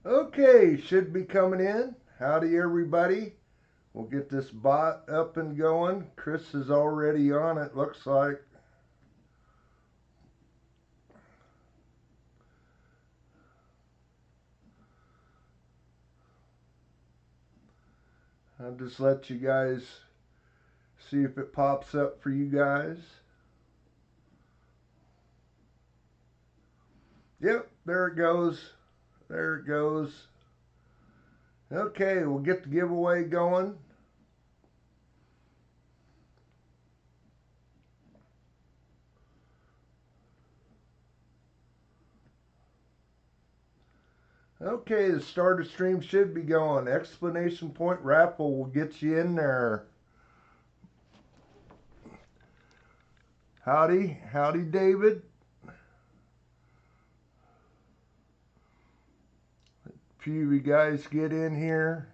Okay, should be coming in. Howdy, everybody. We'll get this bot up and going. Chris is already on it, looks like. I'll just let you guys see if it pops up for you guys. Yep, there it goes. There it goes. Okay, we'll get the giveaway going. Okay, the starter stream should be going. Explanation point raffle will get you in there. Howdy, howdy, David. A few of you guys get in here.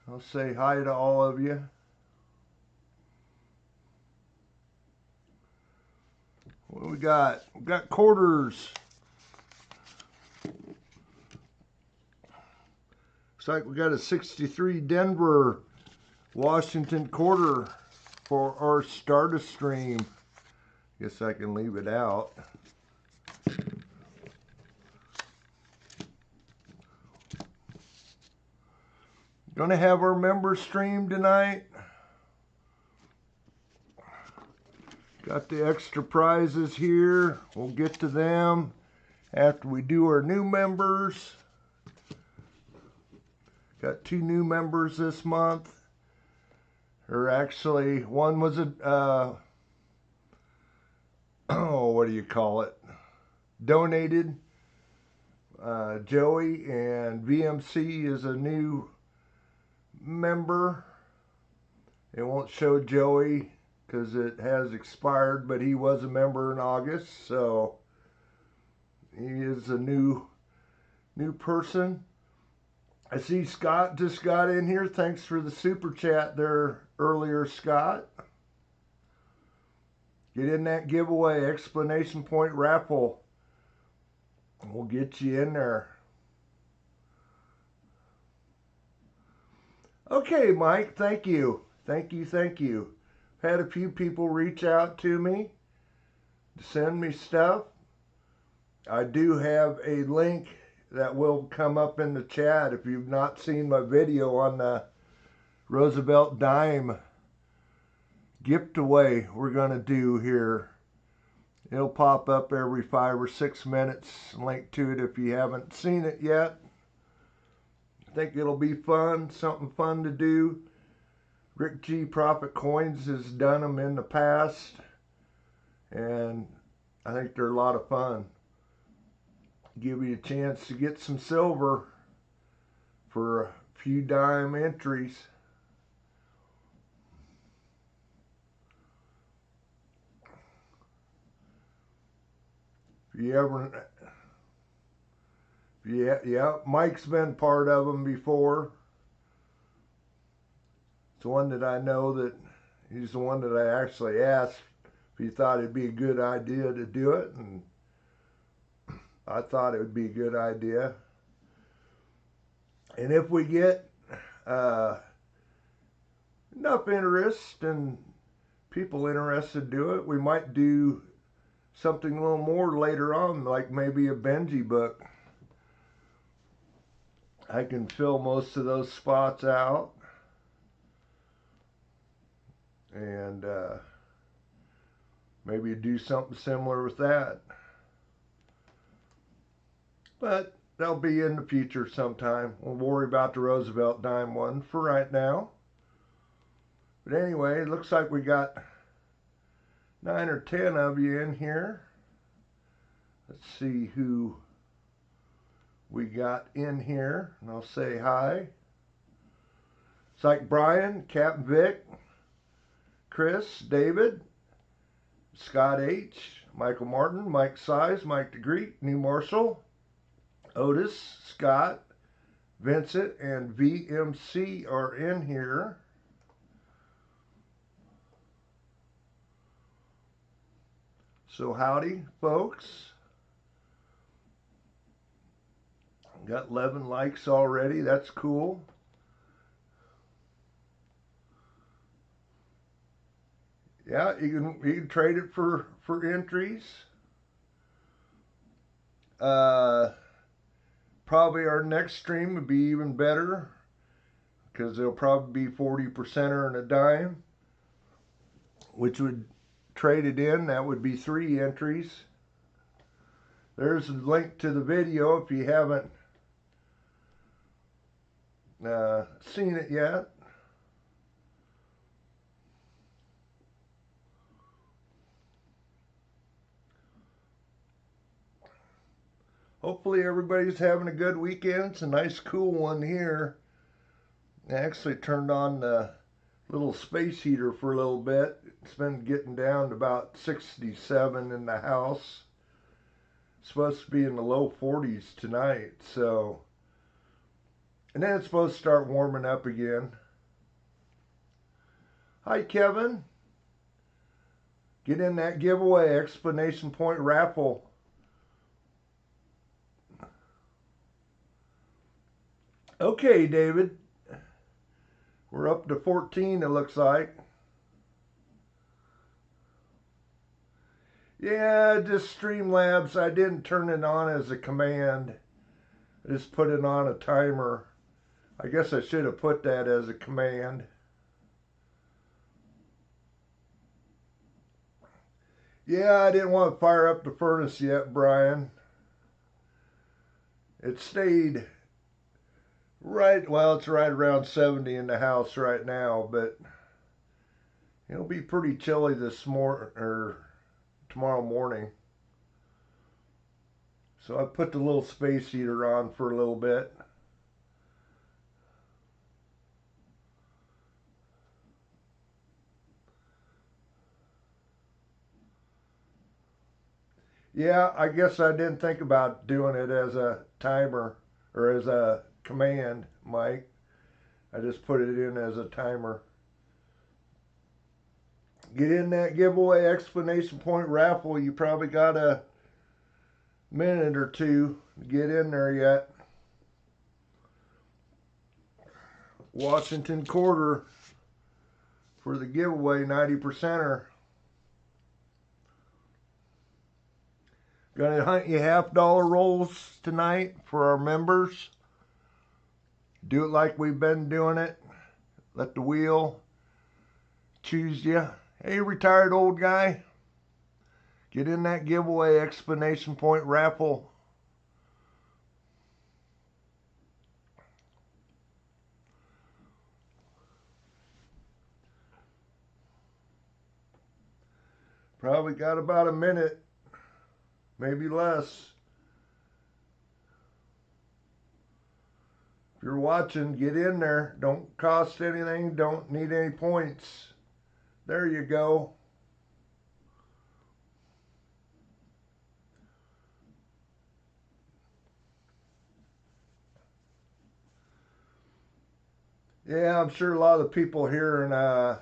I'll say hi to all of you. What do we got? We got quarters. Looks like we got a 63 Denver Washington quarter for our starter stream. Guess I can leave it out. Gonna have our member stream tonight. Got the extra prizes here. We'll get to them after we do our new members. Got 2 new members this month. Or actually, one was a, what do you call it? Donated. Joey, and VMC is a new member. It won't show Joey because it has expired, but he was a member in August, so he is a new person. I see Scott just got in here. Thanks for the super chat there earlier, Scott. Get in that giveaway, explanation point raffle. We'll get you in there. Okay, Mike, thank you. Thank you. Had a few people reach out to me to send me stuff. I do have a link that will come up in the chat if you've not seen my video on the Roosevelt dime gift away we're going to do here. It'll pop up every 5 or 6 minutes. Link to it if you haven't seen it yet. I think it'll be fun, something fun to do. Rick G. Profit Coins has done them in the past, and I think they're a lot of fun. Give you a chance to get some silver for a few dime entries. If you ever, yeah, Mike's been part of them before. It's one that I know that he's the one that I actually asked if he thought it'd be a good idea to do it, and I thought it would be a good idea. And if we get enough interest and people interested to do it, we might do something a little more later on, like maybe a Benji book. I can fill most of those spots out, and maybe do something similar with that. But they'll be in the future sometime. We'll worry about the Roosevelt dime one for right now. But anyway, it looks like we got 9 or 10 of you in here. Let's see who we got in here, and I'll say hi. It's like Brian, Captain Vic, Chris, David, Scott H., Michael Martin, Mike Size, Mike DeGreek, New Marshall, Otis, Scott, Vincent, and VMC are in here. So howdy, folks. Got 11 likes already. That's cool. Yeah, you can trade it for entries. Probably our next stream would be even better because it'll probably be 40%er and a dime, which would trade it in. That would be 3 entries. There's a link to the video if you haven't seen it yet. Hopefully everybody's having a good weekend. It's a nice cool one here. I actually turned on the little space heater for a little bit. It's been getting down to about 67 in the house. It's supposed to be in the low 40s tonight, so. And then it's supposed to start warming up again. Hi, Kevin. Get in that giveaway, exclamation point raffle. Okay, David. We're up to 14, it looks like. Yeah, just Streamlabs. I didn't turn it on as a command. I just put it on a timer. I guess I should have put that as a command. Yeah, I didn't want to fire up the furnace yet, Brian. It stayed right, well, it's right around 70 in the house right now, but it'll be pretty chilly this morning or tomorrow morning. So I put the little space heater on for a little bit. Yeah, I guess I didn't think about doing it as a timer or as a command, Mike. I just put it in as a timer. Get in that giveaway, exclamation point raffle. You probably got a minute or two to get in there yet. Washington quarter for the giveaway, 90%er. Gonna hunt you $50 rolls tonight for our members. Do it like we've been doing it. Let the wheel choose you. Hey, retired old guy. Get in that giveaway, exclamation point raffle. Probably got about a minute, maybe less. If you're watching, get in there. Don't cost anything, don't need any points. There you go. Yeah, I'm sure a lot of the people here in Iowa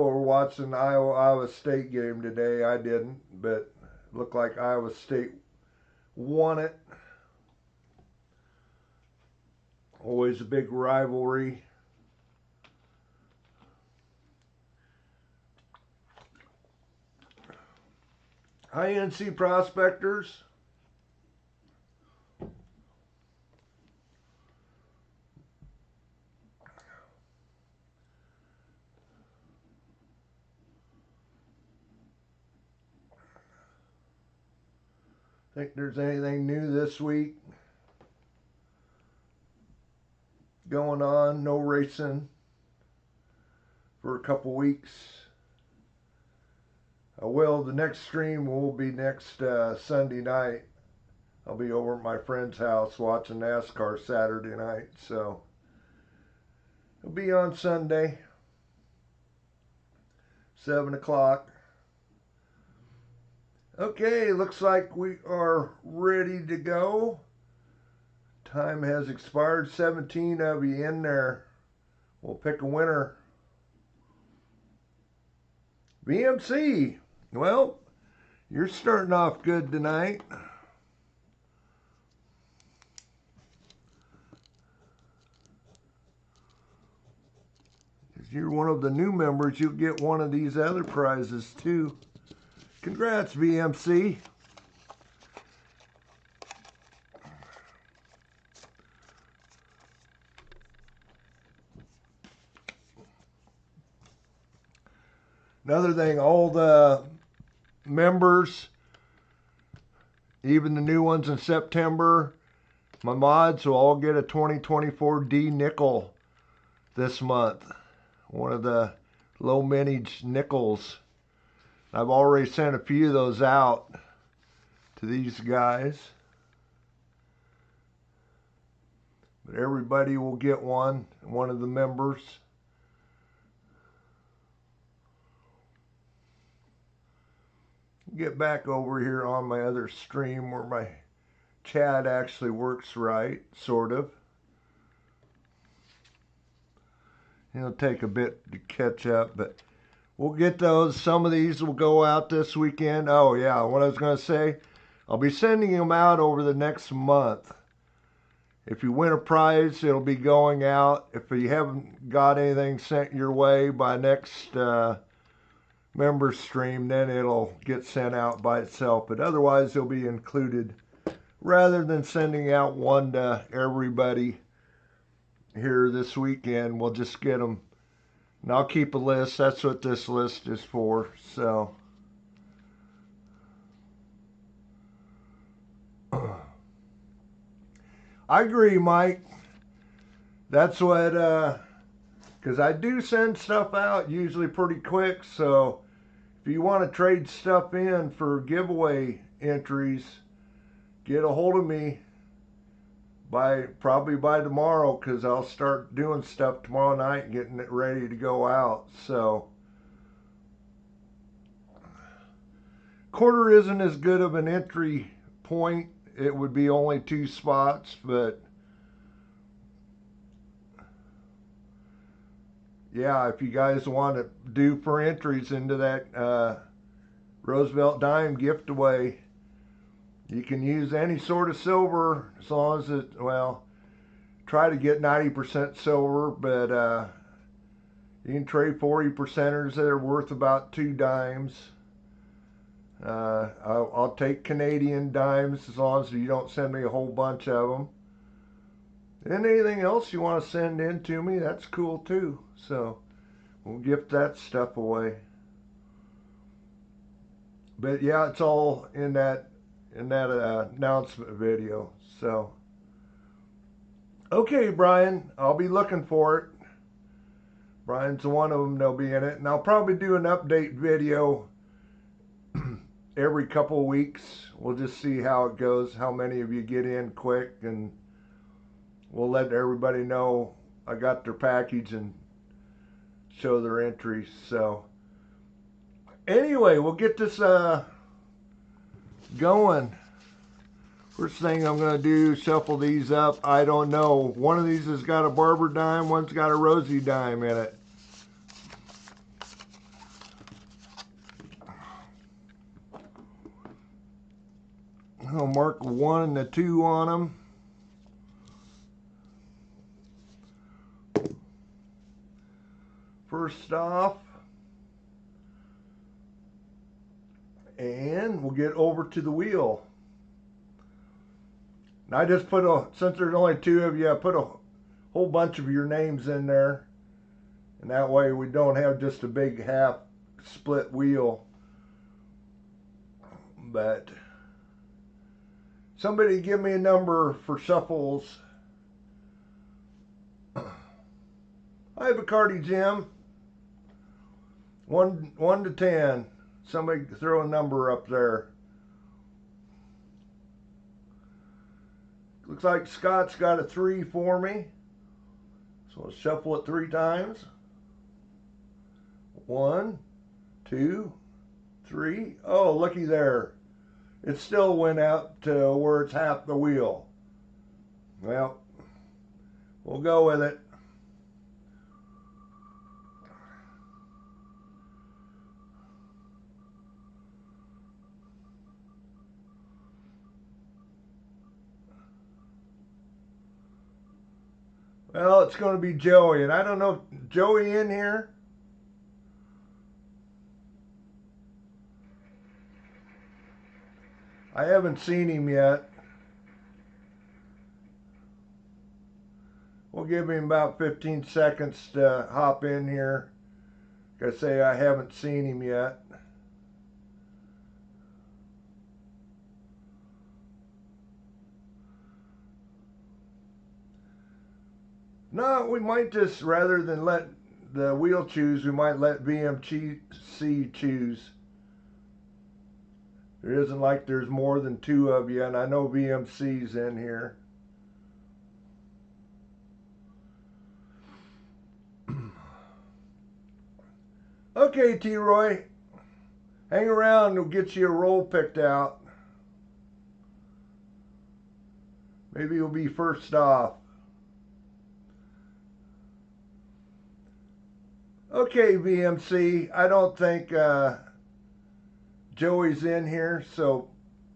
were watching the Iowa State game today. I didn't, but it looked like Iowa State won it. Always a big rivalry. Hi, NC prospectors. Think there's anything new this week going on? No racing for a couple weeks. The next stream will be next Sunday night. I'll be over at my friend's house watching NASCAR Saturday night, so it'll be on Sunday, 7 o'clock. Okay, looks like we are ready to go. Time has expired. 17 of you in there. We'll pick a winner. VMC. Well, you're starting off good tonight. If you're one of the new members, you'll get one of these other prizes too. Congrats, BMC. Another thing, all the members, even the new ones in September, my mods will all get a 2024 D nickel this month. One of the low mintage nickels. I've already sent a few of those out to these guys. But everybody will get one of the members. Get back over here on my other stream where my chat actually works right, sort of. It'll take a bit to catch up, but we'll get those. Some of these will go out this weekend. Oh yeah, what I was going to say, I'll be sending them out over the next month. If you win a prize, it'll be going out. If you haven't got anything sent your way by next member stream, then it'll get sent out by itself. But otherwise, it'll be included. Rather than sending out one to everybody here this weekend, we'll just get them. And I'll keep a list. That's what this list is for. So I agree, Mike. That's what, because I do send stuff out usually pretty quick. So if you want to trade stuff in for giveaway entries, get a hold of me probably by tomorrow, because I'll start doing stuff tomorrow night and getting it ready to go out. So quarter isn't as good of an entry point. It would be only 2 spots, but yeah, if you guys want to do for entries into that Roosevelt Dime giveaway, you can use any sort of silver as long as it, well, try to get 90% silver, but you can trade 40%ers that are worth about 2 dimes. I'll take Canadian dimes as long as you don't send me a whole bunch of them. And anything else you want to send in to me, that's cool too. So we'll gift that stuff away. But yeah, it's all in that announcement video. So okay, Brian, I'll be looking for it. Brian's one of them that'll be in it, and I'll probably do an update video every couple of weeks. We'll just see how it goes, how many of you get in quick, and we'll let everybody know I got their package and show their entries. So anyway, we'll get this going. First thing I'm going to do, shuffle these up. I don't know. One of these has got a Barber dime, one's got a Rosie dime in it. I'll mark 1 and the 2 on them. First off, and we'll get over to the wheel. And I just put since there's only 2 of you, I put a whole bunch of your names in there. And that way we don't have just a big half split wheel. But somebody give me a number for shuffles. Hi, Bacardi Jim. 1 to 10. Somebody throw a number up there. Looks like Scott's got a 3 for me. So I'll shuffle it 3 times. 1, 2, 3. Oh, looky there. It still went out to where it's half the wheel. Well, we'll go with it. Well, it's going to be Joey, and I don't know, Joey in here? I haven't seen him yet. We'll give him about 15 seconds to hop in here. Like I say, I haven't seen him yet. No, we might just, rather than let the wheel choose, we might let VMC choose. It isn't like there's more than two of you, and I know VMC's in here. Okay, T-Roy, hang around, we'll get you a roll picked out. Maybe you'll be first off. Okay, VMC, I don't think Joey's in here, so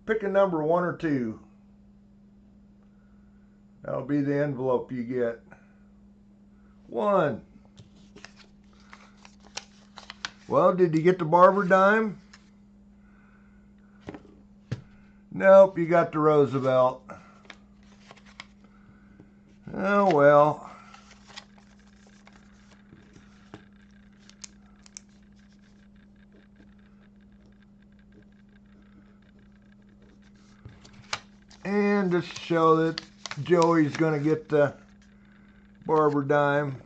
pick a number, 1 or 2. That'll be the envelope you get. 1. Well, did you get the barber dime? Nope, you got the Roosevelt. Oh well. And just to show that Joey's gonna get the barber dime.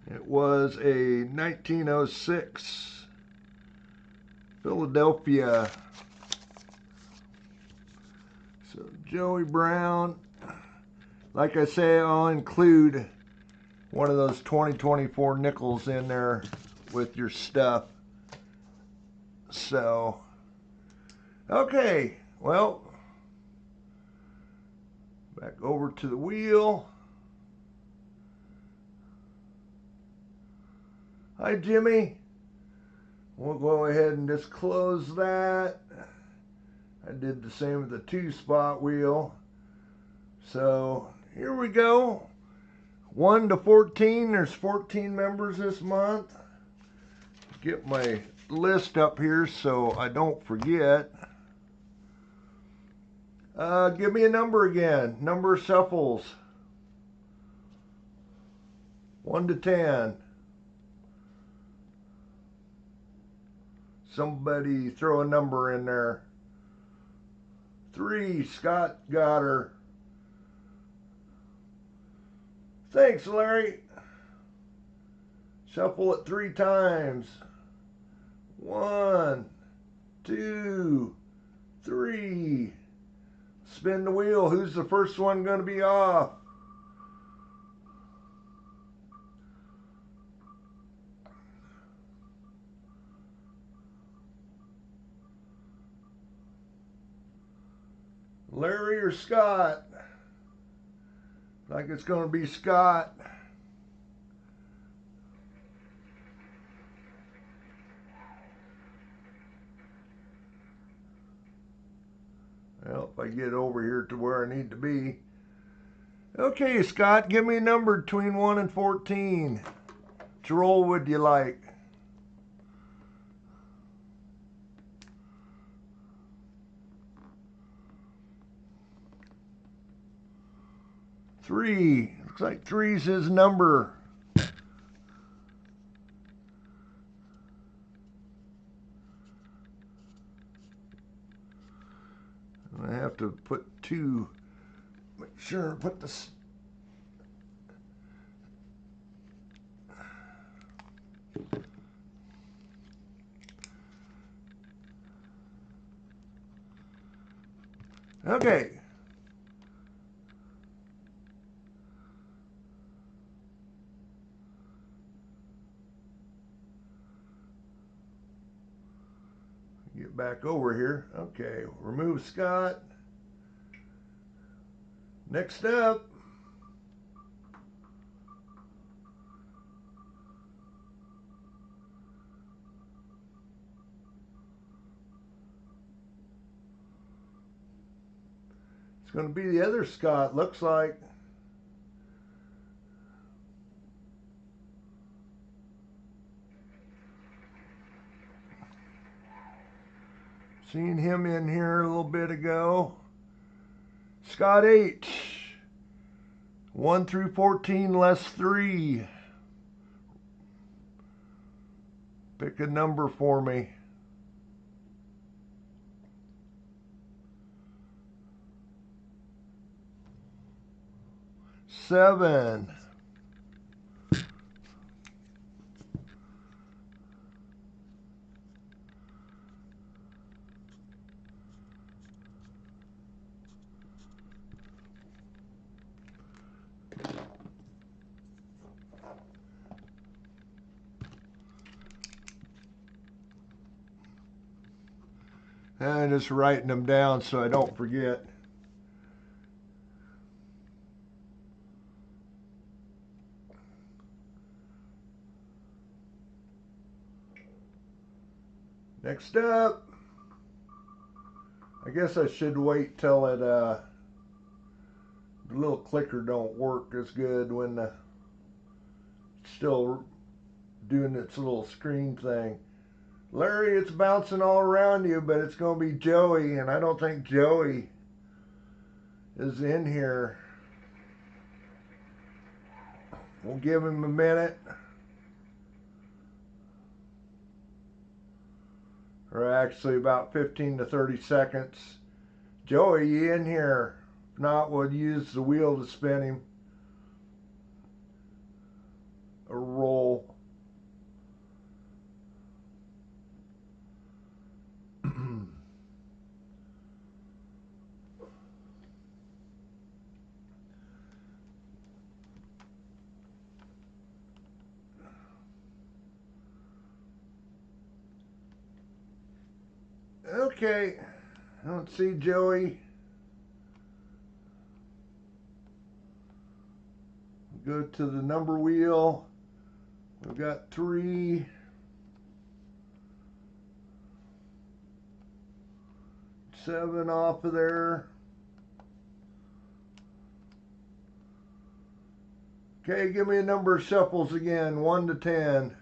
It was a 1906 Philadelphia. So Joey Brown, like I say, I'll include one of those 2024 nickels in there with your stuff. So, okay, well, back over to the wheel. Hi, Jimmy. We'll go ahead and just close that. I did the same with the 2-spot wheel. So here we go. 1 to 14. There's 14 members this month. Get my list up here so I don't forget. Give me a number again. Number shuffles. 1 to 10. Somebody throw a number in there. 3, Scott got her. Thanks, Larry. Shuffle it 3 times. 1, 2, 3. Spin the wheel. Who's the first one going to be off? Larry or Scott? Like it's going to be Scott. Well, if I get over here to where I need to be. Okay, Scott, give me a number between 1 and 14. Which roll would you like? Three. Looks like 3's his number. I have to put 2. Make sure I put this. Okay. Get back over here. Okay, remove Scott. Next up. It's going to be the other Scott, looks like. Seen him in here a little bit ago. Scott H. 1 through 14 less 3. Pick a number for me. 7. I'm just writing them down so I don't forget. Next up, I guess I should wait till it the little clicker don't work as good when it's still doing its little screen thing. Larry, it's bouncing all around you, but it's going to be Joey, and I don't think Joey is in here. We'll give him a minute. Or actually about 15 to 30 seconds. Joey, you in here? If not, we'll use the wheel to spin him. A roll. Okay, I don't see Joey. Go to the number wheel. We've got 3. 7 off of there. Okay, give me a number of shuffles again, 1 to 10.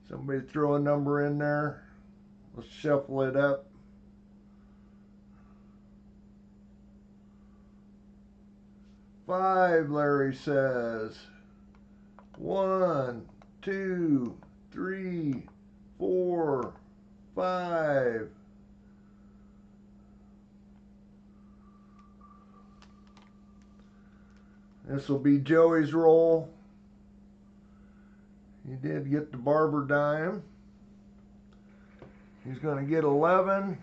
Somebody throw a number in there. Let's shuffle it up. Five, Larry says. 1, 2, 3, 4, 5. This will be Joey's roll. He did get the barber dime. He's going to get 11.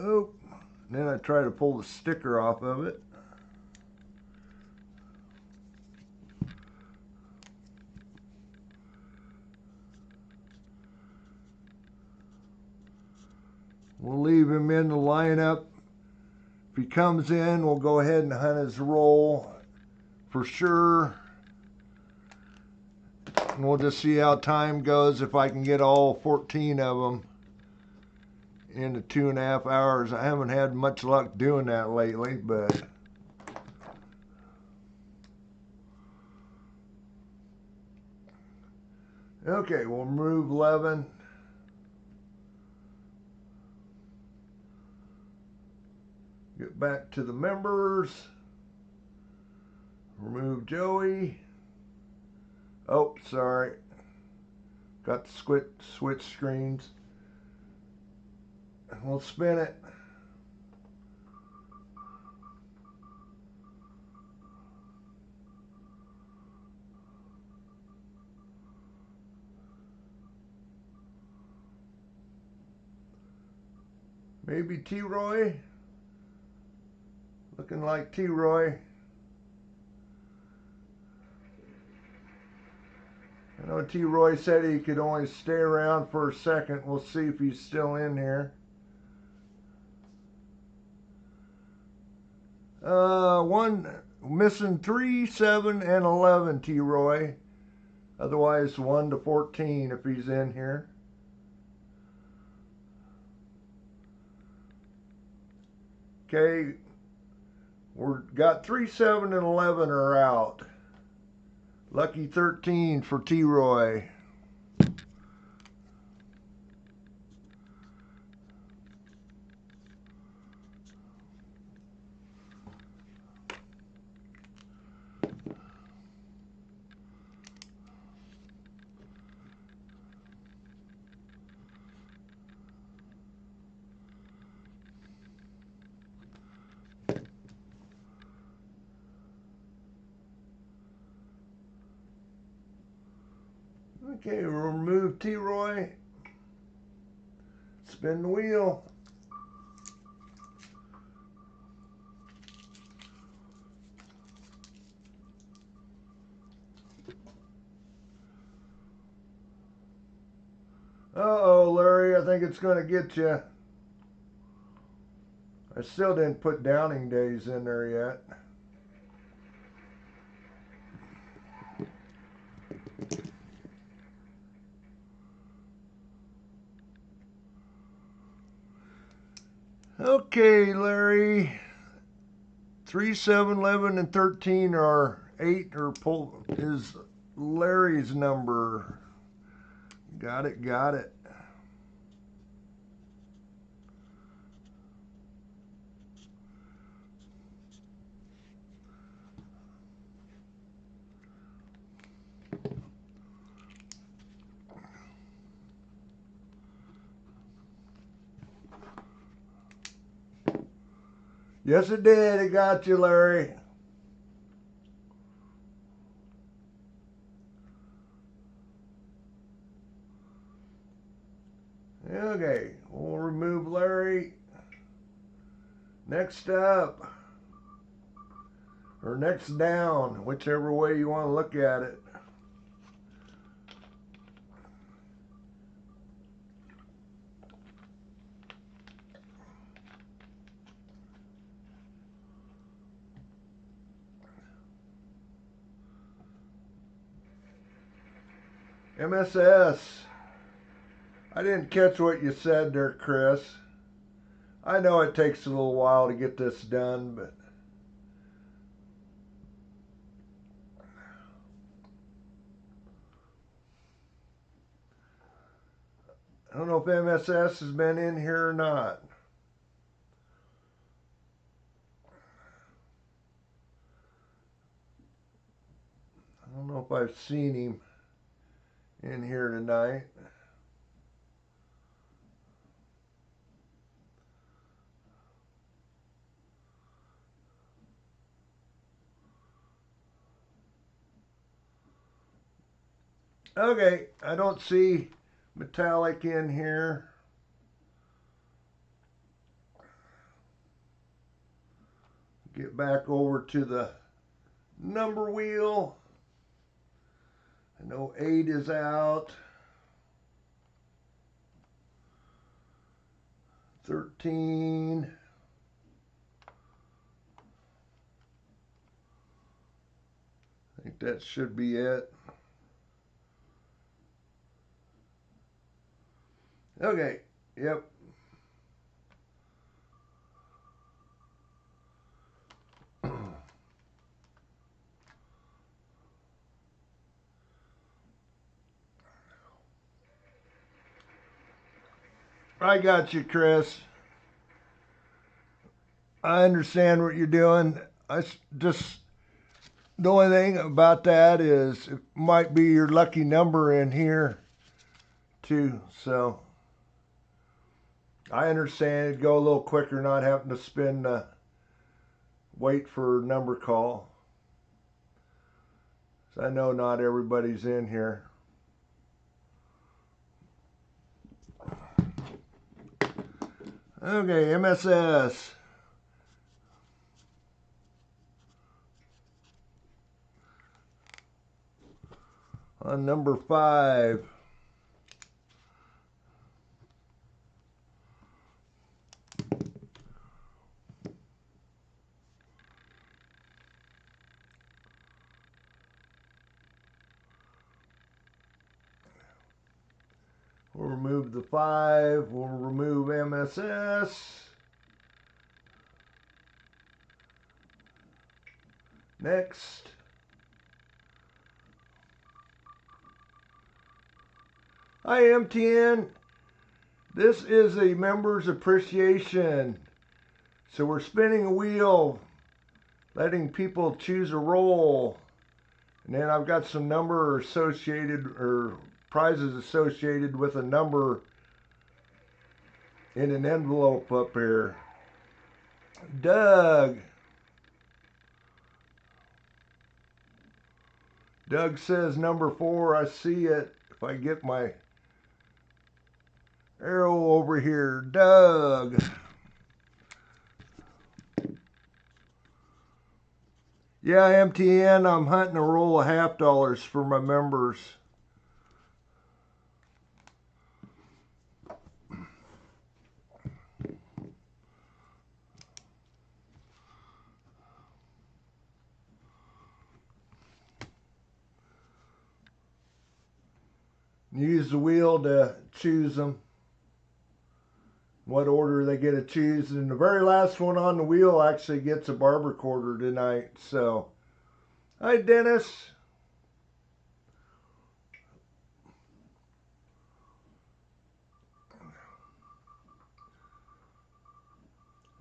Oh, then I try to pull the sticker off of it. We'll leave him in the lineup. If he comes in, we'll go ahead and hunt his roll for sure. And we'll just see how time goes if I can get all 14 of them in the 2.5 hours. I haven't had much luck doing that lately, but okay, we'll remove 11. Get back to the members. Remove Joey. Oh, sorry. Got to switch screens. We'll spin it. Maybe T-Roy. Looking like T-Roy. I know T-Roy said he could only stay around for a second. We'll see if he's still in here. missing 3, 7, and 11, T-Roy. Otherwise, 1 to 14 if he's in here. Okay, we're got 3, 7, and 11 are out. Lucky 13 for T-Roy. Okay, we'll remove T-Roy. Spin the wheel. Uh-oh, Larry, I think it's going to get you. I still didn't put downing days in there yet. Okay, Larry. 3, 7, 11, and 13 are 8 or pull is Larry's number. Got it, got it. Yes, it did. It got you, Larry. Okay, we'll remove Larry. Next up, or next down, whichever way you want to look at it. MSS. I didn't catch what you said there, Chris. I know it takes a little while to get this done, but I don't know if MSS has been in here or not. I don't know if I've seen him in here tonight. Okay, I don't see metallic in here. Get back over to the number wheel. I know 8 is out. 13. I think that should be it. Okay, yep. I got you, Chris. I understand what you're doing. The only thing about that is it might be your lucky number in here too. So I understand it'd go a little quicker not having to spin wait for number call. So I know not everybody's in here. Okay, MSS. On number 5. remove the 5. We'll remove MSS. Next. Hi MTN. This is a members appreciation. So we're spinning a wheel, letting people choose a role. And then I've got some number associated, or prizes associated with a number in an envelope up here. Doug. Doug says number 4. I see it. If I get my arrow over here. Doug. Yeah, MTN, I'm hunting a roll of $50 for my members. Use the wheel to choose them. What order they get to choose. And the very last one on the wheel actually gets a barber quarter tonight. So, hi Dennis.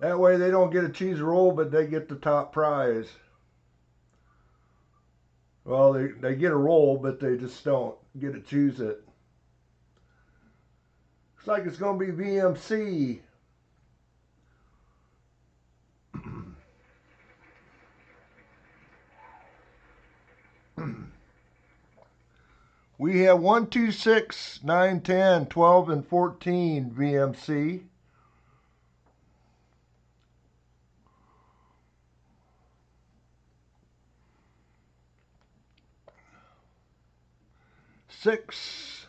That way they don't get to choose a roll, but they get the top prize. Well, they get a roll, but they just don't get to choose it. Looks like it's going to be VMC. We have 1, 2, 6, 9, 10, 12, and 14 VMC. Six.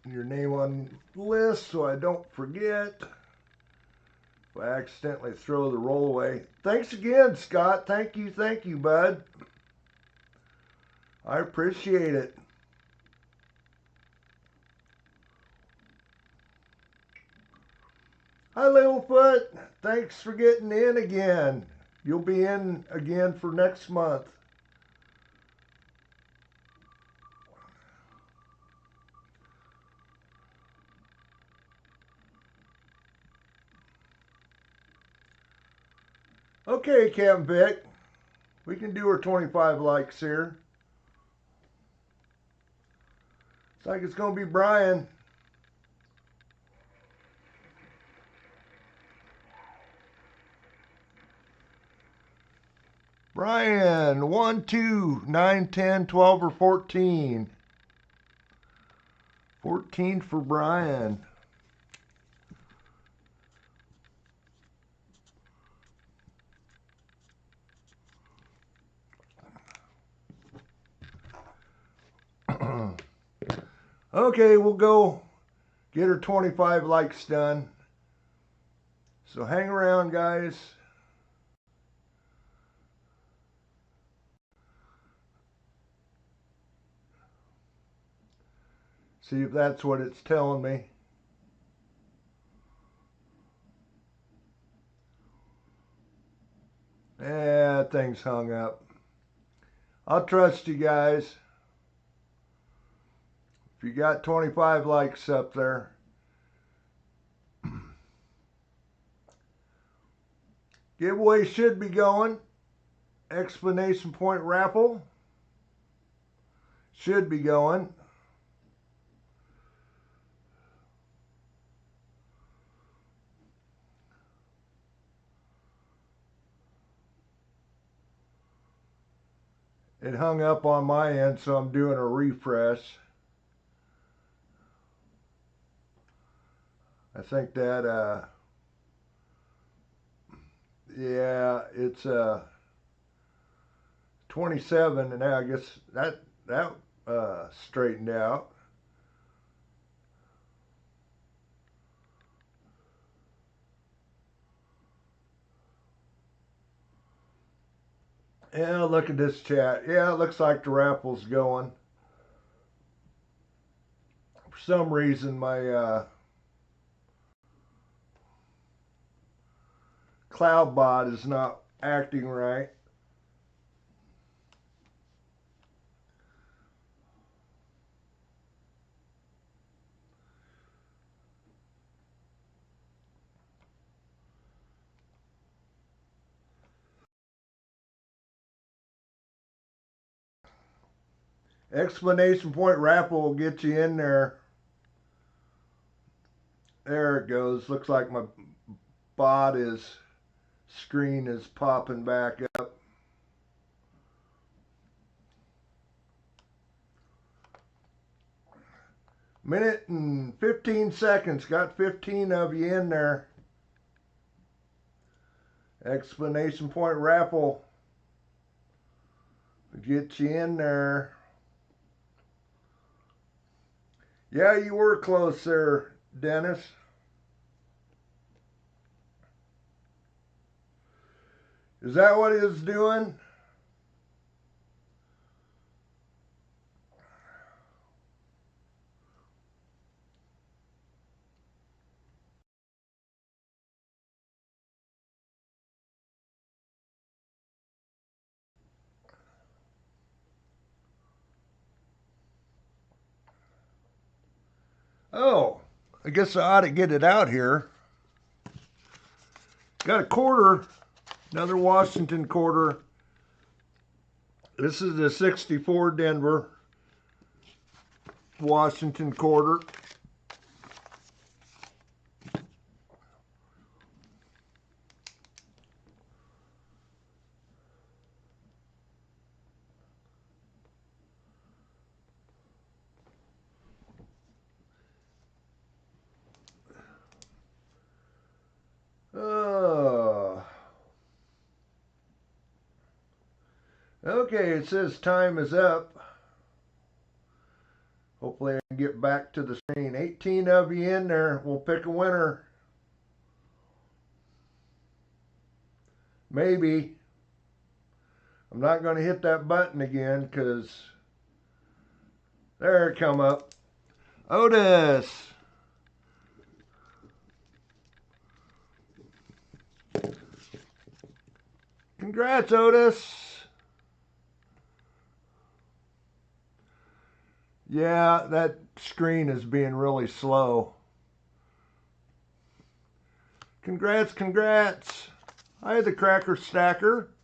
Your name on the list so I don't forget. If I accidentally throw the roll away. Thanks again, Scott. Thank you, bud. I appreciate it. Hi, Littlefoot. Thanks for getting in again. You'll be in again for next month. Okay, Captain Vic. We can do our 25 likes here. Looks like it's going to be Brian. Brian, 1, 2, 9, 10, 12, or 14. 14 for Brian. Okay, we'll go get her 25 likes done. So hang around, guys. See if that's what it's telling me. Yeah, thing's hung up. I'll trust you guys. If you got 25 likes up there. Giveaway should be going. Explanation point raffle should be going. It hung up on my end, so I'm doing a refresh. I think that, yeah, it's 27, and now I guess that straightened out. Yeah, look at this chat. Yeah, it looks like the raffle's going. For some reason, my cloud bot is not acting right. Explanation point raffle will get you in there. There it goes. Looks like my bot screen is popping back up. Minute and 15 seconds. Got 15 of you in there. Explanation point raffle. Get you in there. Yeah, you were close there, Dennis. Is that what he was doing? Oh, I guess I ought to get it out here. Got a quarter, another Washington quarter. This is the 64 Denver Washington quarter. Oh. Okay, it says time is up. Hopefully I can get back to the screen. 18 of you in there. We'll pick a winner. Maybe. I'm not going to hit that button again because there it come up. Otis. Congrats, Otis. Yeah, that screen is being really slow. Congrats, congrats. Hi, the Cracker Stacker.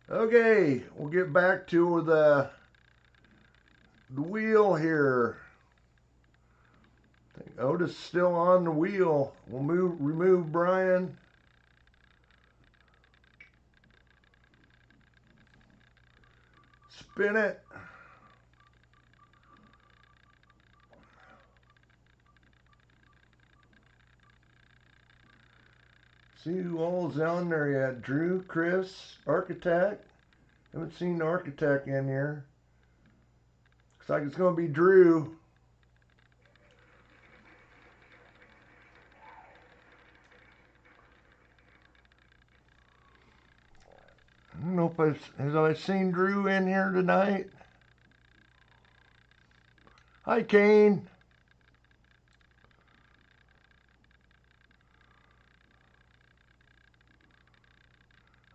Okay, we'll get back to the wheel here. I think Otis is still on the wheel. We'll remove Brian. Spin it. See who all's on there yet. Drew, Chris, Architect. Haven't seen the Architect in here. Looks like it's going to be Drew. I don't know if have I seen Drew in here tonight. Hi, Kane.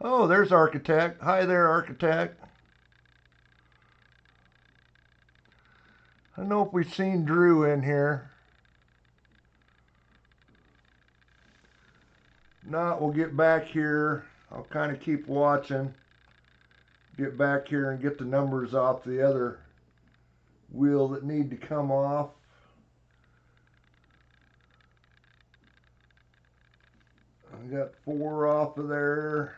Oh, there's Architect. Hi there, Architect. I don't know if we've seen Drew in here. Not, we'll get back here. I'll kind of keep watching. Get back here and get the numbers off the other wheel that need to come off. I got 4 off of there.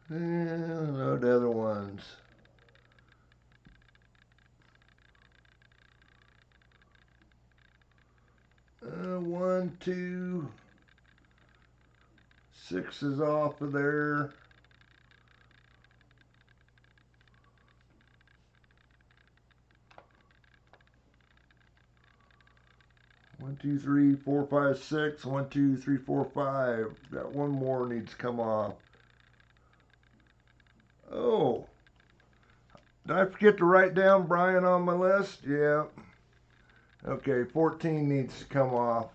And no, the other ones. One, 2, 6 is off of there. 1, 2, 3, 4, 5, 6. 1, 2, 3, 4, 5. Got one more needs to come off. Oh. Did I forget to write down Brian on my list? Yeah. Okay, 14 needs to come off.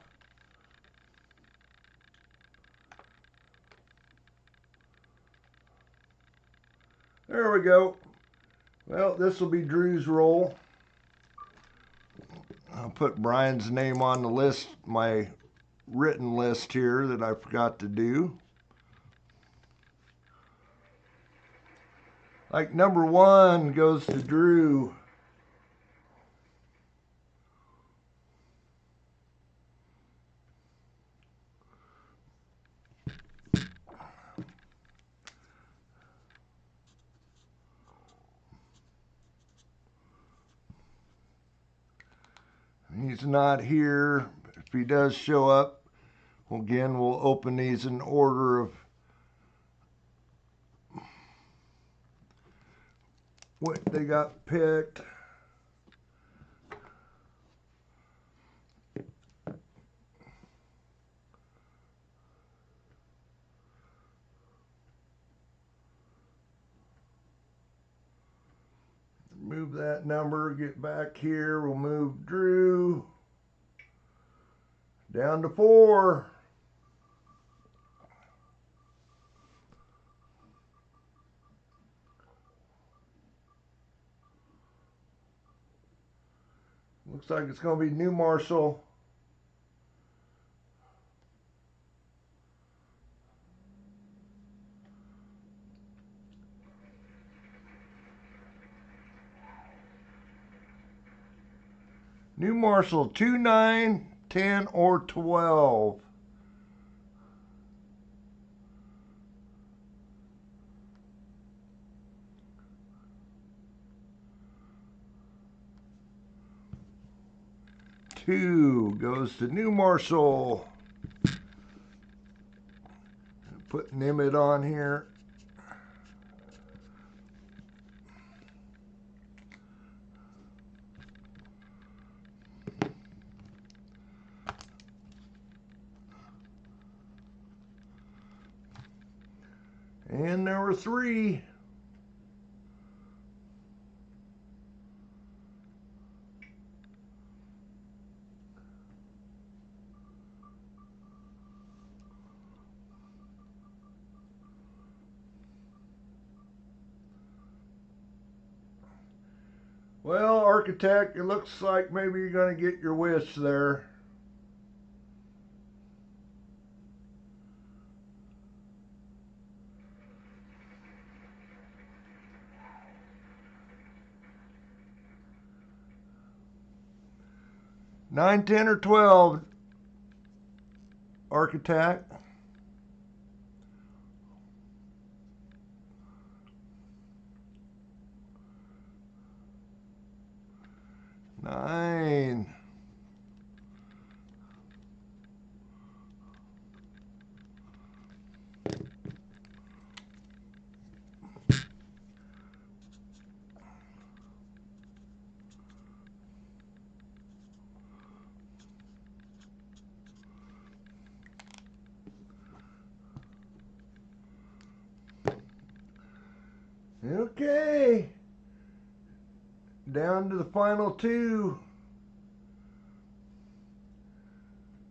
There we go. Well, this will be Drew's roll. I'll put Brian's name on the list, my written list here that I forgot to do. Like number 1 goes to Drew. He's not here. If he does show up, again, we'll open these in order of what they got picked. Move that number, get back here. We'll move Drew down to 4. Looks like it's going to be New Marshall. New Marshall 2, 9, 10, or 12. Two goes to New Marshall. Put Nimbit on here. And there were 3. Well, Architect, it looks like maybe you're going to get your wish there. Nine, 10, or 12, Architect. Nine. Okay. Down to the final 2.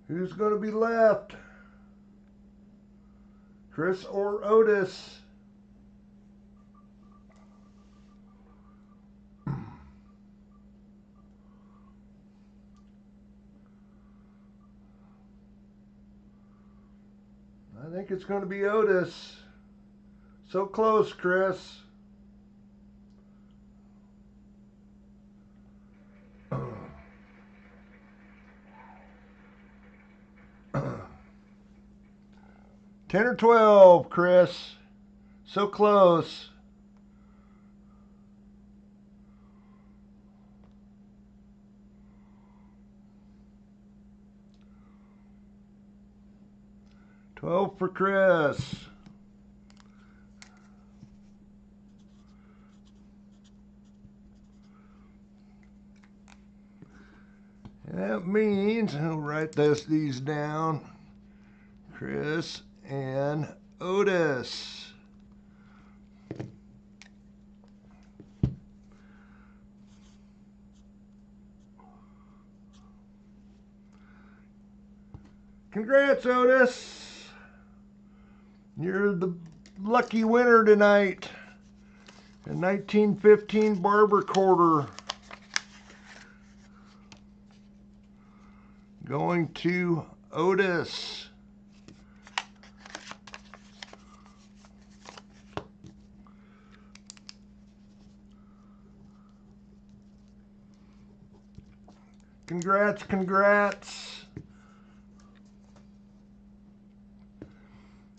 Who's going to be left? Chris or Otis? I think it's going to be Otis. So close, Chris. Ten or 12, Chris. So close. $12 for Chris. That means, I'll write these down, Chris and Otis. Congrats, Otis. You're the lucky winner tonight. A 1915 Barber quarter. Going to Otis. Congrats, congrats.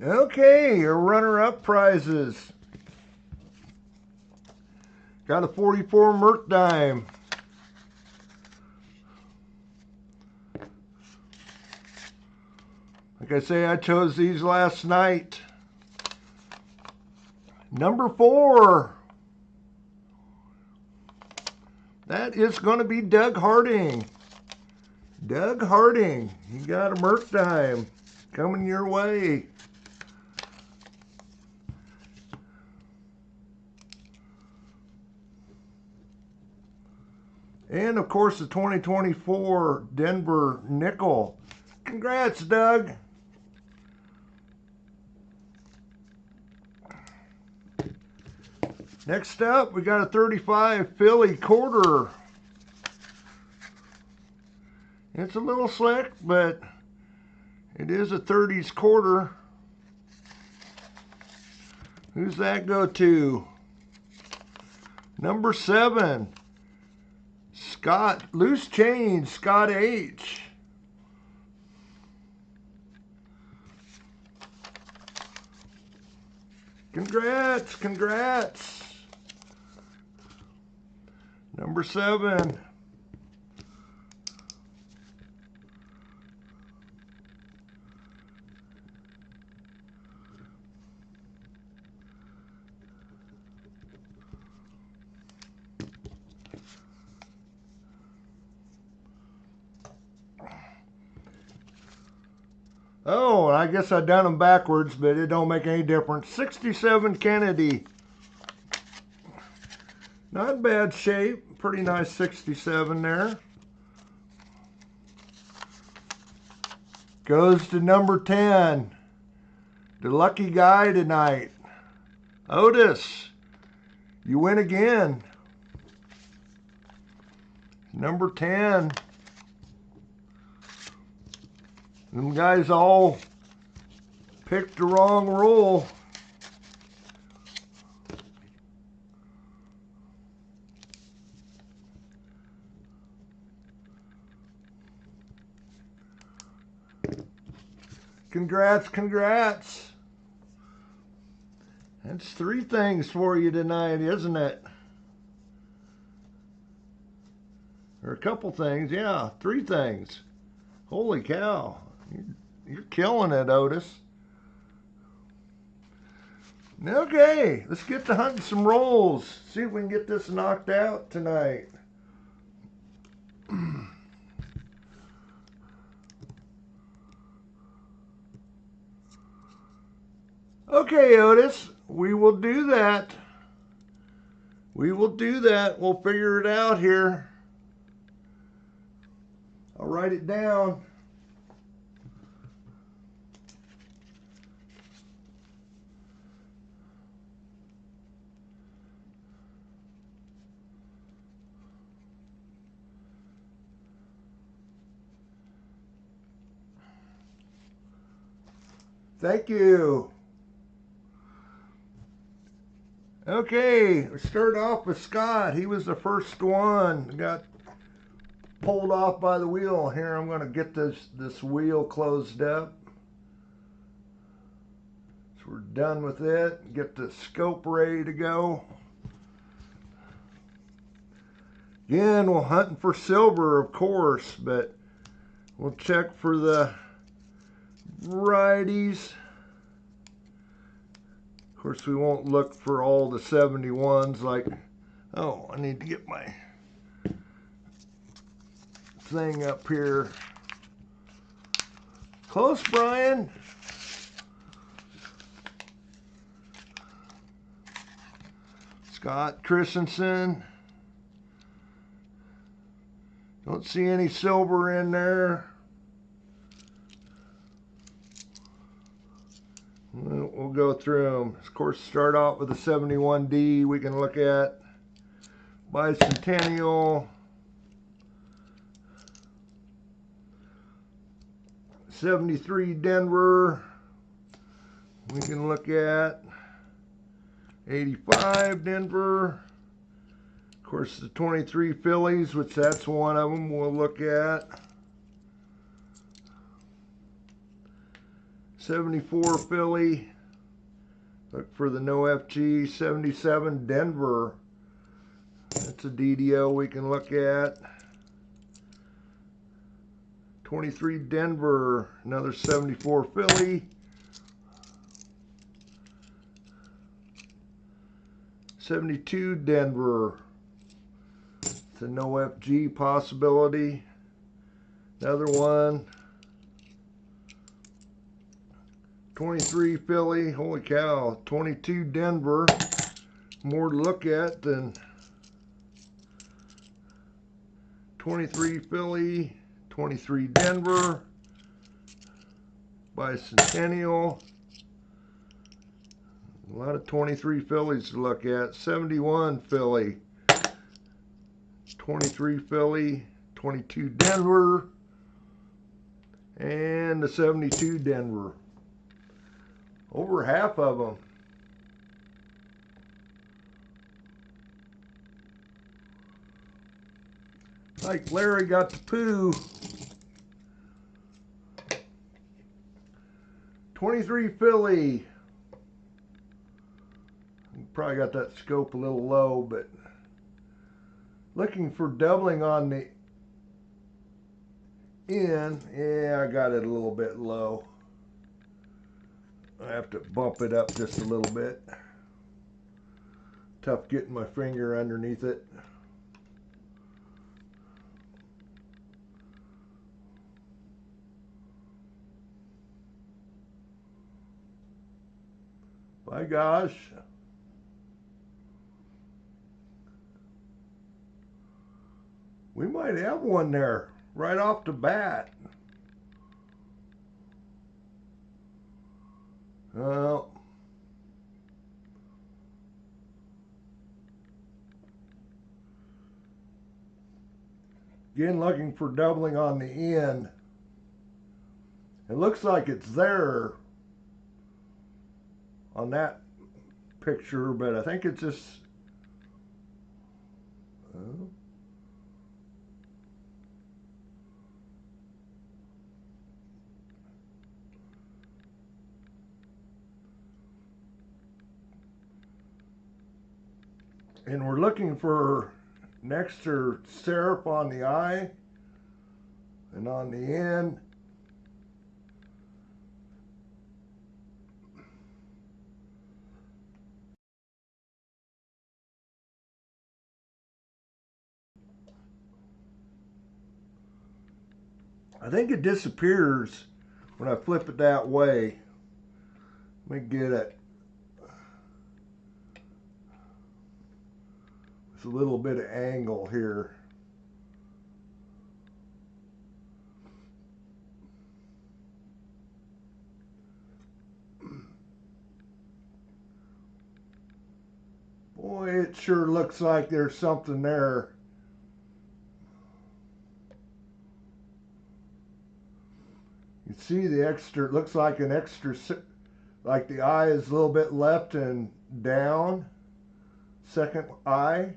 Okay, your runner-up prizes. Got a 44 Merc dime. Like I say, I chose these last night. Number 4. That is going to be Doug Harding. Doug Harding, you got a Merc dime coming your way. And of course the 2024 Denver nickel. Congrats, Doug. Next up, we got a 35 Philly quarter. It's a little slick, but it is a 30s quarter. Who's that go to? Number 7. Scott, loose change, Scott H. Congrats, congrats. Number 7. Oh, I guess I done them backwards, but it don't make any difference. 67 Kennedy. Not in bad shape. Pretty nice 67 there. Goes to number 10. The lucky guy tonight. Otis. You win again. Number 10. Them guys all picked the wrong roll. Congrats, congrats. That's 3 things for you tonight, isn't it? Or a couple things, yeah, 3 things. Holy cow. You're killing it, Otis. Okay, let's get to hunting some rolls. See if we can get this knocked out tonight. Okay, Otis, we will do that. We will do that. We'll figure it out here. I'll write it down. Thank you. Okay, let's start off with Scott. He was the first one. Got pulled off by the wheel. Here, I'm going to get this wheel closed up. So we're done with it. Get the scope ready to go. Again, we're hunting for silver, of course, but we'll check for the varieties. Of course, we won't look for all the 71s like, oh, I need to get my thing up here. Close, Brian. Scott Christensen. Don't see any silver in there. We'll go through them. Of course, start off with the 71D we can look at. Bicentennial. 73 Denver. We can look at 85 Denver. Of course, the 23 Phillies, which that's one of them we'll look at. 74 Philly. Look for the no FG. 77 Denver. That's a DDO we can look at. 23 Denver. Another 74 Philly. 72 Denver. It's a no FG possibility. Another one. 23 Philly. Holy cow. 22 Denver. More to look at than 23 Philly. 23 Denver. Bicentennial. A lot of 23 Phillies to look at. 71 Philly. 23 Philly. 22 Denver. And the 72 Denver. Over half of them. Like Larry got the poo. 23 Philly. Probably got that scope a little low, but looking for doubling on the in. Yeah, I got it a little bit low. I have to bump it up just a little bit. Tough getting my finger underneath it. My gosh. We might have one there right off the bat. Well, again, looking for doubling on the end. It looks like it's there on that picture, but I think it's just and we're looking for an extra serif on the eye and on the end. I think it disappears when I flip it that way. Let me get it. It's a little bit of angle here. Boy, it sure looks like there's something there. You see the extra, it looks like an extra, like the eye is a little bit left and down, second eye.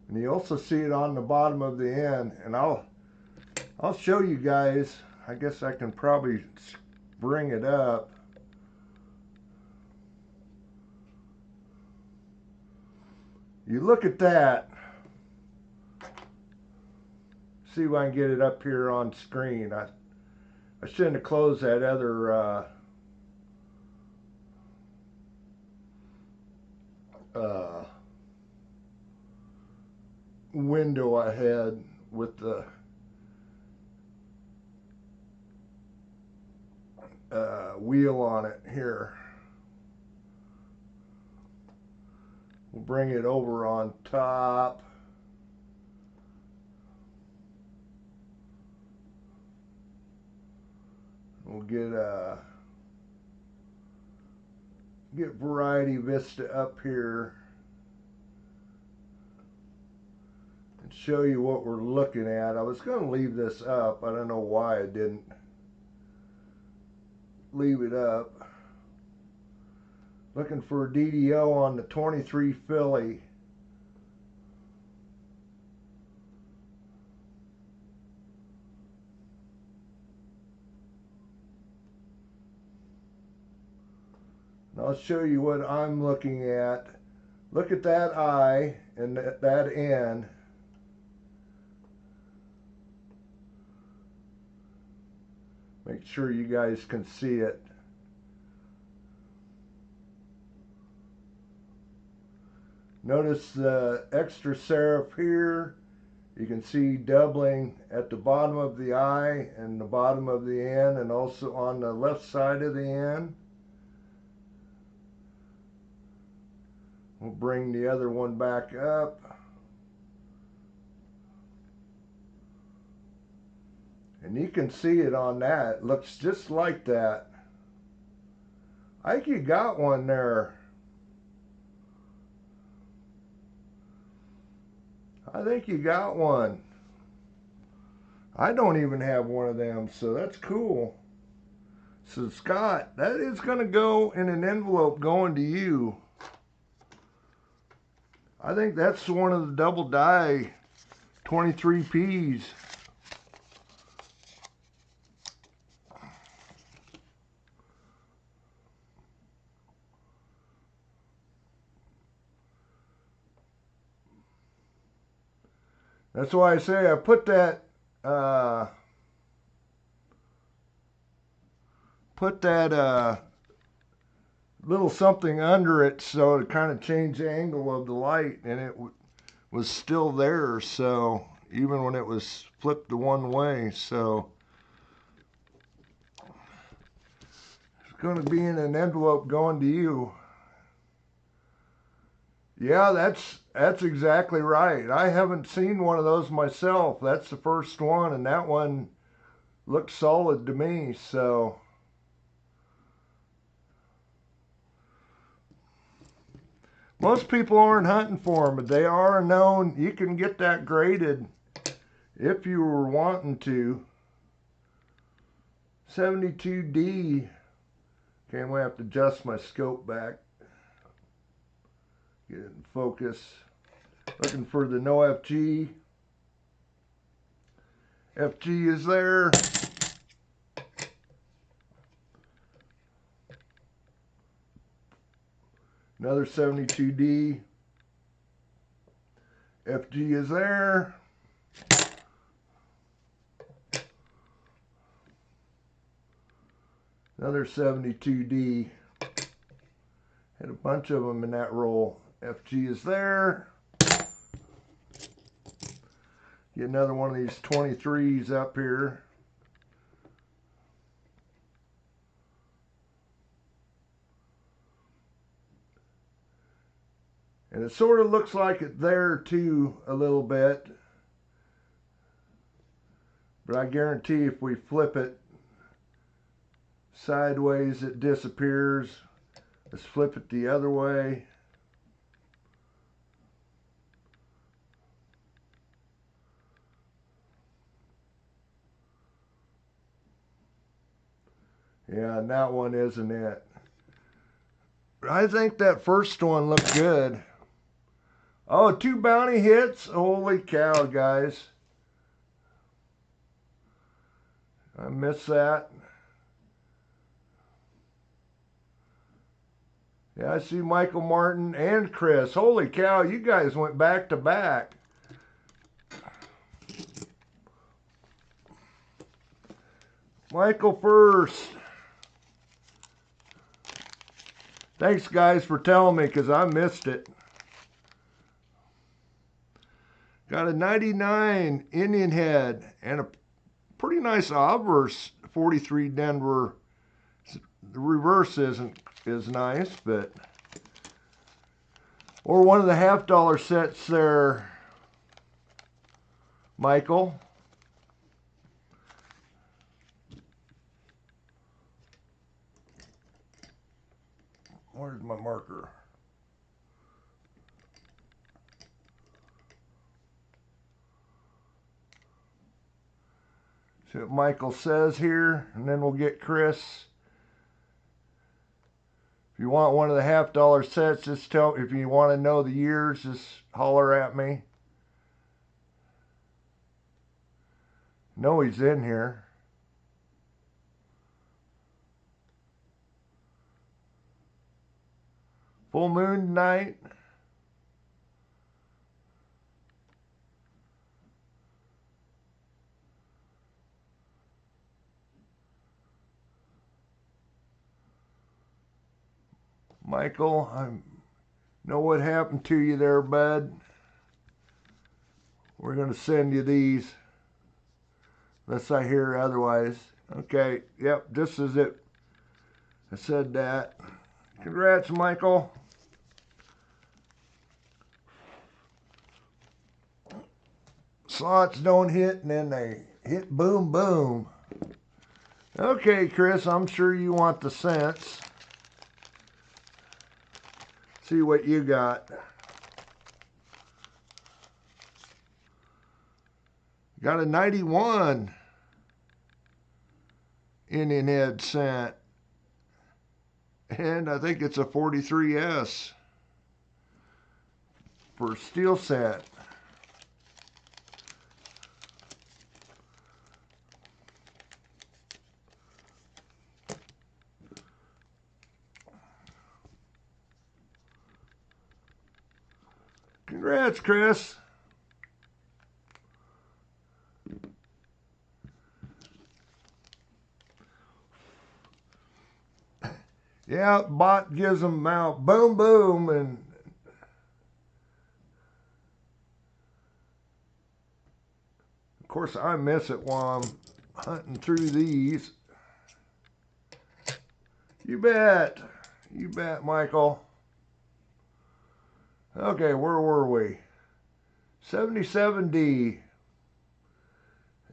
And you also see it on the bottom of the end. And I'll show you guys. I guess I can probably bring it up. You look at that. See if I can get it up here on screen. I shouldn't have closed that other window I had with the wheel on it here. We'll bring it over on top. We'll get Variety Vista up here and show you what we're looking at. I was going to leave this up. I don't know why I didn't leave it up. Looking for a DDO on the 23 Philly. And I'll show you what I'm looking at. Look at that eye and that end. Make sure you guys can see it. Notice the extra serif here. You can see doubling at the bottom of the eye and the bottom of the end, and also on the left side of the end. We'll bring the other one back up. And you can see it on that. It looks just like that. I think you got one there. I think you got one. I don't even have one of them, so that's cool. So Scott, that is going to go in an envelope going to you. I think that's one of the double die 23Ps. That's why I say I put that little something under it so to kind of change the angle of the light, and it was still there, so even when it was flipped the one way. So it's going to be in an envelope going to you. Yeah, that's exactly right. I haven't seen one of those myself. That's the first one, and that one looks solid to me. So most people aren't hunting for them, but they are known. You can get that graded if you were wanting to. 72D. Okay, I'm going to have to adjust my scope back. Get it in focus. Looking for the no FG. FG is there. Another 72D. FG is there. Another 72D. Had a bunch of them in that roll. FG is there. Get another one of these 23s up here. And it sort of looks like it there too a little bit. But I guarantee if we flip it sideways, it disappears. Let's flip it the other way. Yeah, and that one isn't it. But I think that first one looked good. Oh, 2 bounty hits? Holy cow, guys. I missed that. Yeah, I see Michael Martin and Chris. Holy cow, you guys went back to back. Michael first. Thanks, guys, for telling me, because I missed it. Got a 99 Indian head and a pretty nice obverse 43 Denver The reverse isn't as nice, but... Or one of the $50 sets there, Michael. Where's my marker? See what Michael says here, and then we'll get Chris. If you want one of the $50 sets, just tell. If you want to know the years, just holler at me. No, he's in here. Full moon night. Michael, I know what happened to you there, bud. We're going to send you these. Unless I hear otherwise. Okay, yep, this is it. I said that. Congrats, Michael. Slots don't hit, and then they hit boom, boom. Okay, Chris, I'm sure you want the cents. See what you got. Got a 91 Indian head cent. And I think it's a 43S for steel cent. Congrats, Chris. Yeah, bot gives them out. Boom, boom, and of course I miss it while I'm hunting through these. You bet. You bet, Michael. Okay, where were we? 77D.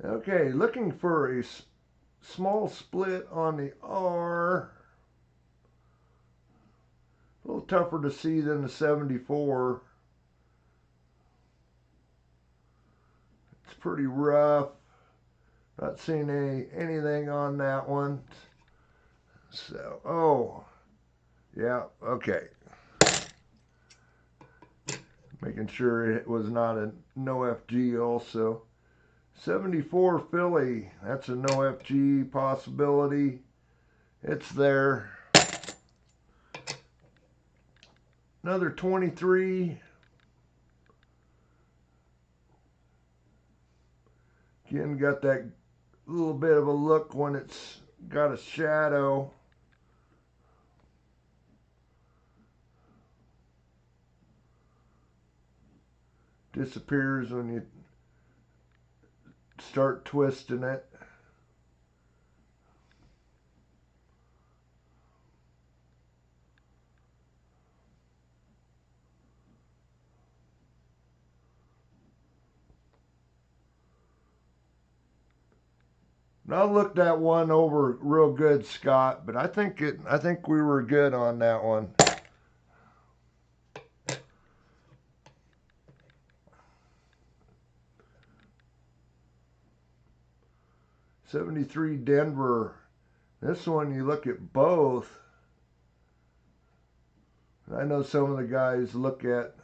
Okay, looking for a small split on the R. A little tougher to see than the 74. It's pretty rough. Not seeing anything on that one. So, oh, yeah, okay. Making sure it was not a no FG also. 74 Philly, that's a no FG possibility. It's there. Another 23. Again, got that little bit of a look when it's got a shadow. Disappears when you start twisting it. I looked that one over real good, Scott, but I think we were good on that one. '73 Denver. This one, you look at both. I know some of the guys look at,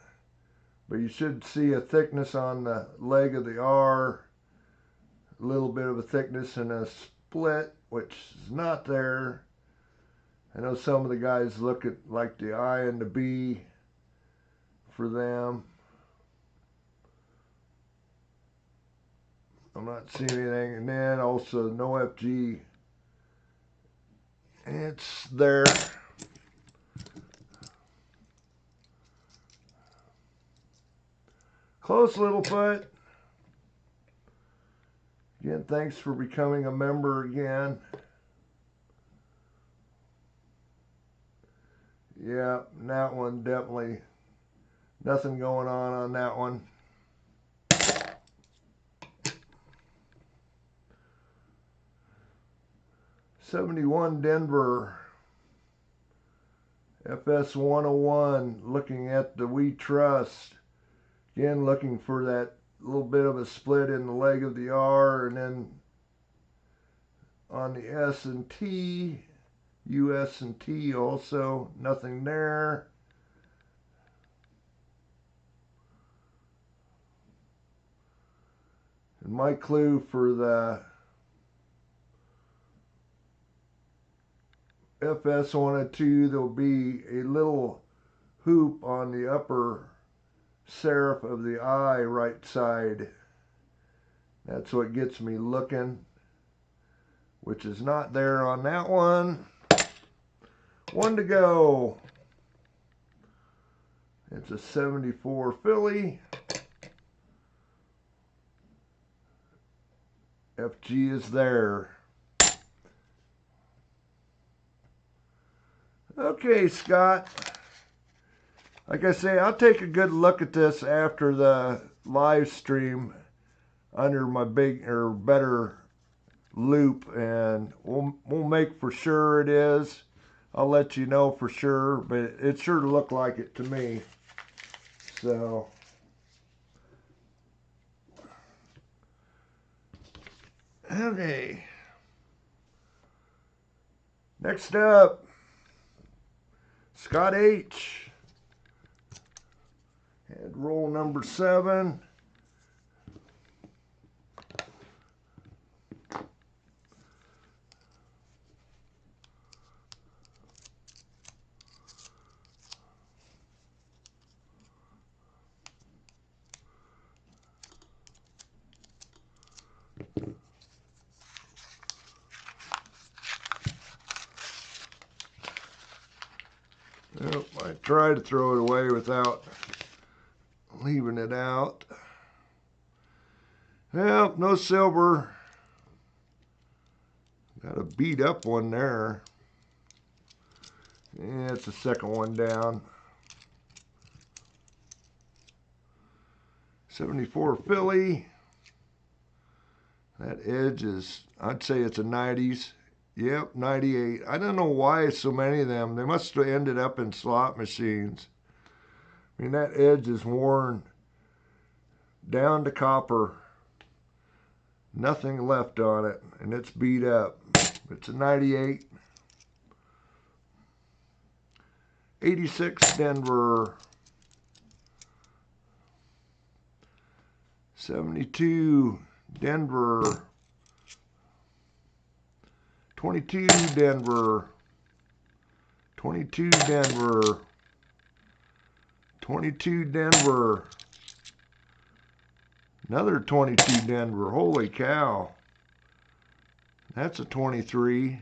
but you should see a thickness on the leg of the R. A little bit of a thickness and a split, which is not there. I know some of the guys look at like the I and the B for them. I'm not seeing anything. And then also no FG. It's there. Close, Littlefoot. Again, thanks for becoming a member again. Yeah, that one definitely, nothing going on that one. '71 Denver, FS 101, looking at the We Trust. Again, looking for that little bit of a split in the leg of the R, and then on the S&T, US&T also, nothing there. And my clue for the FS 102, there'll be a little hoop on the upper serif of the eye right side. That's what gets me looking, which is not there on that one. One to go. It's a 74 Philly. FG is there. Okay, Scott. Like I say, I'll take a good look at this after the live stream under my big or better loop, and we'll make for sure it is. I'll let you know for sure, but it sure looked like it to me. So okay. Next up, Scott H. Head roll number 7. Well, I try to throw it away without leaving it out. Well, no silver. Got a beat up one there. Yeah, it's the second one down. 74 Philly. That edge is, I'd say it's a 90s. Yep, 98. I don't know why so many of them. They must have ended up in slot machines. I mean, that edge is worn down to copper. Nothing left on it, and it's beat up. It's a 98. 86 Denver. 72 Denver. 22 Denver. 22 Denver. 22 Denver. Another 22 Denver. Holy cow. That's a 23.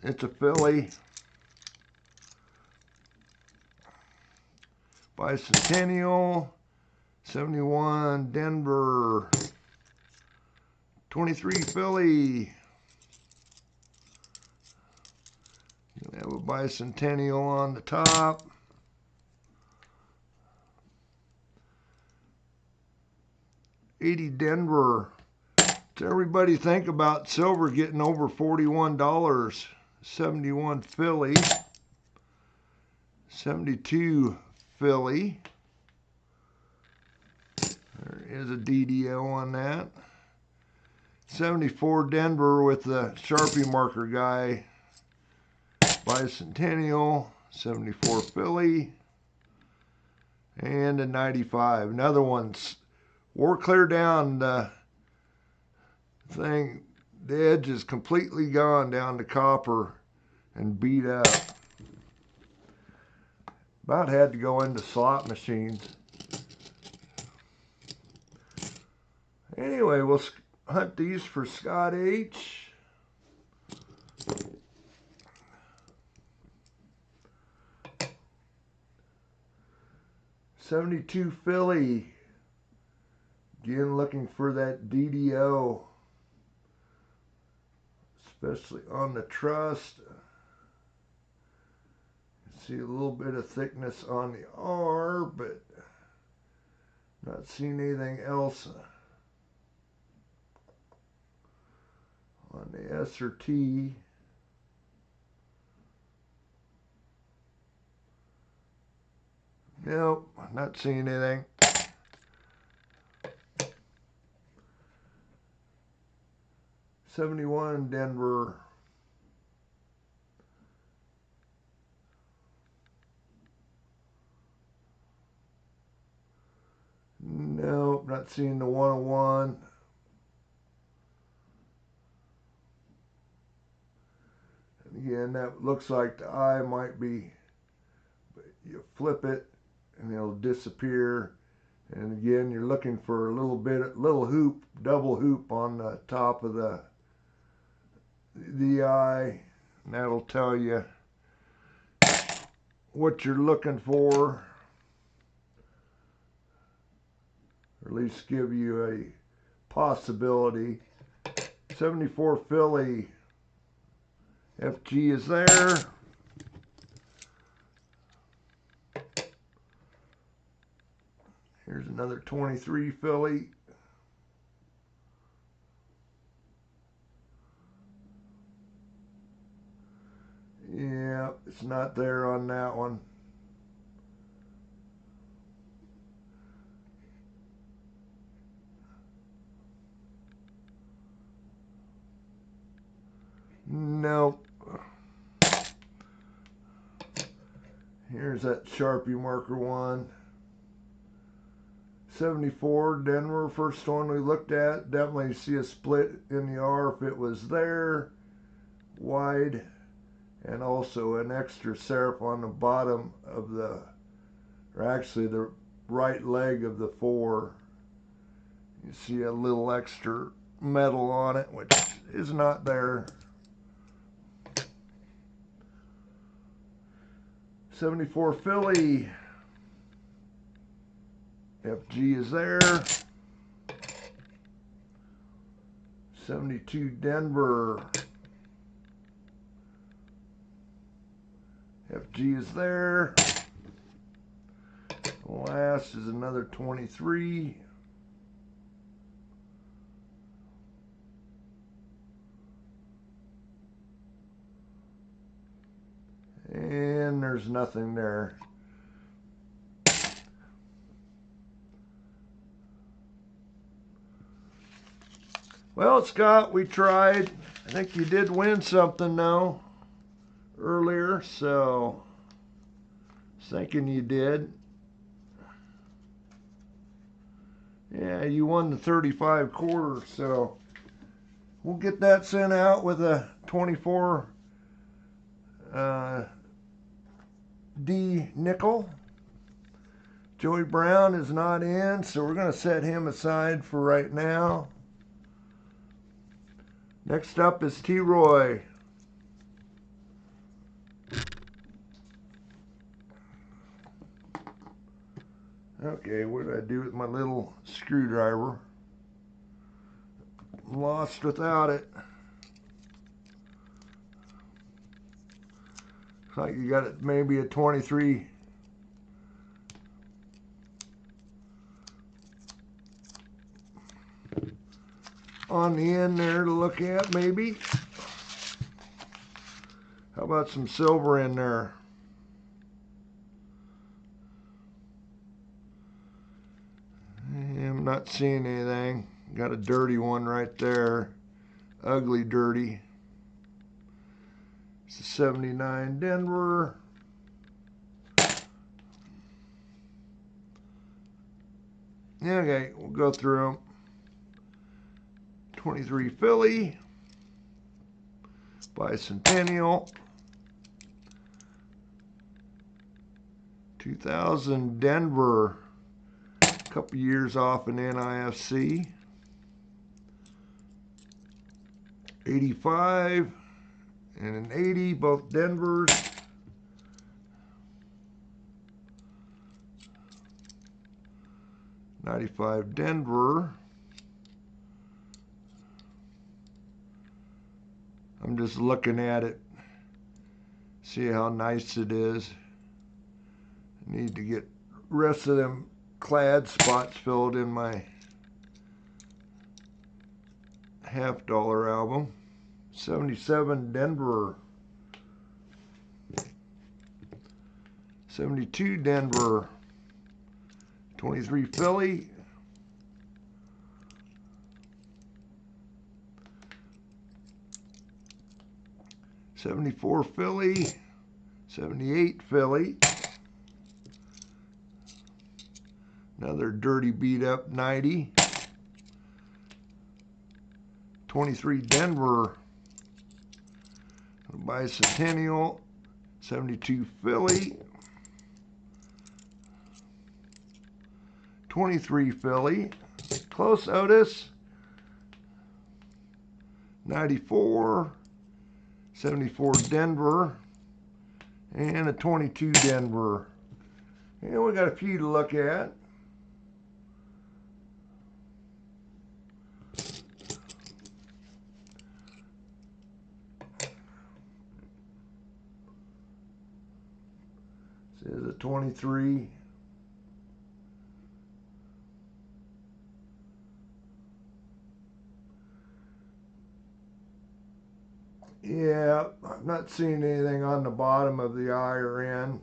It's a Philly. Bicentennial. 71 Denver. 23 Philly. You'll have a bicentennial on the top. $80 Denver. What's everybody think about silver getting over $41? 71 Philly. 72 Philly. There is a DDO on that. 74 Denver with the Sharpie marker guy. Bicentennial. 74 Philly. And a 95. Another one's wore clear down the thing. The edge is completely gone down to copper and beat up. About had to go into slot machines. Anyway, we'll hunt these for Scott H. '72 Philly. Again, looking for that DDO, especially on the trust. See a little bit of thickness on the R, but not seeing anything else on the S or T. Nope, not seeing anything. '71 Denver. Nope, not seeing the 101. And again, that looks like the eye might be, but you flip it and it'll disappear. And again, you're looking for a little hoop, double hoop on the top of the eye, and that'll tell you what you're looking for, or at least give you a possibility. 74 Philly, FG is there. Here's another 23 Philly. Yeah, it's not there on that one. Nope. Here's that Sharpie marker one. 74 Denver, first one we looked at. Definitely see a split in the R if it was there. Wide. And also an extra serif on the bottom of the, or actually the right leg of the 4. You see a little extra metal on it, which is not there. 74 Philly, FG is there. 72 Denver, FG is there. Last is another 23. And there's nothing there. Well, Scott, we tried. I think you did win something though earlier, so I was thinking you did. Yeah, you won the 35 quarter, so we'll get that sent out with a 24 D nickel. Joey Brown is not in, so we're going to set him aside for right now. Next up is T-Roy. Okay, what did I do with my little screwdriver? I'm lost without it. Looks like you got it, maybe a 23. On the end there to look at, maybe. How about some silver in there? I'm not seeing anything. Got a dirty one right there. Ugly dirty. It's a 79 Denver. Okay, we'll go through them. 23 Philly. Bicentennial. 2000 Denver. Couple years off in NIFC. 85 and an 80, both Denvers. 95 Denver. I'm just looking at it, see how nice it is. Need to get rest of them clad spots filled in my $50 album. 77 Denver. 72 Denver. 23 Philly. 74 Philly. 78 Philly. Another dirty beat up 90. 23 Denver. Bicentennial. 72 Philly. 23 Philly. Close, Otis. 94. 74 Denver. And a 22 Denver. And we got a few to look at. This is a 23. Yeah, I'm not seeing anything on the bottom of the eye or end.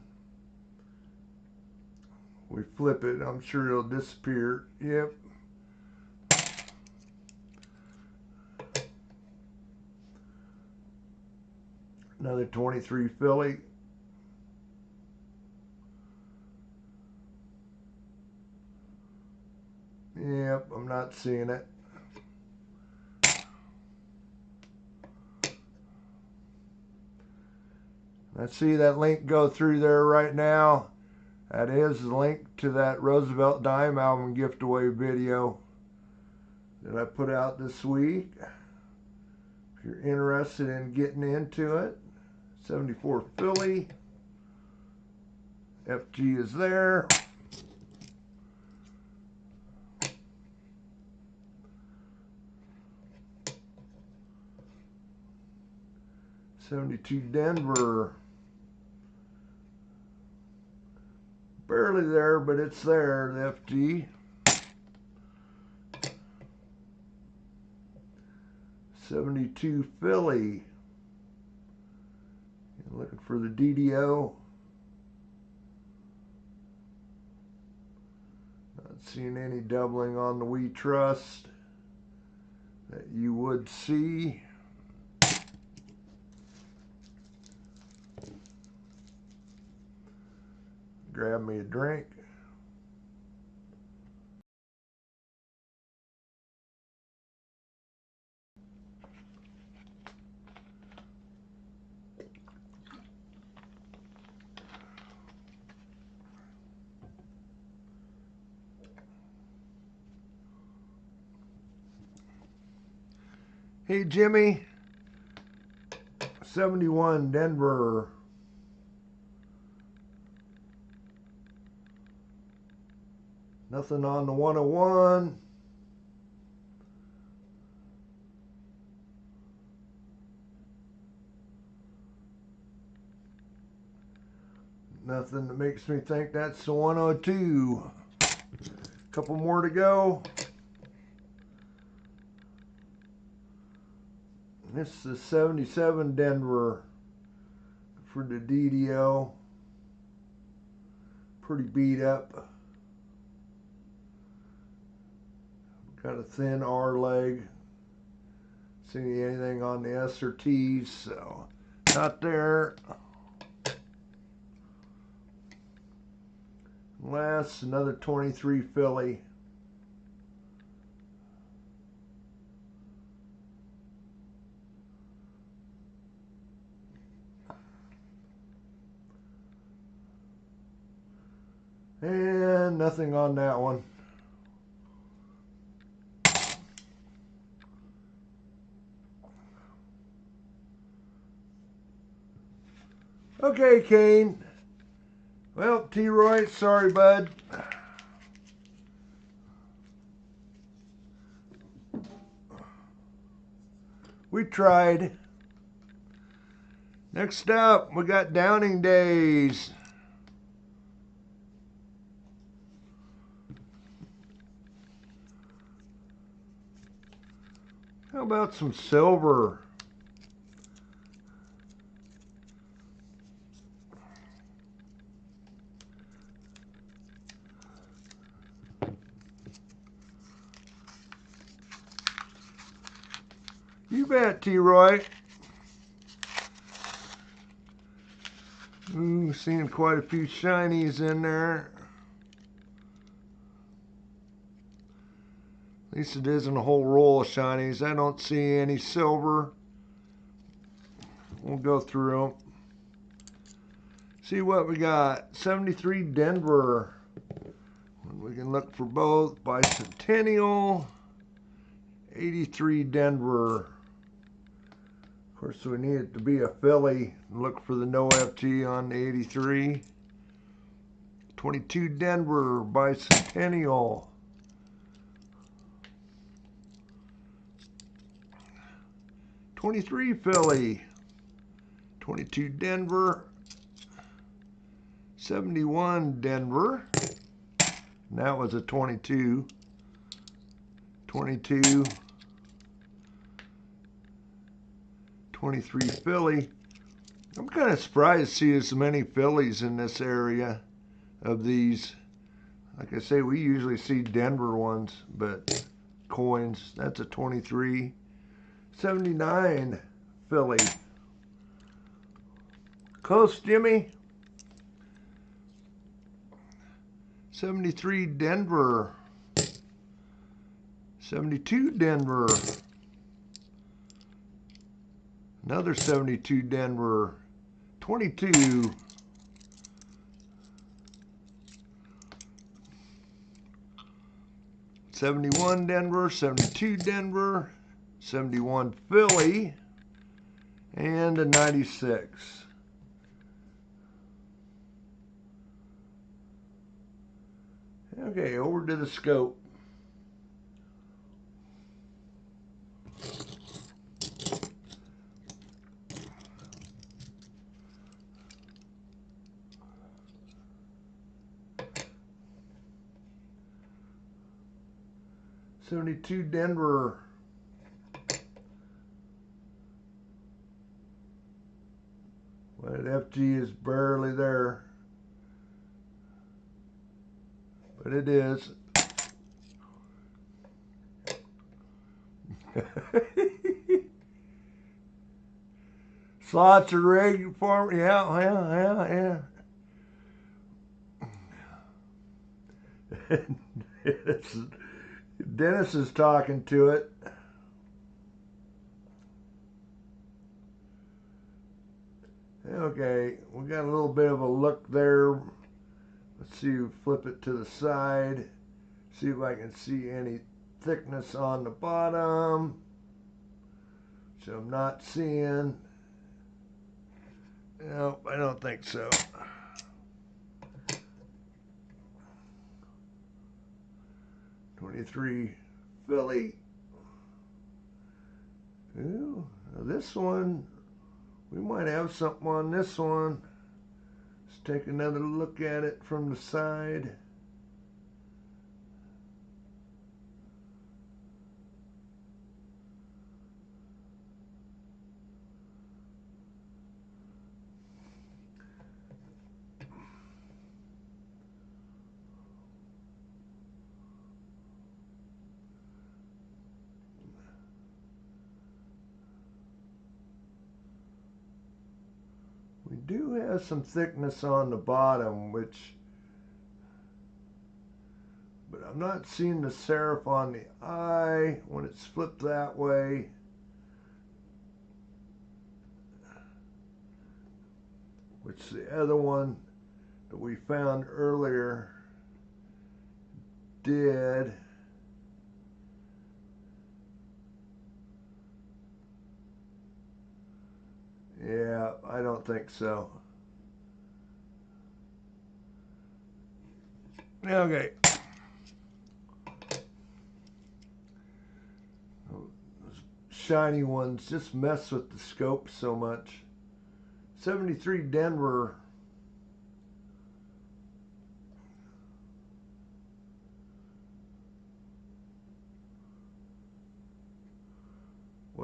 We flip it, I'm sure it'll disappear. Yep. Another 23 Philly. Yep, I'm not seeing it. I see that link go through there right now. That is the link to that Roosevelt Dime album giveaway video that I put out this week. If you're interested in getting into it, 74 Philly. FG is there. '72 Denver. Barely there, but it's there, the FG. 72 Philly. Looking for the DDO. Not seeing any doubling on the We Trust that you would see. Grab me a drink. Hey Jimmy, 71 Denver. Nothing on the 101. Nothing that makes me think that's the 102. Couple more to go. This is 77 Denver for the DDO. Pretty beat up. Got a thin R leg. See anything on the S or T's, so not there. Last, another 23 Philly. And nothing on that one. Okay, Kane. Well, T-Roy, sorry, bud. We tried. Next up, we got Downing Days. How about some silver? You bet, T-Roy. Ooh, seeing quite a few shinies in there. At least it isn't a whole roll of shinies. I don't see any silver. We'll go through them. See what we got. 73 Denver. We can look for both. Bicentennial. 83 Denver. Of course, we need it to be a Philly. Look for the no FG on the 83. 22 Denver. Bicentennial. 23 Philly. 22 Denver. 71 Denver. And that was a 22. 22. 23 Philly. I'm kind of surprised to see as many Phillies in this area of these. Like I say, we usually see Denver ones, but coins, that's a 23. 79 Philly. Close, Jimmy. 73 Denver. 72 Denver. Another 72 Denver. 22. 71 Denver, 72 Denver, 71 Philly, and a 96. Okay, over to the scope. '72 Denver. Well, FG is barely there, but it is. Slots are rigged for me. Yeah. Dennis is talking to it. Okay, we got a little bit of a look there. Let's see, flip it to the side. See if I can see any thickness on the bottom. So I'm not seeing. Nope, I don't think so. '23 Philly. Ooh, this one, we might have something on this one. Let's take another look at it from the side. We do have some thickness on the bottom, but I'm not seeing the serif on the eye when it's flipped that way. Which the other one that we found earlier did. Yeah, I don't think so. Okay. Those shiny ones just mess with the scope so much. 73 Denver.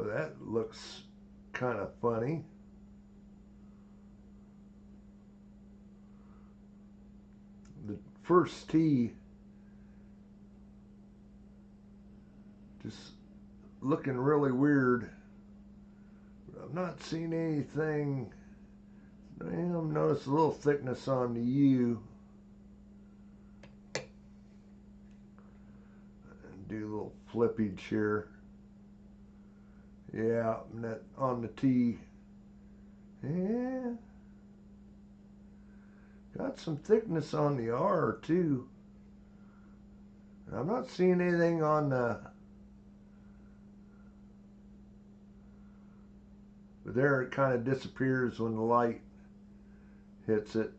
Boy, that looks kind of funny. The first tee just looking really weird. I'm not seeing anything. I am notice a little thickness on the U. And do a little flippage here. Yeah, and that on the T. Yeah. Got some thickness on the R too. I'm not seeing anything on the. But there it kind of disappears when the light hits it.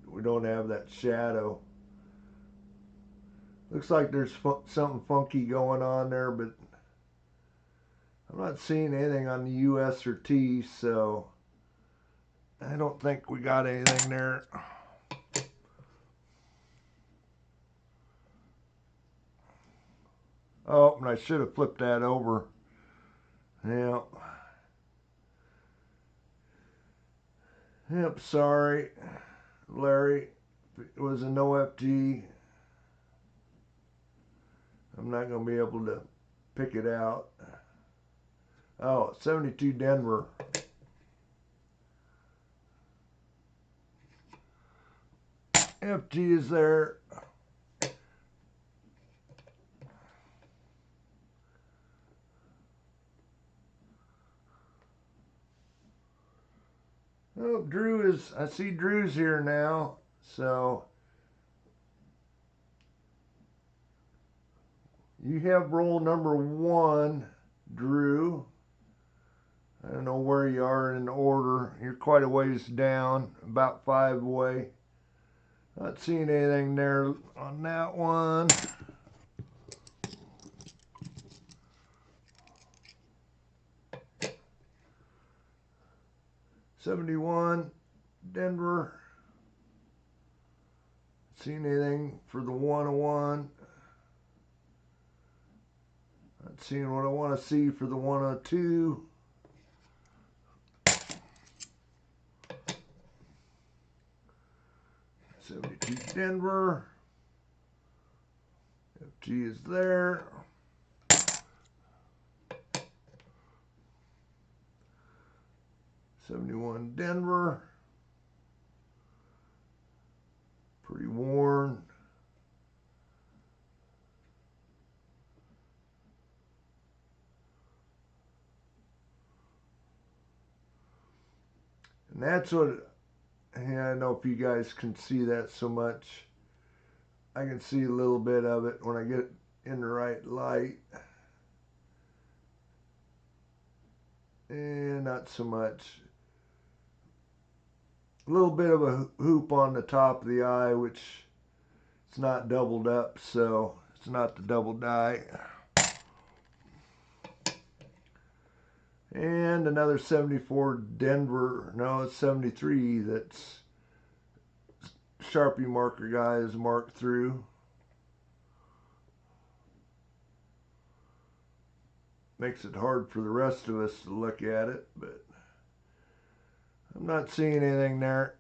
We don't have that shadow. Looks like there's something funky going on there, but I'm not seeing anything on the US or T, so I don't think we got anything there. Oh, and I should have flipped that over. Yeah. Yep, sorry, Larry. It was an OFG. I'm not going to be able to pick it out. Oh, 72 Denver. FG is there. Oh, Drew is, I see Drew's here now, so you have roll number 1, Drew. I don't know where you are in order. You're quite a ways down, about 5 away. Not seeing anything there on that one. '71 Denver. Seen anything for the 101? Not seeing what I want to see for the 102. '72 Denver. FG is there. '71 Denver. Pretty worn. And that's what, yeah, I don't know if you guys can see that so much. I can see a little bit of it when I get in the right light. And not so much. A little bit of a hoop on the top of the eye, which it's not doubled up, so it's not the double die. And another 74 Denver, no, it's 73, that's Sharpie marker guy is marked through. Makes it hard for the rest of us to look at it, but I'm not seeing anything there.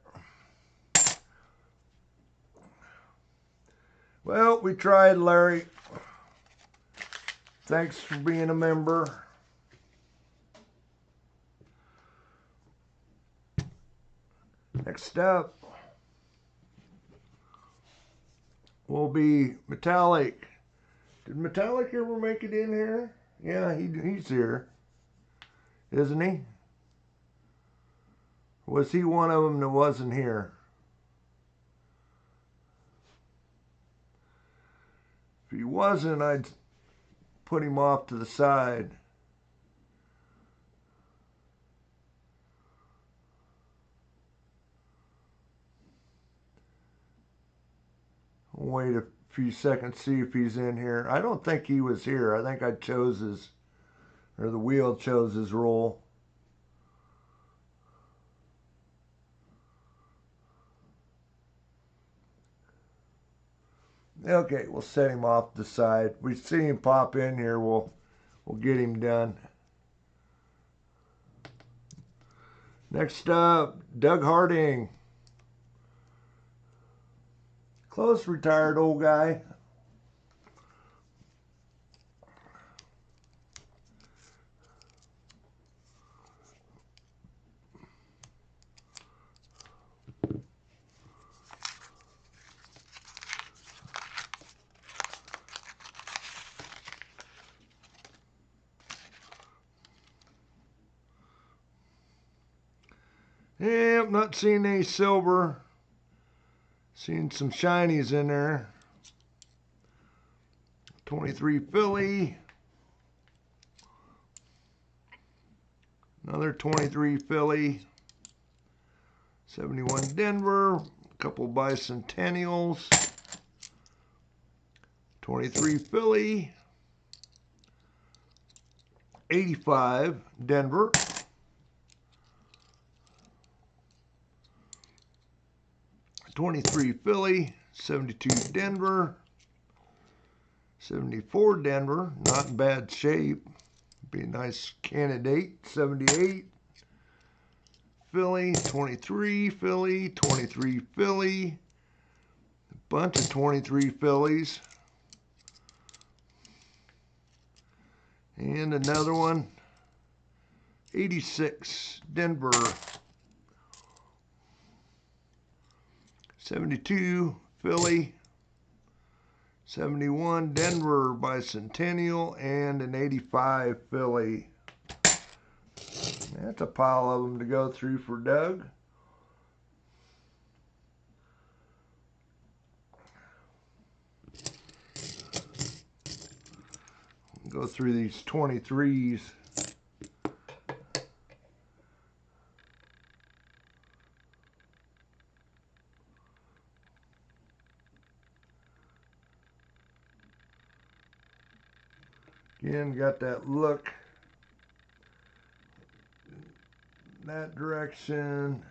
Well, we tried, Larry. Thanks for being a member. Next up will be Metallic. Did Metallic ever make it in here? Yeah, he's here, isn't he? Was he one of them that wasn't here? If he wasn't, I'd put him off to the side. Wait a few seconds, see if he's in here. I don't think he was here. I think I chose his, or the wheel chose his roll. Okay, we'll set him off to the side. We see him pop in here, we'll we'll get him done. Next up, Doug Harding. Close retired old guy. Yep, not seeing any silver. Seeing some shinies in there. 23 Philly. Another 23 Philly. 71 Denver. A couple bicentennials. 23 Philly. 85 Denver. 23 Philly, 72 Denver, 74 Denver, not in bad shape, be a nice candidate. 78 Philly, 23 Philly, 23 Philly, a bunch of 23 Phillies, and another one, 86 Denver, 72 Philly, 71 Denver bicentennial, and an 85 Philly. That's a pile of them to go through for Doug. Go through these 23s. Again, got that look that direction.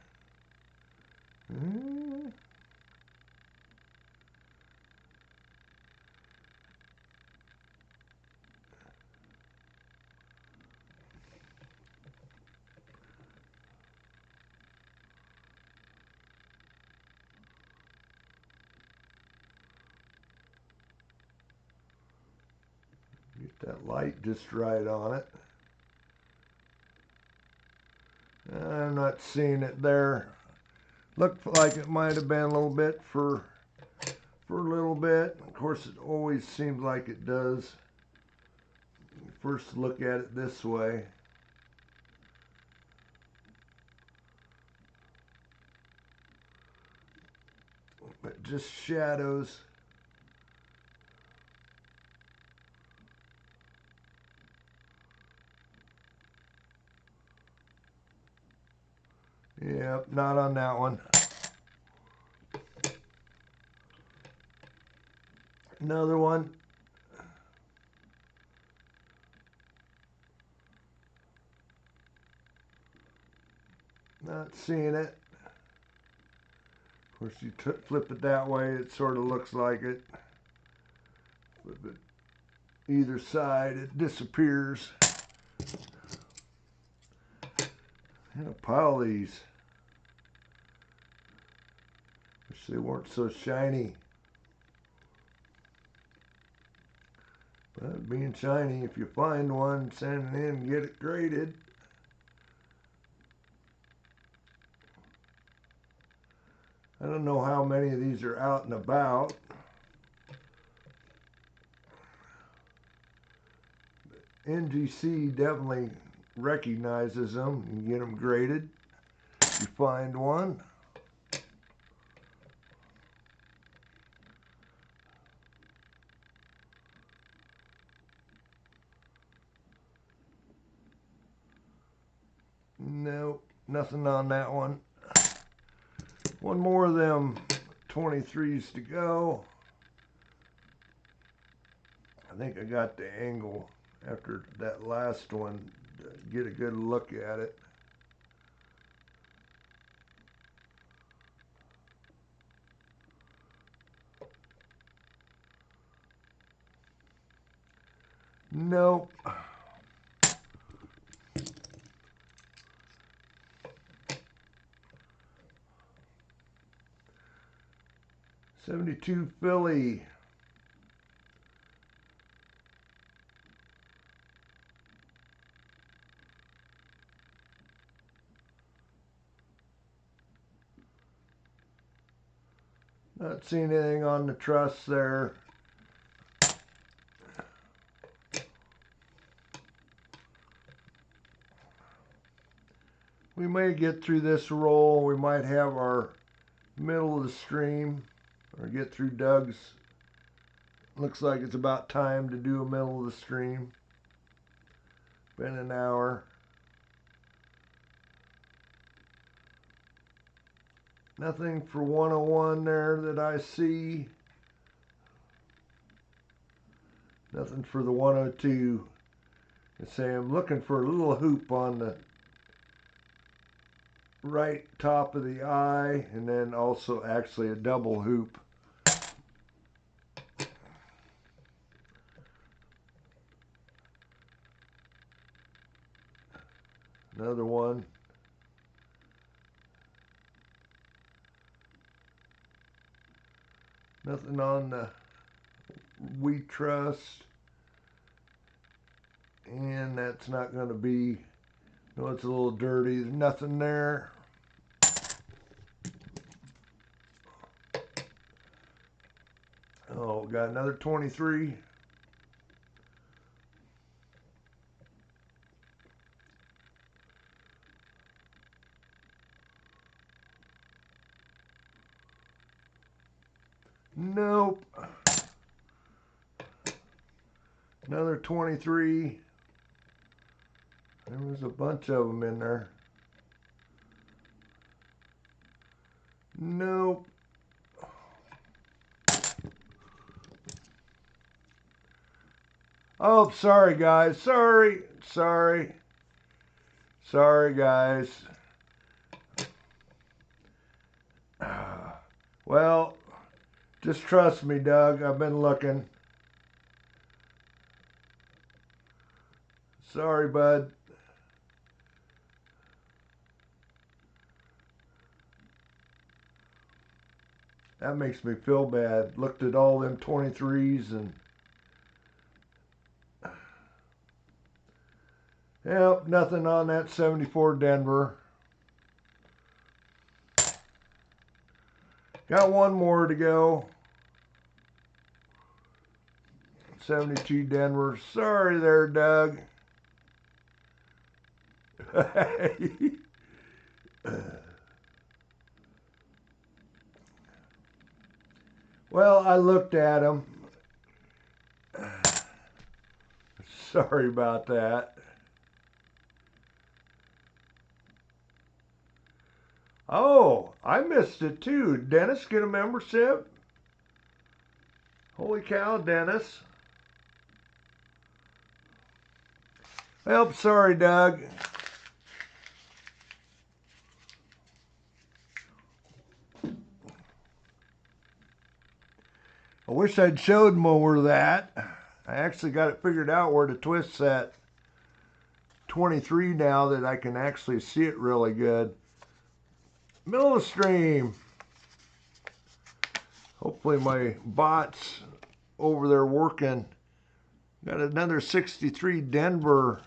Get that light just right on it. I'm not seeing it there. Looked like it might have been a little bit for a little bit. Of course, it always seems like it does. First look at it this way. But just shadows. Yep, not on that one. Another one. Not seeing it. Of course, you flip it that way, it sort of looks like it. Flip it either side, it disappears. And a pile of these. Wish they weren't so shiny. But being shiny, if you find one, send it in and get it graded. I don't know how many of these are out and about. NGC definitely recognizes them and get them graded if you find one. Nope, nothing on that one. One more of them 23s to go. I think I got the angle after that last one to get a good look at it. Nope. 72 Philly. Not seeing anything on the truss there. We may get through this roll. We might have our middle of the stream, or get through Doug's. Looks like it's about time to do a middle of the stream. Been an hour. Nothing for 101 there that I see. Nothing for the 102. I say I'm looking for a little hoop on the right top of the eye, and then also actually a double hoop. Another one. Nothing on the wheat trust. And that's not going to be, no, it's a little dirty. There's nothing there. Oh, got another 23. Nope. Another 23. There was a bunch of them in there. Nope. Oh, sorry guys. Sorry guys. Well, just trust me, Doug. I've been looking. Sorry, bud. That makes me feel bad. Looked at all them 23s and yep, nothing on that 74 Denver. Got one more to go. 72 Denver. Sorry there, Doug. Well, I looked at them. Sorry about that. Oh, I missed it too. Dennis get a membership? Holy cow, Dennis. Well, sorry, Doug. I wish I'd showed more of that. I actually got it figured out where to twist that 23 now that I can actually see it really good. Middle of the stream. Hopefully my bot's over there working. Got another 63 Denver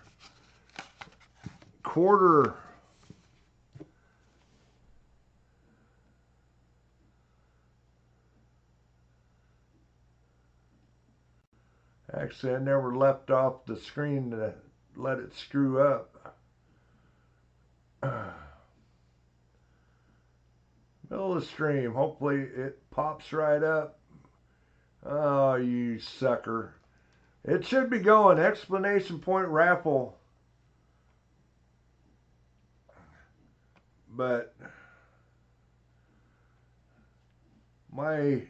quarter. Actually, I never left off the screen to let it screw up. Middle of the stream. Hopefully it pops right up. Oh, you sucker. It should be going. Explanation point raffle. But my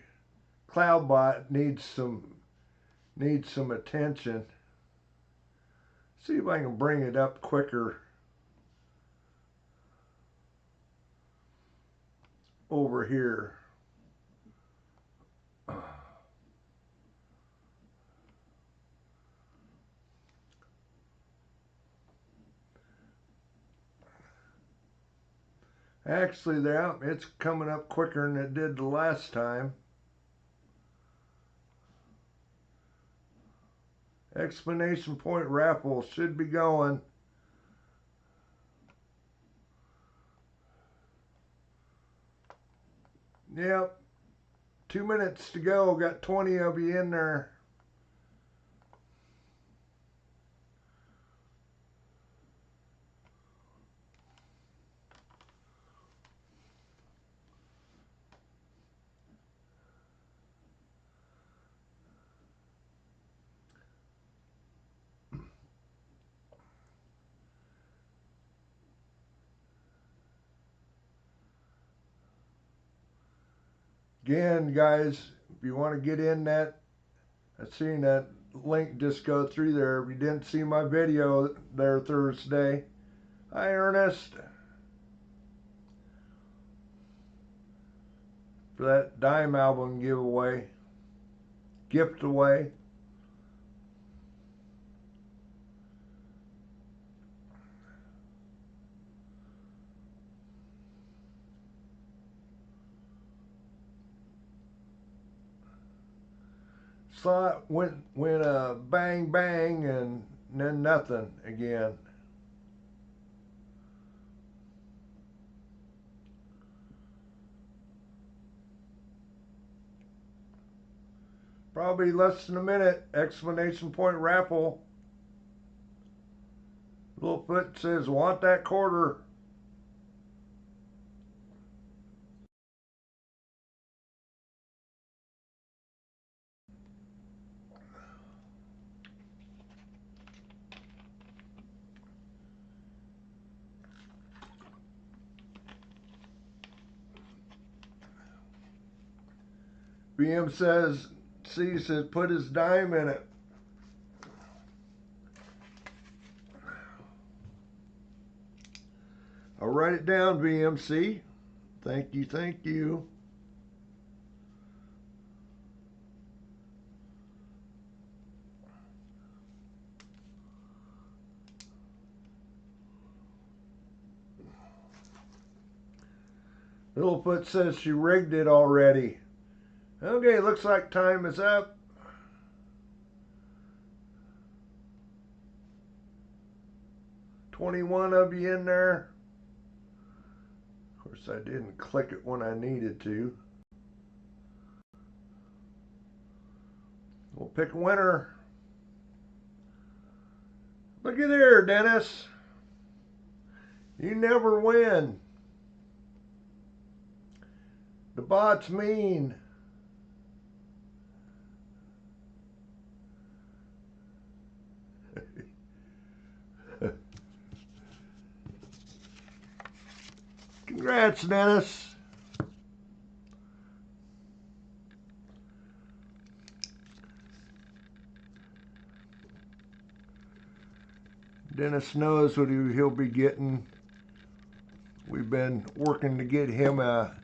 CloudBot needs some attention. See if I can bring it up quicker over here. Actually, it's coming up quicker than it did the last time. Exclamation point raffle should be going. Yep. 2 minutes to go. Got 20 of you in there. Again, guys, if you want to get in that, I've seen that link just go through there. If you didn't see my video there Thursday, hi Ernest, for that dime album giveaway, gift away. Saw it went bang bang and then nothing again. Probably less than a minute. Exclamation point raffle. Littlefoot says, want that quarter. BM says, C says, put his dime in it. I'll write it down, VMC. Thank you, thank you. Littlefoot says she rigged it already. Okay, looks like time is up. $21 of you in there. Of course, I didn't click it when I needed to. We'll pick a winner. Look at there, Dennis. You never win. The bot's mean. Congrats, Dennis. Dennis knows what he'll be getting. We've been working to get him a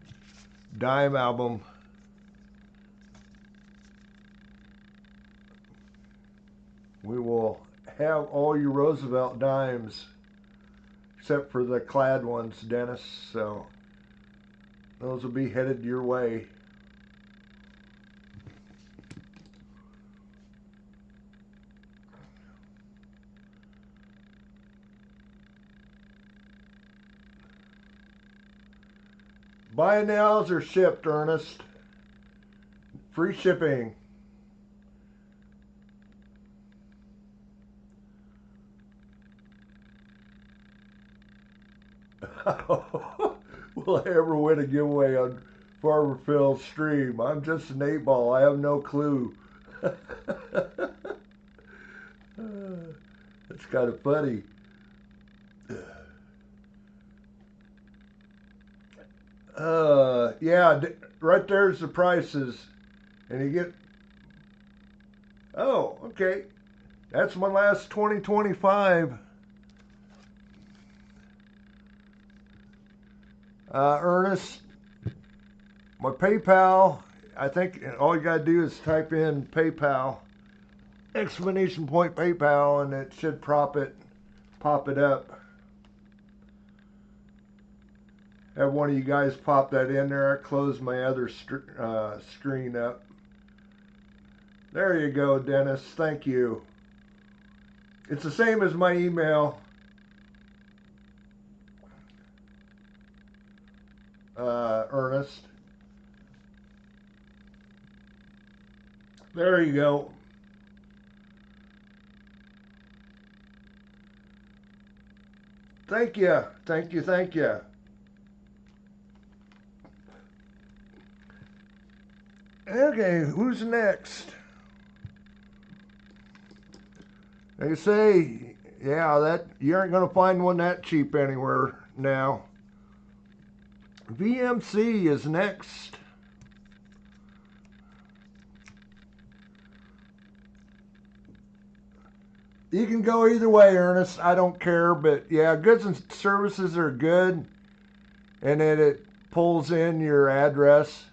dime album. We will have all your Roosevelt dimes except for the clad ones, Dennis, so those will be headed your way. Buy nows are shipped, Ernest. Free shipping. Will I ever win a giveaway on Farmer Phil's stream? I'm just an 8-ball. I have no clue. That's kind of funny. Yeah, right there's the prices. And you get, oh, okay. That's my last 2025. Ernest, my PayPal, I think all you gotta do is type in PayPal, exclamation point PayPal, and it should pop it up. Have one of you guys pop that in there. I closed my other screen up. There you go, Dennis. Thank you. It's the same as my email. Ernest. There you go. Thank you. Thank you. Thank you. Okay, who's next? They say, yeah, that you aren't going to find one that cheap anywhere now. VMC is next. You can go either way, Ernest. I don't care, but yeah, goods and services are good, and then it pulls in your address.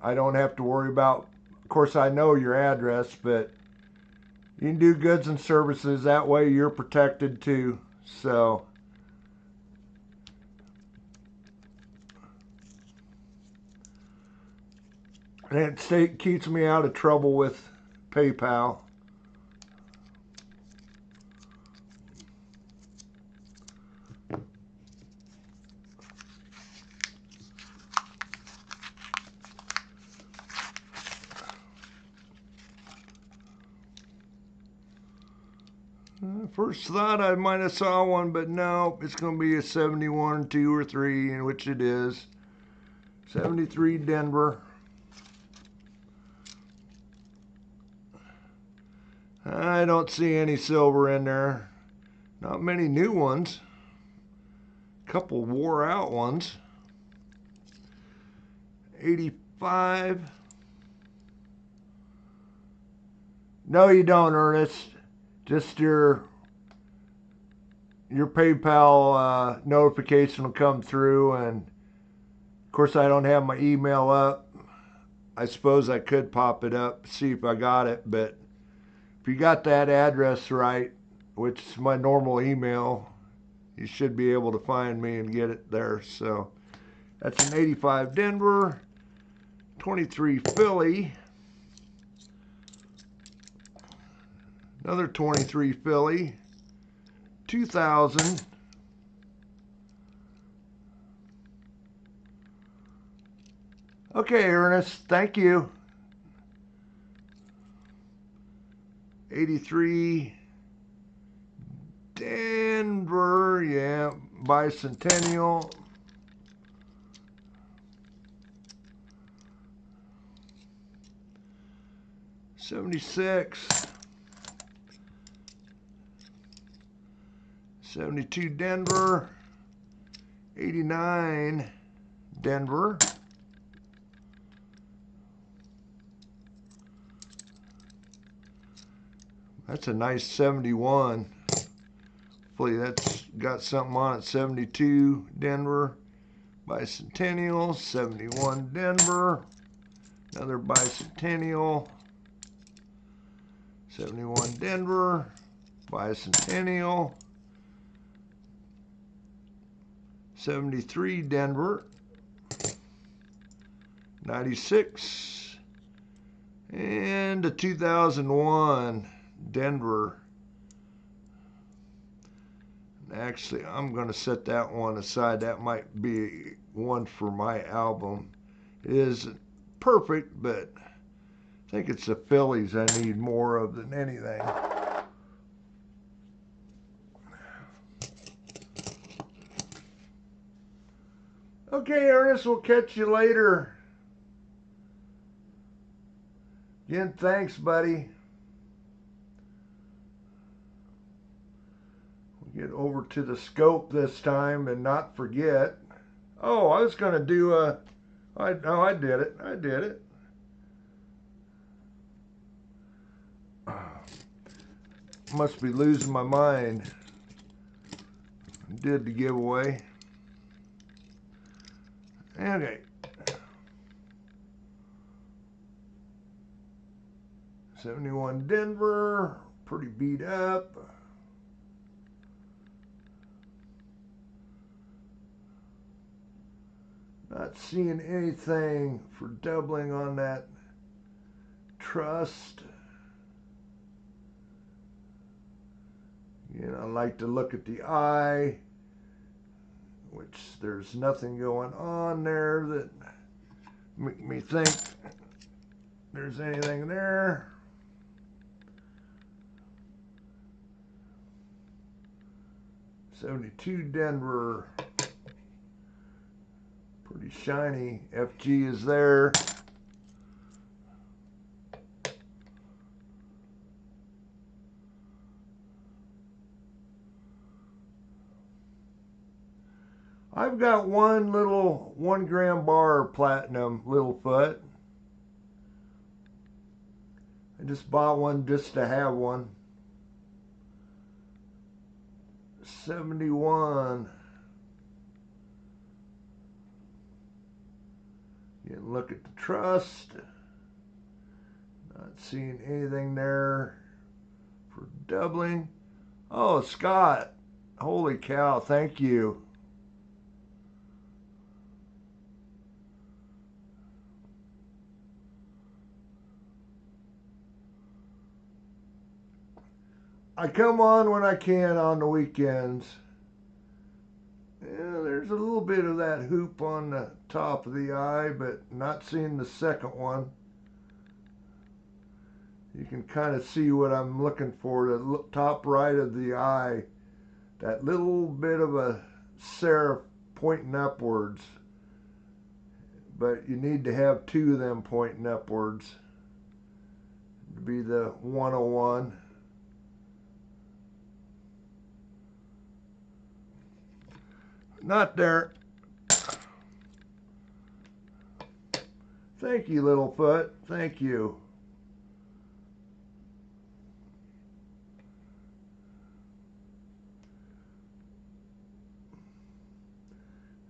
I don't have to worry about, of course, I know your address, but you can do goods and services. That way you're protected too. So, and it keeps me out of trouble with PayPal. First thought I might have saw one, but no, it's going to be a 71, 2, or 3, in which it is. 73 Denver. I don't see any silver in there. Not many new ones. A couple wore out ones. 85. No, you don't, Ernest. Just your PayPal notification will come through, and of course I don't have my email up. I suppose I could pop it up, see if I got it, but if you got that address right, which is my normal email, you should be able to find me and get it there. So that's an 85 Denver, 23 Philly, another 23 Philly, 2000, okay, Ernest, thank you. 83 Denver, yeah, bicentennial. 76, 72 Denver, 89 Denver, that's a nice 71. Hopefully that's got something on it. 72 Denver, bicentennial. 71 Denver, another bicentennial. 71 Denver, bicentennial. 73 Denver, 96, and a 2001 Denver. Actually, I'm going to set that one aside. That might be one for my album. It isn't perfect, but I think it's the Phillies I need more of than anything. Okay, Ernest, we'll catch you later. Again, thanks, buddy. We'll get over to the scope this time and not forget. Oh, I was going to do a... I did it. I did it. Must be losing my mind. Did the giveaway. Okay. 71 Denver, pretty beat up. Not seeing anything for doubling on that trust. You know, I like to look at the eye, which there's nothing going on there that make me think there's anything there. '72 Denver, pretty shiny. FG is there. I've got one little 1 gram bar platinum little foot. I just bought one just to have one. 71. You can look at the trust. Not seeing anything there for doubling. Oh, Scott. Holy cow, thank you. I come on when I can on the weekends. Yeah, there's a little bit of that hoop on the top of the eye, but not seeing the second one. You can kind of see what I'm looking for, the top right of the eye. That little bit of a serif pointing upwards. But you need to have 2 of them pointing upwards to be the 101. Not there. Thank you, Littlefoot. Thank you.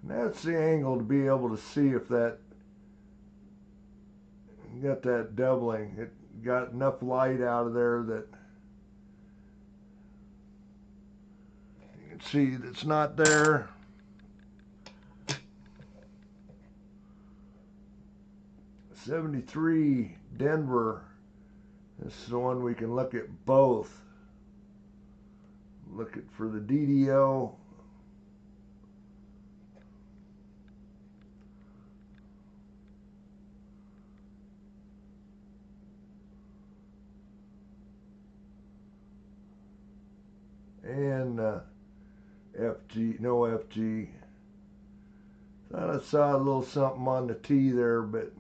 And that's the angle to be able to see if that got that doubling. It got enough light out of there that you can see that's not there. '73 Denver. This is the one we can look at both. Look at for the DDO. And FG, no FG. Thought I saw a little something on the T there, but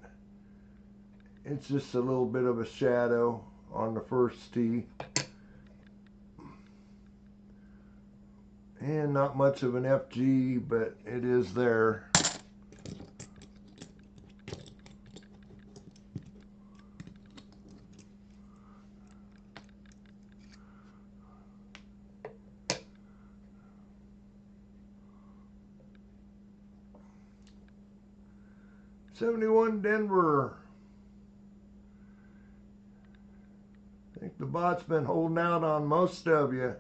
it's just a little bit of a shadow on the first tee. And not much of an FG, but it is there. '71 Denver. I think the bot's been holding out on most of you.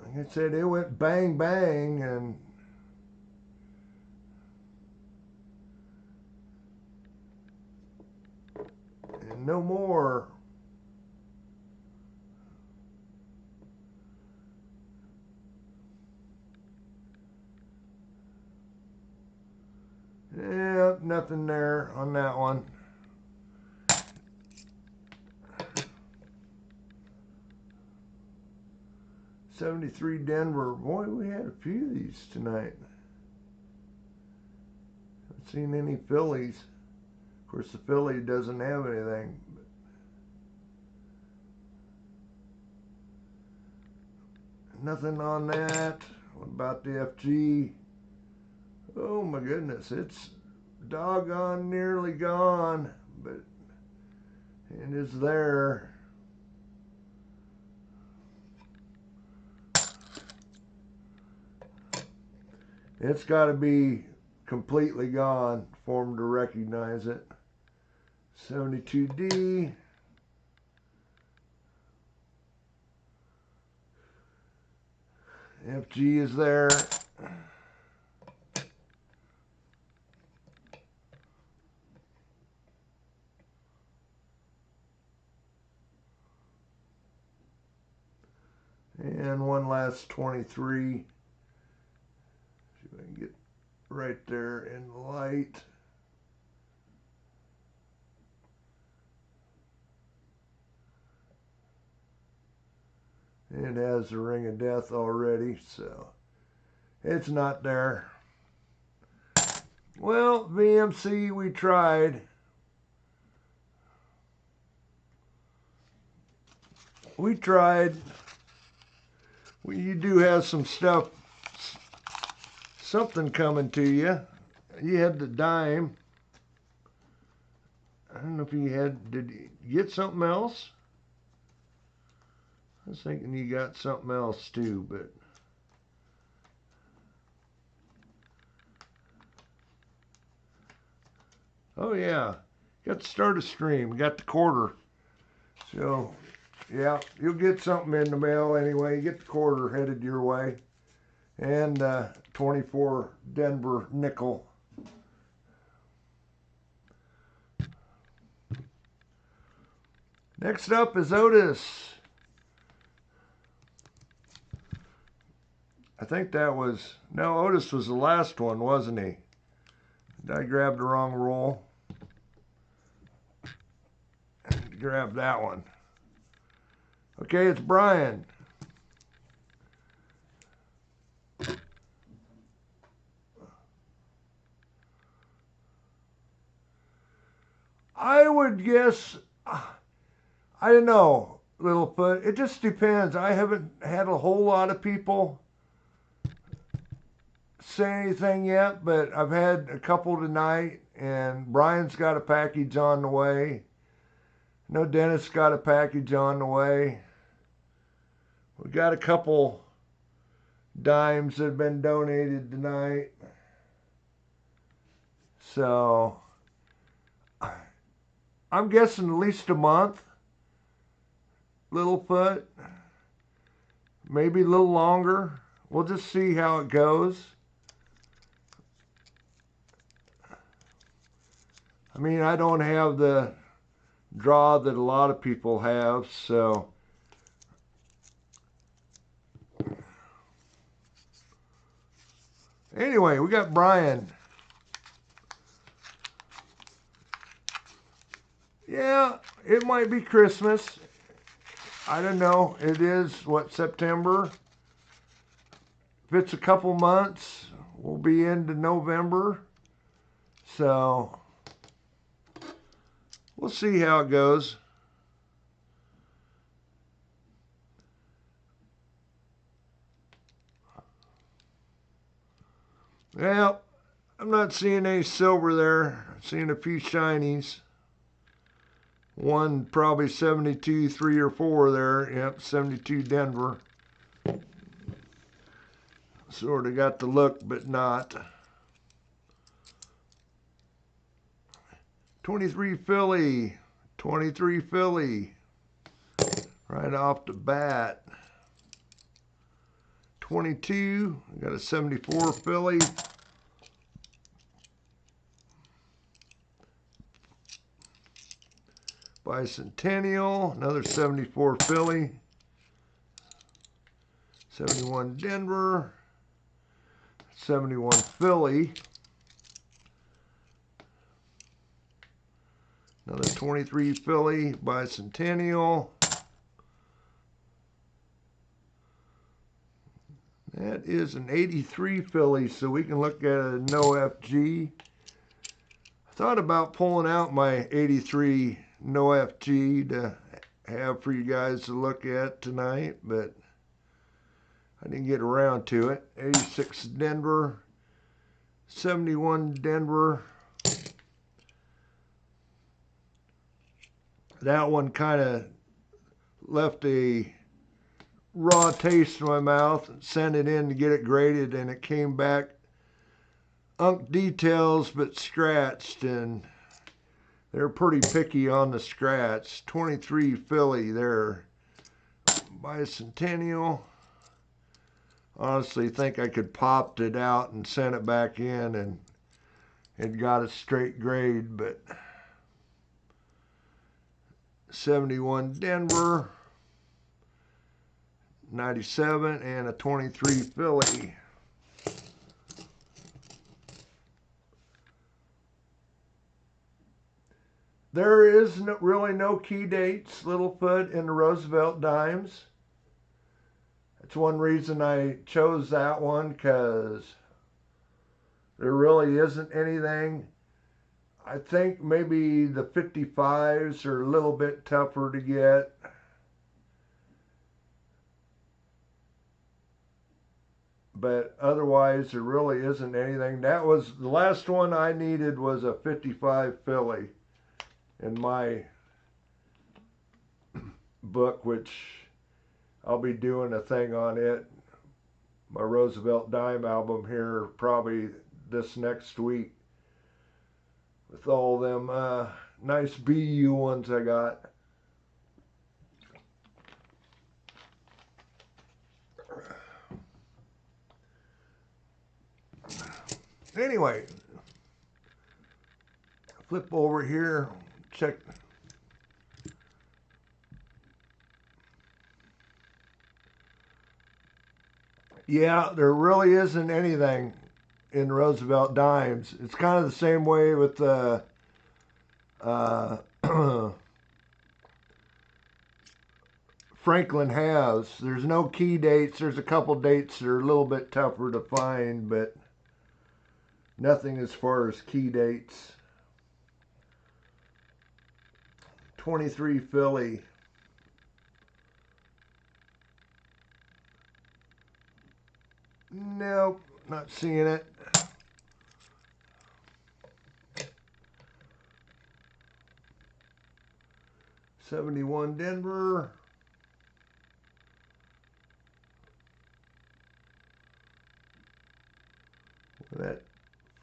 Like I said, it went bang bang and no more. Yeah, nothing there on that one. '73 Denver. Boy, we had a few of these tonight. Haven't seen any Phillies. Of course, the Philly doesn't have anything. Nothing on that. What about the FG? Oh my goodness, it's doggone nearly gone, but it is there. It's got to be completely gone for them to recognize it. '72D. FG is there. And one last 23. See if I can get right there in the light. It has the ring of death already, so it's not there. Well, VMC, we tried. We tried. You do have some stuff, something coming to you. You had the dime. I don't know if you had, did you get something else? I was thinking you got something else too, but oh yeah, got to start a stream, got the quarter. So yeah, you'll get something in the mail anyway. You get the quarter headed your way. And 24 Denver nickel. Next up is Otis. I think that was, no, Otis was the last one, wasn't he? I grabbed the wrong roll. Grab that one. Okay, it's Brian. I would guess, I don't know, Littlefoot. It just depends. I haven't had a whole lot of people say anything yet, but I've had a couple tonight, and Brian's got a package on the way. No, Dennis got a package on the way. We got a couple dimes that have been donated tonight. So I'm guessing at least a month, Littlefoot. Maybe a little longer. We'll just see how it goes. I mean, I don't have the draw that a lot of people have, so anyway, we got Brian. Yeah, it might be Christmas. I don't know. It is, what, September? If it's a couple months, we'll be into November. So we'll see how it goes. Well, I'm not seeing any silver there. I'm seeing a few shinies. One probably 72, 3 or 4 there. Yep, 72 Denver. Sort of got the look, but not. 23 Philly. 23 Philly. Right off the bat. 22. I got a 74 Philly. Bicentennial, another 74 Philly, 71 Denver, 71 Philly, another 23 Philly, Bicentennial. That is an 83 Philly, so we can look at a no FG. I thought about pulling out my 83 no FG to have for you guys to look at tonight, but I didn't get around to it. 86 Denver, 71 Denver. That one kind of left a raw taste in my mouth and sent it in to get it graded, and it came back unk details but scratched, and they're pretty picky on the scratch. 23 Philly there. Bicentennial. Honestly think I could popped it out and sent it back in and it got a straight grade, but 71 Denver. 97 and a 23 filly. There is really no key dates, Littlefoot, in the Roosevelt dimes. That's one reason I chose that one, because there really isn't anything. I think maybe the 55s are a little bit tougher to get. But otherwise, there really isn't anything. That was the last one I needed, was a 55 filly in my book, which I'll be doing a thing on it, my Roosevelt Dime album here, probably this next week, with all them nice BU ones I got. Anyway, flip over here, check. Yeah, there really isn't anything in Roosevelt dimes. It's kind of the same way with the Franklin has. There's no key dates. There's a couple dates that are a little bit tougher to find, but nothing as far as key dates. 23 filly. Nope, not seeing it. '71 Denver. That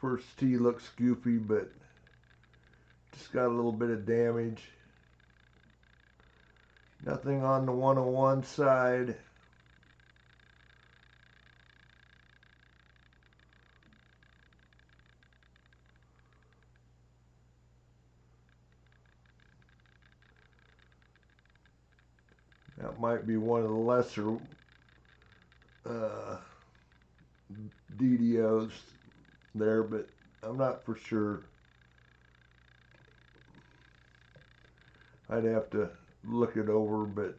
first tee looks goofy, but just got a little bit of damage. Nothing on the 101 side. That might be one of the lesser DDOs there, but I'm not for sure. I'd have to look it over, but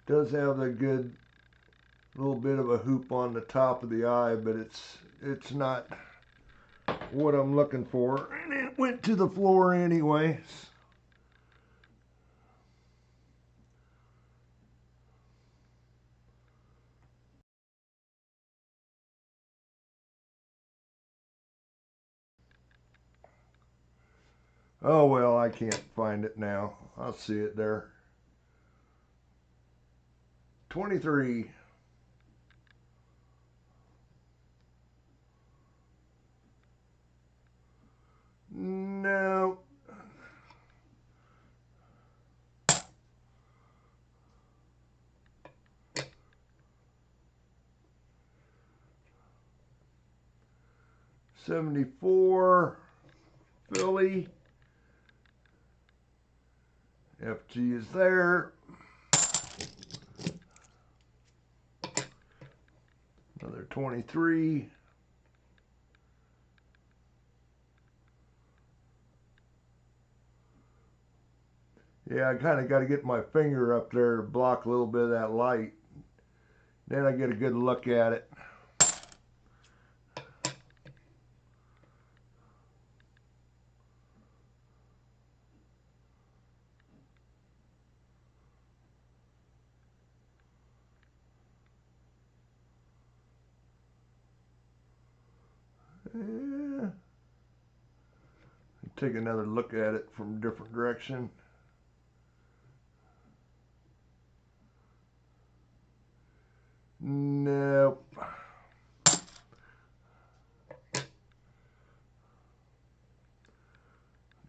does have a good little bit of a hoop on the top of the eye, but it's not what I'm looking for. And it went to the floor anyways. Oh well, I can't find it now. I'll see it there. 23. No. '74 Philly. FG is there. Another 23. Yeah, I kind of got to get my finger up there to block a little bit of that light. Then I get a good look at it. Yeah. Take another look at it from a different direction. Nope.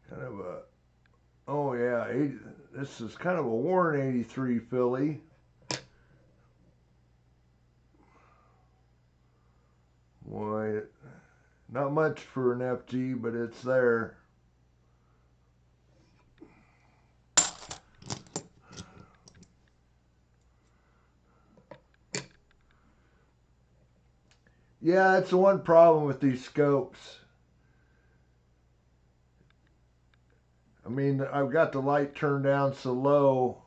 Kind of a, oh yeah, this is kind of a worn 83 Philly. Boy, not much for an FG, but it's there. Yeah, that's the one problem with these scopes. I mean, I've got the light turned down so low.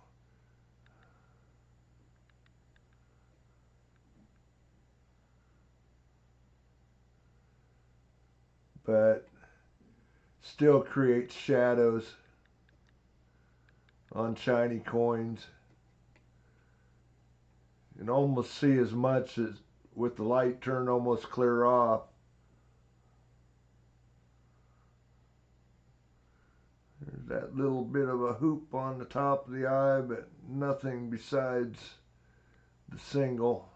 But still creates shadows on shiny coins. You can almost see as much as with the light turned almost clear off. There's that little bit of a hoop on the top of the eye, but nothing besides the single.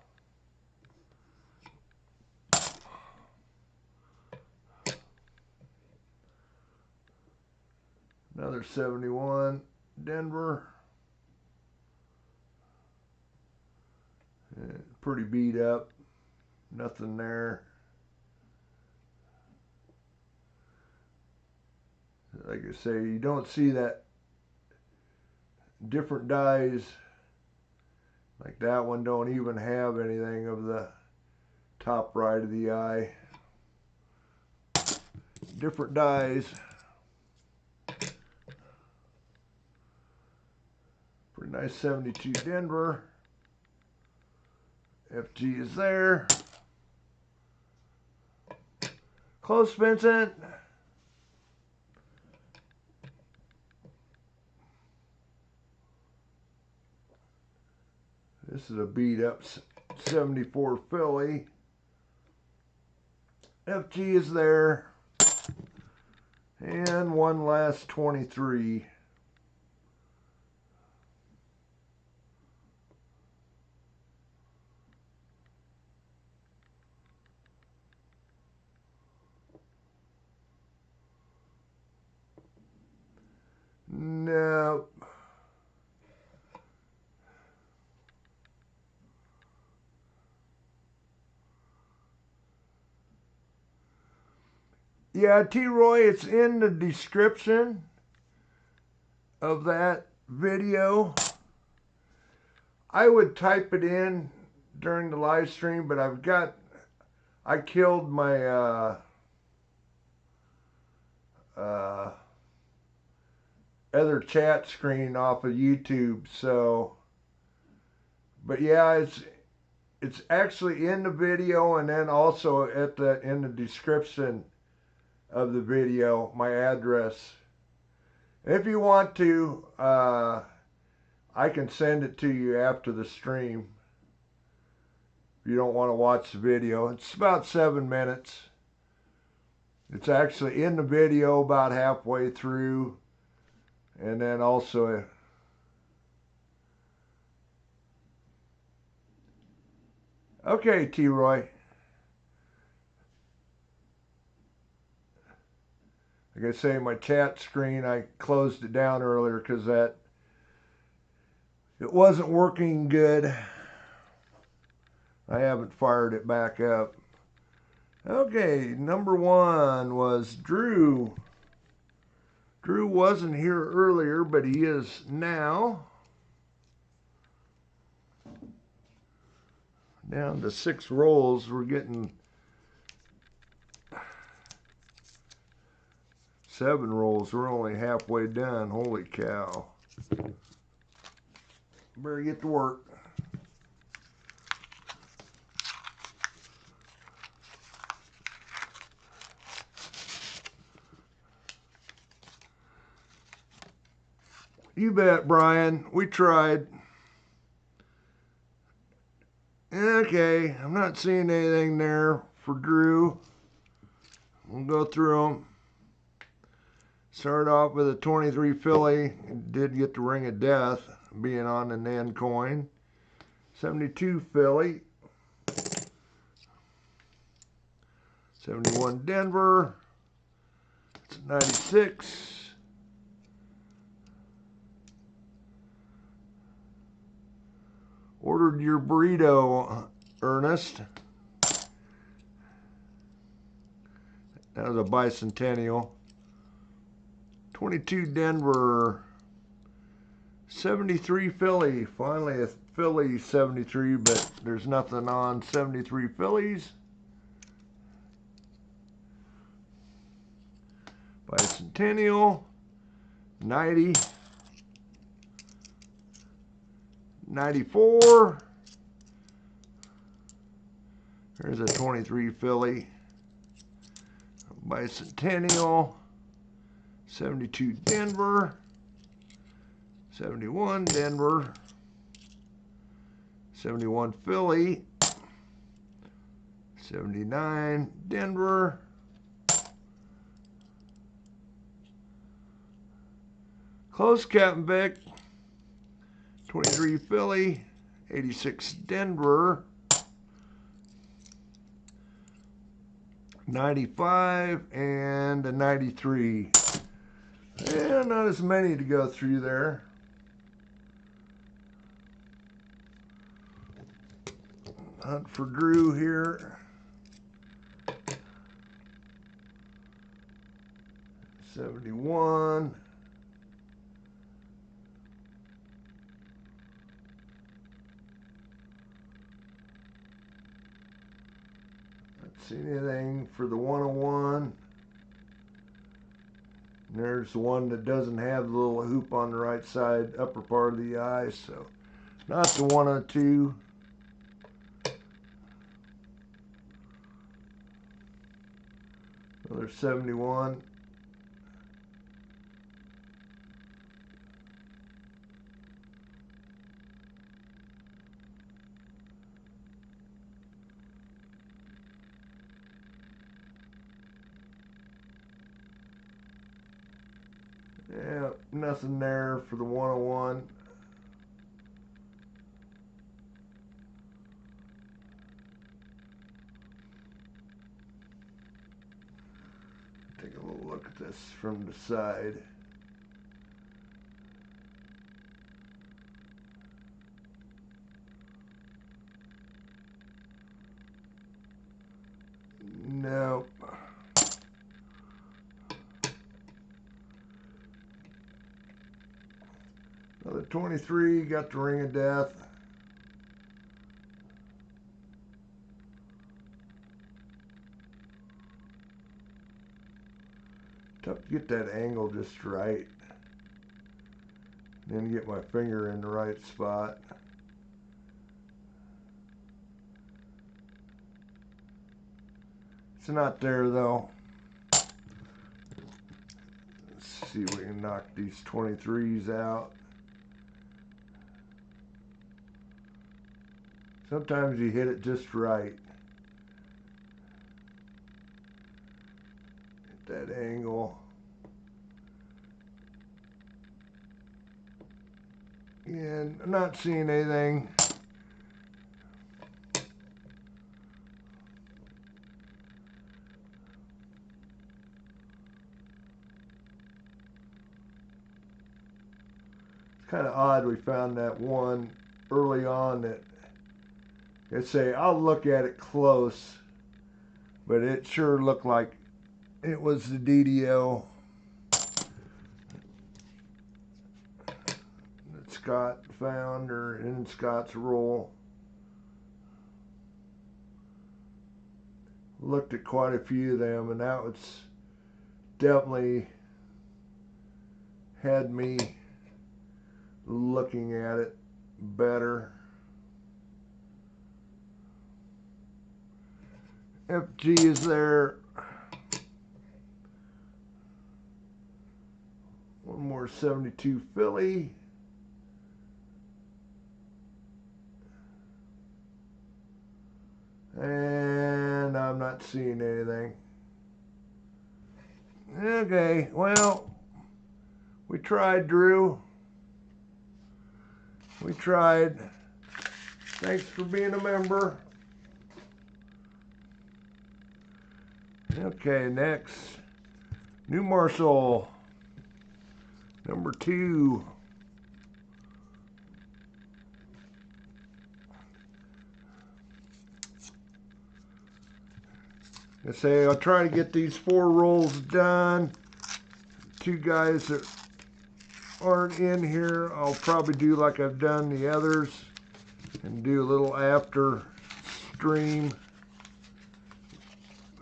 Another 71 Denver. Pretty beat up. Nothing there. Like I say, you don't see that different dies. Like that one don't even have anything of the top right of the eye. Different dies. Pretty nice 72 Denver. FG is there. Close, Vincent. This is a beat up 74 Philly. FG is there. And one last 23. No. Yeah, T-Roy, it's in the description of that video. I would type it in during the live stream, but I killed my other chat screen off of YouTube, so, but yeah, it's actually in the video, and then also in the description of the video, my address. If you want to, I can send it to you after the stream. If you don't want to watch the video, it's about 7 minutes. It's actually in the video about halfway through, and then also okay, T-Roy. Like I say, my chat screen, I closed it down earlier because it wasn't working good. I haven't fired it back up. Okay, number 1 was Drew. Drew wasn't here earlier, but he is now. Down to 6 rolls. We're getting 7 rolls. We're only halfway done. Holy cow. Better get to work. You bet, Brian. We tried. Okay, I'm not seeing anything there for Drew. We'll go through them. Start off with a 23 Philly. Did get the Ring of Death being on the Nan coin. 72 Philly. 71 Denver. It's 96. Ordered your burrito, Ernest. That was a bicentennial. 22 Denver. 73 Philly. Finally a Philly 73, but there's nothing on 73 Phillies. Bicentennial, 90, 94. There's a 23 Philly. Bicentennial, 72 Denver, 71 Denver, 71 Philly, 79 Denver, close Captain Vic, 23 Philly, 86 Denver, 95 and a 93. Yeah, not as many to go through there. Hunt for Drew here. 71. Not see anything for the 101. And there's the one that doesn't have the little hoop on the right side, upper part of the eye, so not the 102. Another 71. Yeah, nothing there for the 101. Take a little look at this from the side. Nope. Another 23, got the Ring of Death. Tough to get that angle just right. Then get my finger in the right spot. It's not there though. Let's see if we can knock these 23s out. Sometimes you hit it just right. Hit that angle. And I'm not seeing anything. It's kind of odd we found that one early on that they say I'll look at it close, but it sure looked like it was the DDO that Scott found, or in Scott's roll. Looked at quite a few of them, and that was definitely had me looking at it better. FG is there. One more 72 Philly. And I'm not seeing anything. Okay, well, we tried, Drew. We tried. Thanks for being a member. Okay, next. New Marshall. Number 2. I say I'll try to get these 4 rolls done. 2 guys that aren't in here, I'll probably do like I've done the others and do a little after stream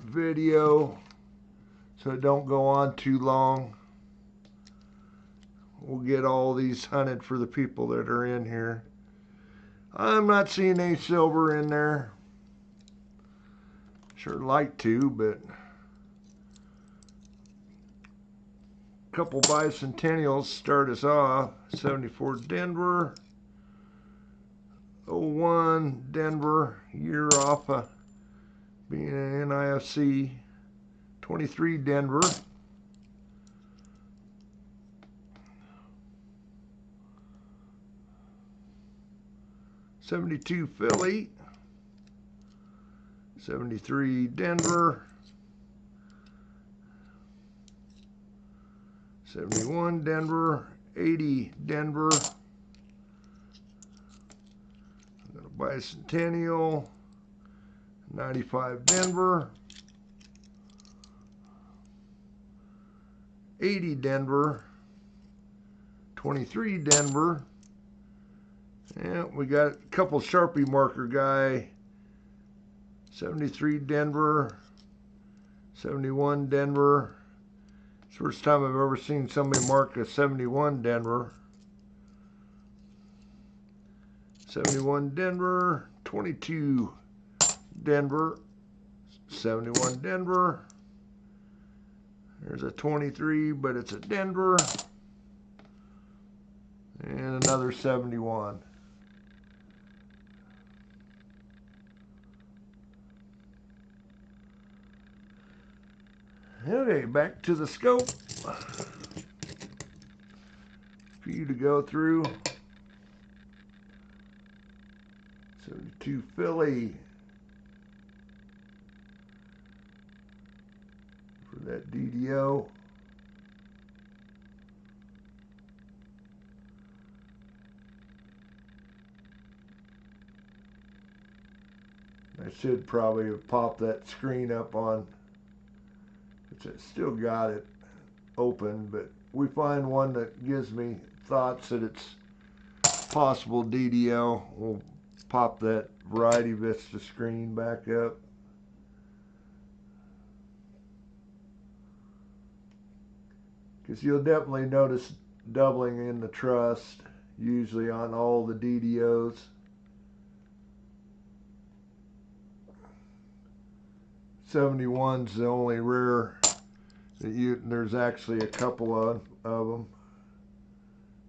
video so it don't go on too long. We'll get all these hunted for the people that are in here. I'm not seeing any silver in there. Sure like to, but a couple bicentennials start us off. 74 Denver, 01 Denver, year off being an NIFC. 23 Denver. 72 Philly, 73 Denver, 71 Denver, 80 Denver, I'm gonna bicentennial, 95 Denver, 80 Denver, 23 Denver. Yeah, we got a couple Sharpie marker guy. 73 Denver, 71 Denver. It's the first time I've ever seen somebody mark a 71 Denver. 71 Denver, 22 Denver, 71 Denver. There's a 23, but it's a Denver. And another 71. Okay, back to the scope. For you to go through. 72 Philly. For that DDO. I should probably have popped that screen up on. I still got it open, but we find one that gives me thoughts that it's possible DDL. We'll pop that Variety Vista screen back up. Because you'll definitely notice doubling in the trust, usually on all the DDOs. '71's the only rare that there's actually a couple of them,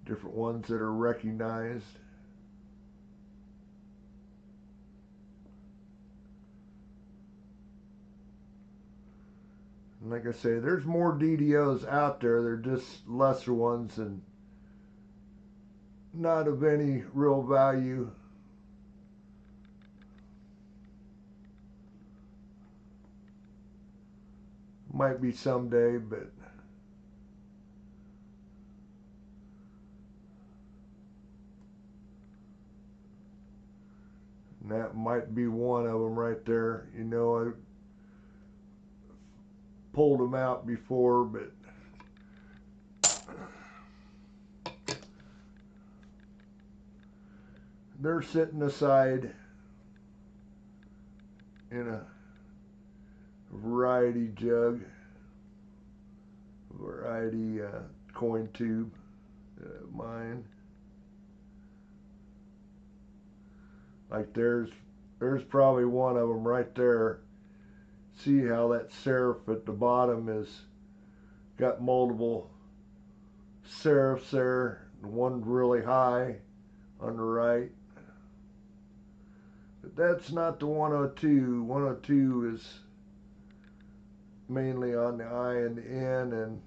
different ones that are recognized. And like I say, there's more DDOs out there. They're just lesser ones and not of any real value. Might be someday, but that might be one of them right there. You know, I pulled them out before, but they're sitting aside in a variety jug, variety coin tube, mine. Like there's probably one of them right there. See how that serif at the bottom is got multiple serifs there. One really high on the right. But that's not the 102. 102 is mainly on the I and the N, and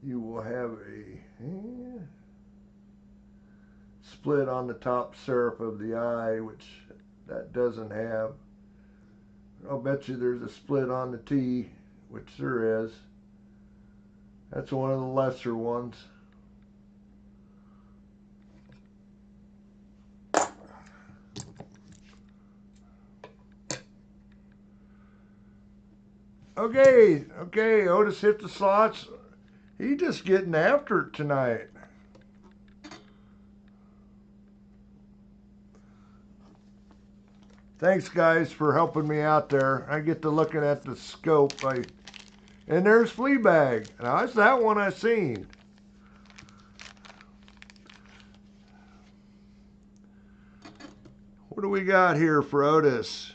you will have a split on the top serif of the I, which that doesn't have. I'll bet you there's a split on the T, which there is. That's one of the lesser ones. Okay, Otis hit the slots. He's just getting after it tonight. Thanks, guys, for helping me out there. I get to looking at the scope. I And there's Fleabag. Now that's that one I seen. What do we got here for Otis?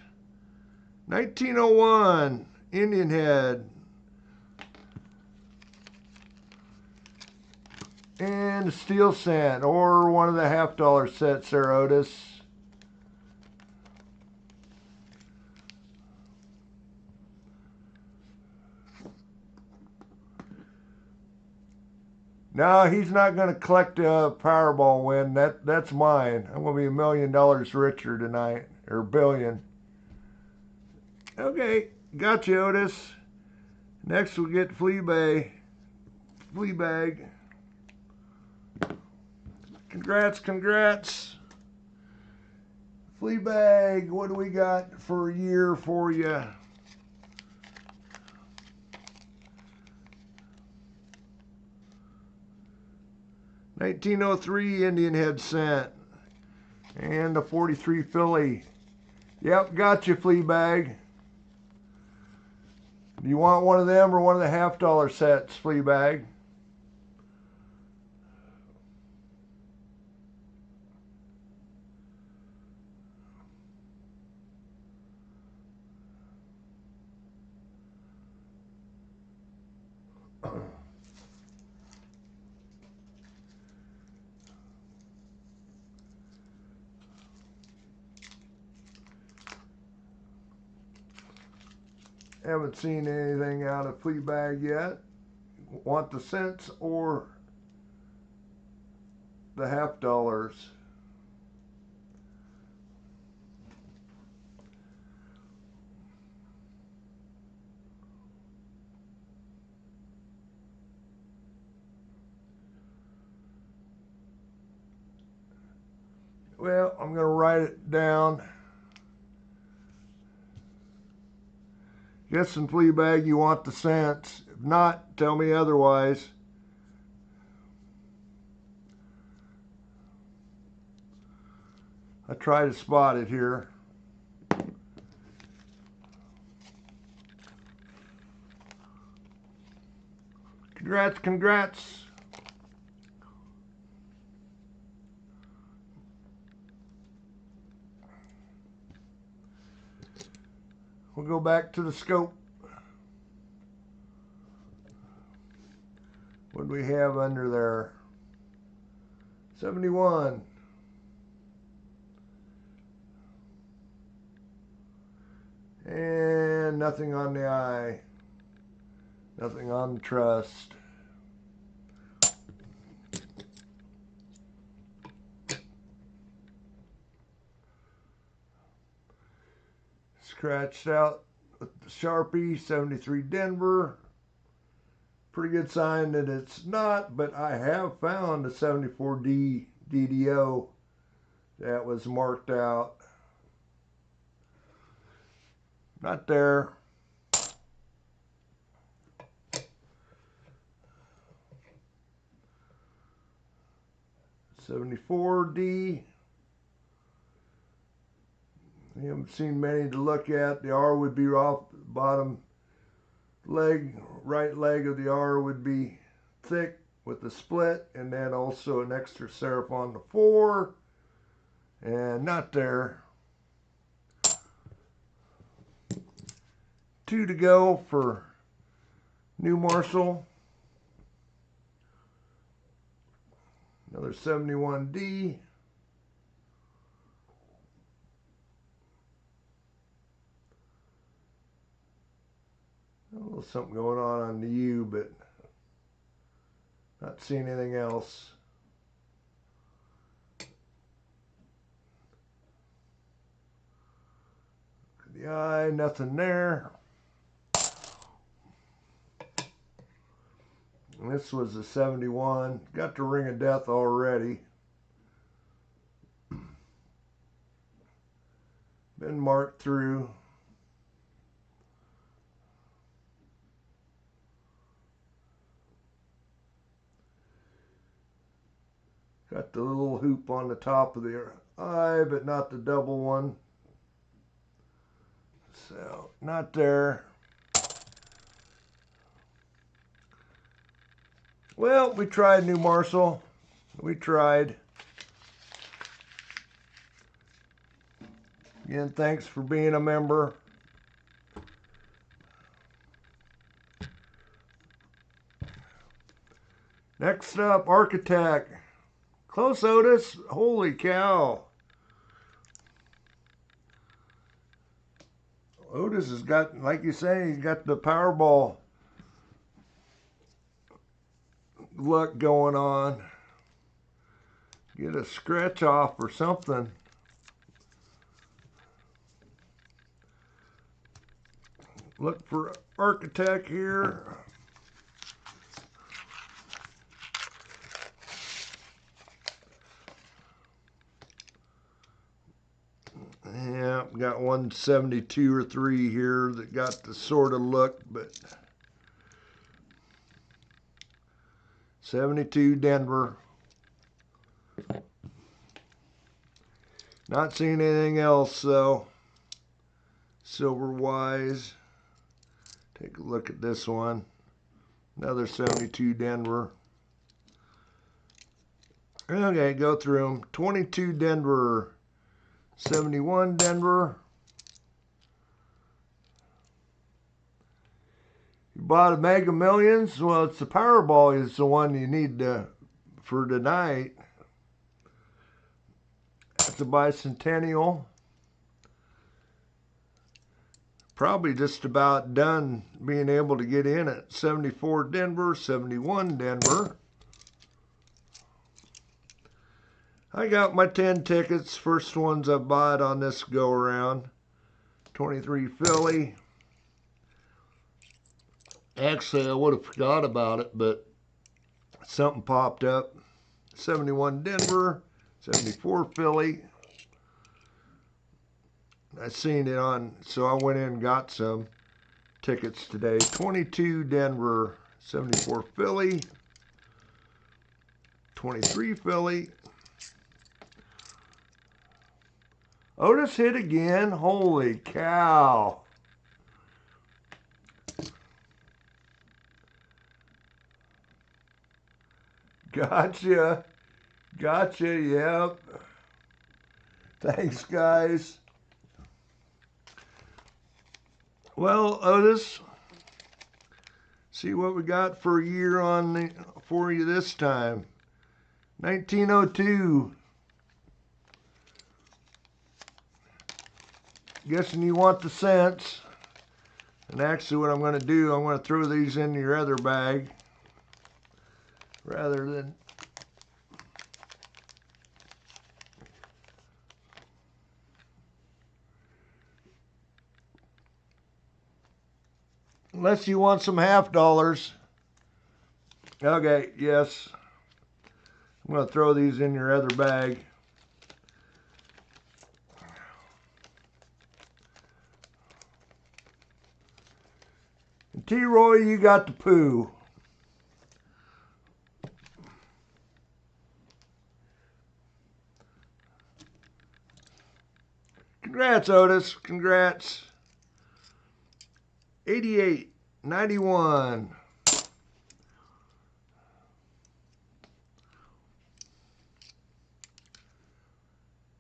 1901 Indian head. And a steel cent, or one of the $half sets there, Otis. No, he's not going to collect a Powerball win. That's mine. I'm going to be $1 million richer tonight, or billion. Okay, got you, Otis. Next we'll get Fleabag. Congrats, congrats. Fleabag, what do we got for a year for you? $1903 Indian head cent. And a 43 Philly. Yep, got you, Fleabag. Do you want one of them or one of the $half sets, Fleabag? Haven't seen anything out of Fleabag yet. Want the cents or the $half? Well, I'm going to write it down. Guessing Fleabag, you want the cents. If not, tell me otherwise. I try to spot it here. Congrats, congrats. We'll go back to the scope. What do we have under there? 71. And nothing on the eye. Nothing on the trust. Scratched out with the Sharpie, 73 Denver. Pretty good sign that it's not, but I have found a 74D DDO that was marked out. Not there. $74D. We haven't seen many to look at. The R would be off the bottom leg, right leg of the R would be thick with the split, and then also an extra serif on the 4. And not there. 2 to go for New Marshall. Another 71D. A little something going on the U, but not seeing anything else. The eye, nothing there. And this was a 71. Got the ring of death already. Been marked through. Got the little hoop on the top of the eye, but not the double one. So, not there. Well, we tried, New Marshall. We tried. Again, thanks for being a member. Next up, Architect. Close, Otis. Holy cow. Otis has got, like you say, he's got the Powerball luck going on. Get a scratch off or something. Look for Architect here. Yeah, got 172 or 3 here that got the sort of look, but 72 Denver. Not seeing anything else though, silver wise. Take a look at this one. Another 72 Denver. Okay, go through them. 22 Denver. 71 Denver. You bought a Mega Millions? Well, it's the Powerball is the one you need for tonight. It's a bicentennial. Probably just about done being able to get in at 74 Denver, 71 Denver. I got my 10 tickets, first ones I bought on this go around. 23 Philly. Actually, I would have forgot about it, but something popped up. 71 Denver, 74 Philly. I seen it on, so I went in and got some tickets today. 22 Denver, 74 Philly, 23 Philly. Otis hit again. Holy cow. Gotcha. Gotcha, yep. Thanks, guys. Well, Otis, see what we got for a year for you this time. 1902. Guessing you want the cents. And actually what I'm going to do, I'm going to throw these in your other bag rather than unless you want some half dollars. Okay, yes. I'm going to throw these in your other bag. And T-Roy, you got the poo. Congrats, Otis. Congrats. 88, 91.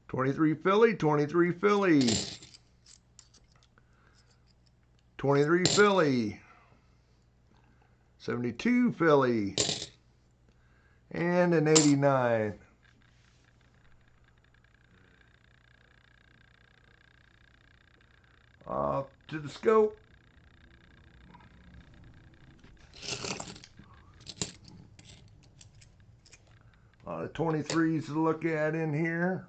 23 Philly, 23 Philly. 23 Philly. 72 Philly. And an 89. Off to the scope. A lot of 23s to look at in here.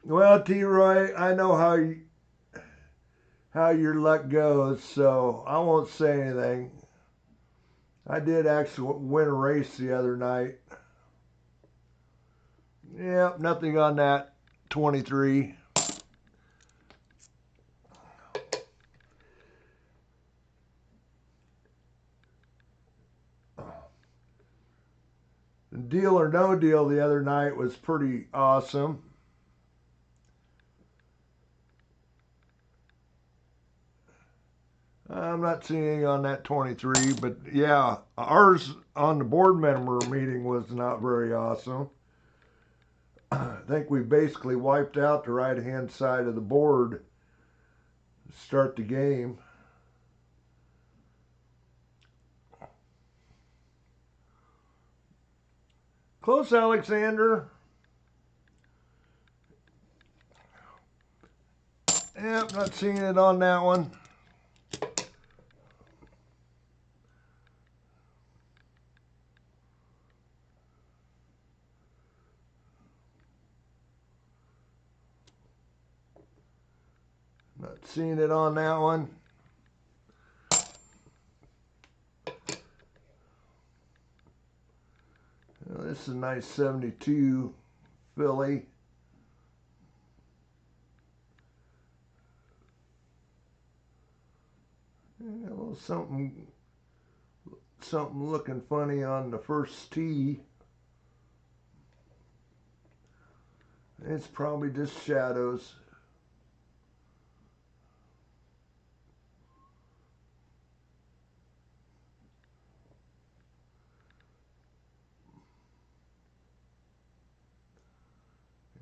Well, T-Roy, I know how your luck goes, so I won't say anything. I did actually win a race the other night. Yep, nothing on that 23. Deal or no deal the other night was pretty awesome. I'm not seeing anything on that 23, but yeah, ours on the board member meeting was not very awesome. I think we basically wiped out the right-hand side of the board to start the game. Close, Alexander. Yep, not seeing it on that one. Not seeing it on that one. Well, this is a nice 72 Philly. Yeah, a little something looking funny on the first tee. It's probably just shadows.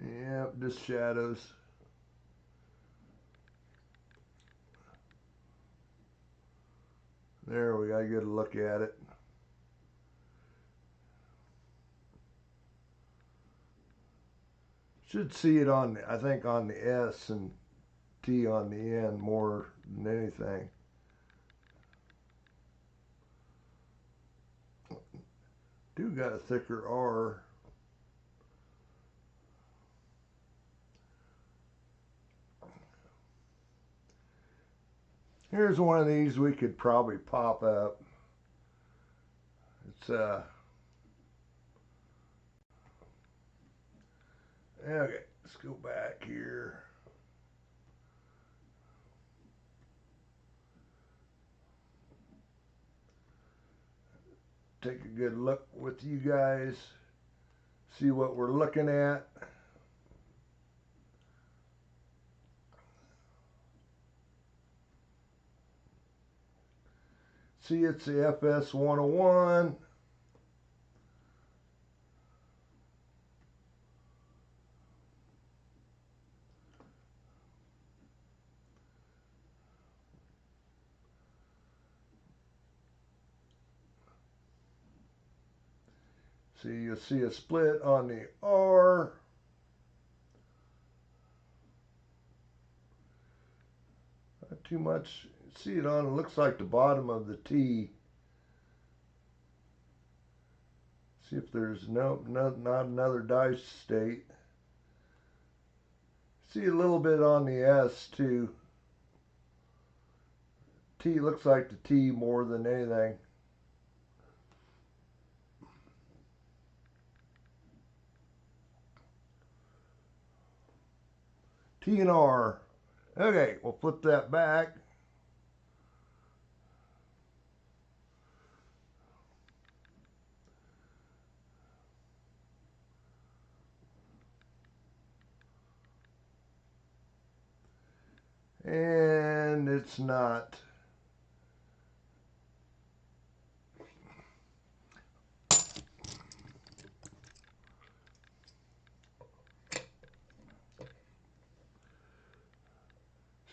Yep, just shadows. There, we gotta get a look at it. Should see it on, I think, on the S and T on the end more than anything. Do got a thicker R. Here's one of these we could probably pop up. It's okay, let's go back here. Take a good look with you guys. See what we're looking at. See, it's the FS 101. See, you'll see a split on the R. Not too much. See it on, it looks like the bottom of the T. See if there's not another dice state. See a little bit on the S too. T looks like the T more than anything. T and R. Okay, we'll flip that back. And it's not.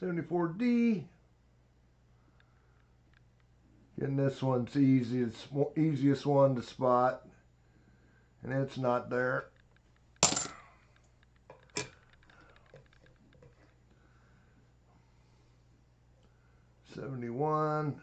$74D. And this one's easiest one to spot. And it's not there. 71.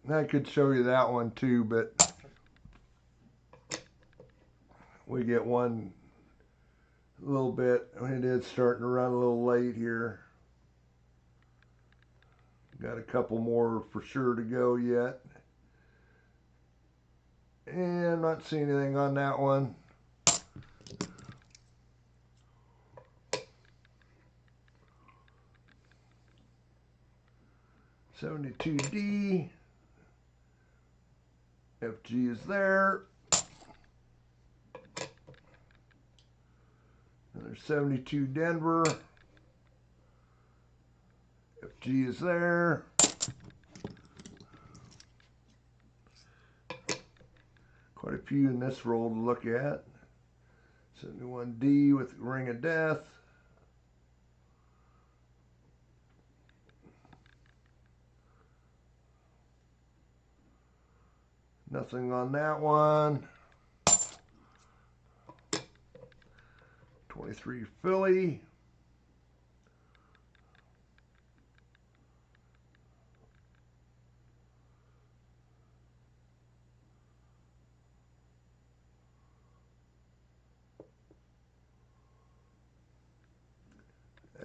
I could show you that one too, but we get one a little bit. It is starting to run a little late here. Got a couple more for sure to go yet. And I'm not seeing anything on that one. 72D. FG is there. Another 72 Denver. FG is there. Quite a few in this roll to look at. 71D with Ring of Death. Nothing on that one. 23 Philly.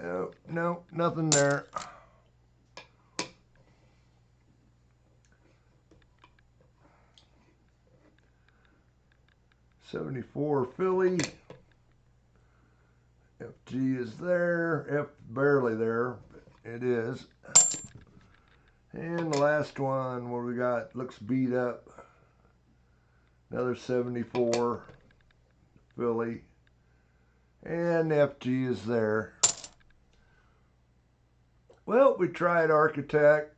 Oh, no, nothing there. '74 Philly. FG is there. F barely there, but it is. And the last one, what we got, looks beat up. Another 74 Philly. And FG is there. Well, we tried Architect.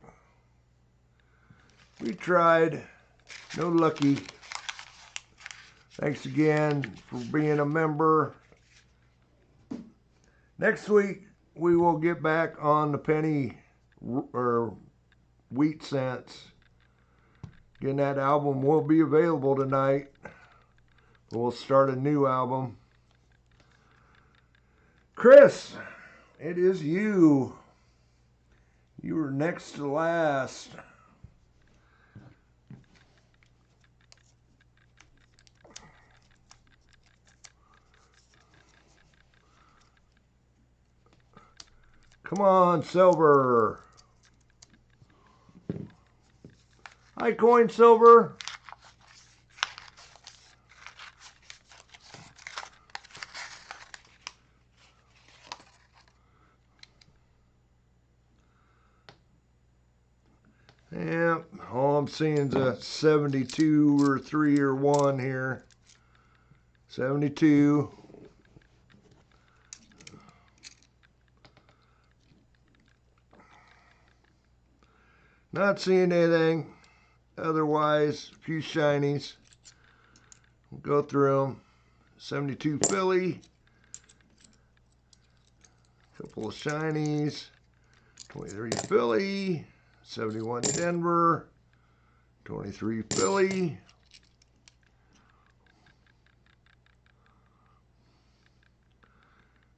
We tried. No lucky. Thanks again for being a member. Next week, we will get back on the penny or wheat cents. Again, that album will be available tonight. We'll start a new album. Chris, it is you. You were next to last. Come on, Silver. Hi, Coin Silver. Yeah, all I'm seeing is a 72 or 3 or 1 here. 72. Not seeing anything. Otherwise, a few shinies. We'll go through them. 72 Philly. Couple of shinies. 23 Philly. 71 Denver. 23 Philly.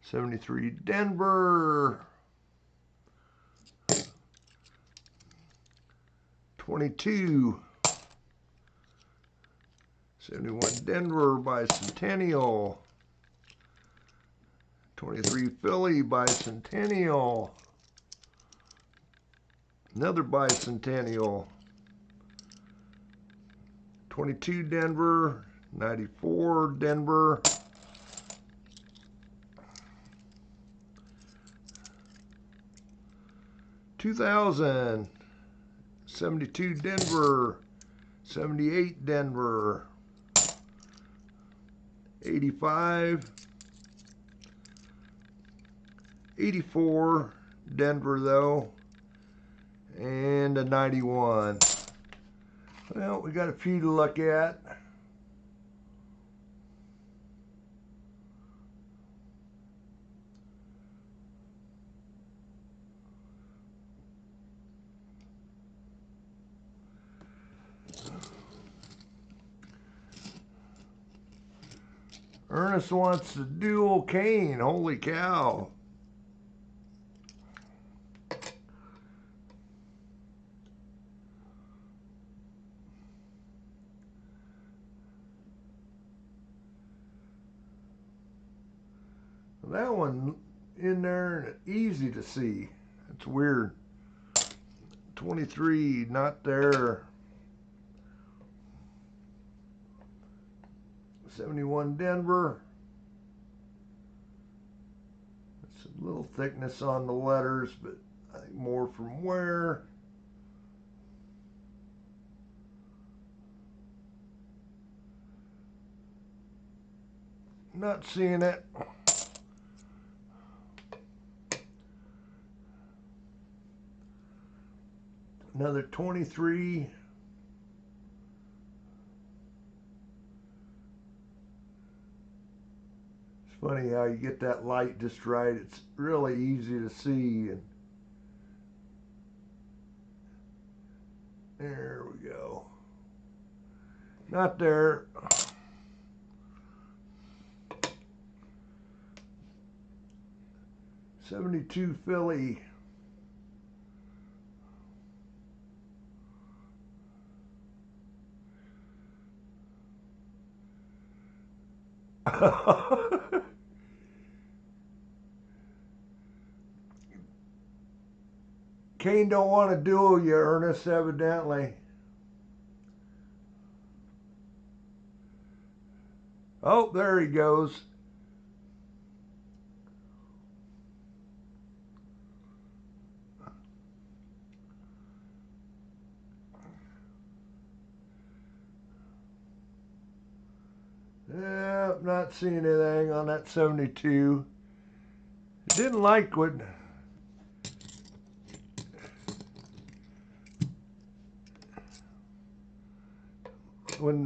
73 Denver. 22. 71 Denver Bicentennial. 23 Philly Bicentennial. Another Bicentennial. 22 Denver. 94 Denver. 2000. 72 Denver. 78 Denver. 85. 84 Denver though. And a 91. Well, we got a few to look at. Ernest wants the dual cane. Holy cow. That one in there, easy to see. It's weird. 23, not there. 71 Denver. It's a little thickness on the letters, but I think more from where. not seeing it. Another 23. It's funny how you get that light just right. It's really easy to see. And there we go. Not there. '72 Philly. Kane don't want to duel you, Ernest, evidently. Oh, there he goes. Yeah, not seeing anything on that 72. Didn't like when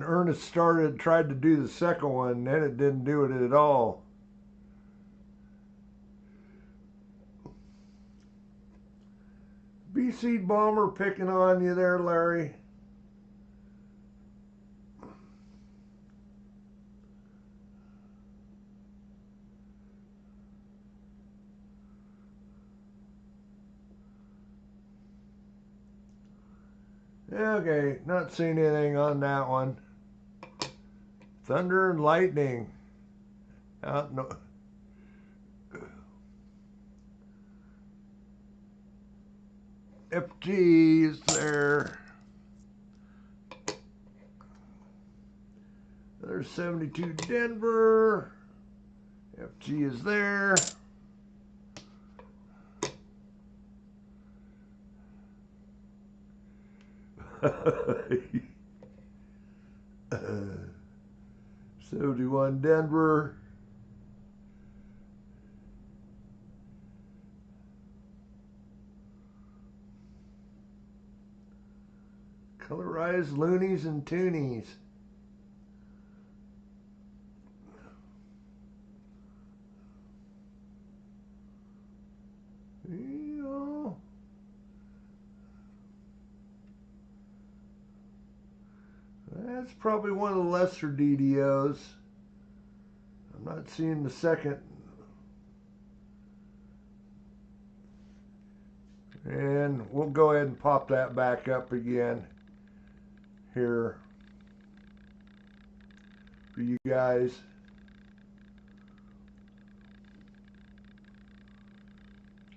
Ernest tried to do the second one, then it didn't do it at all. B-Seed Bomber picking on you there, Larry. Okay, not seeing anything on that one. Thunder and lightning. No. FG is there. There's 72 Denver. FG is there. uh, 71 Denver. Colorized loonies and toonies. That's probably one of the lesser DDOs. I'm not seeing the second. And we'll go ahead and pop that back up again here for you guys.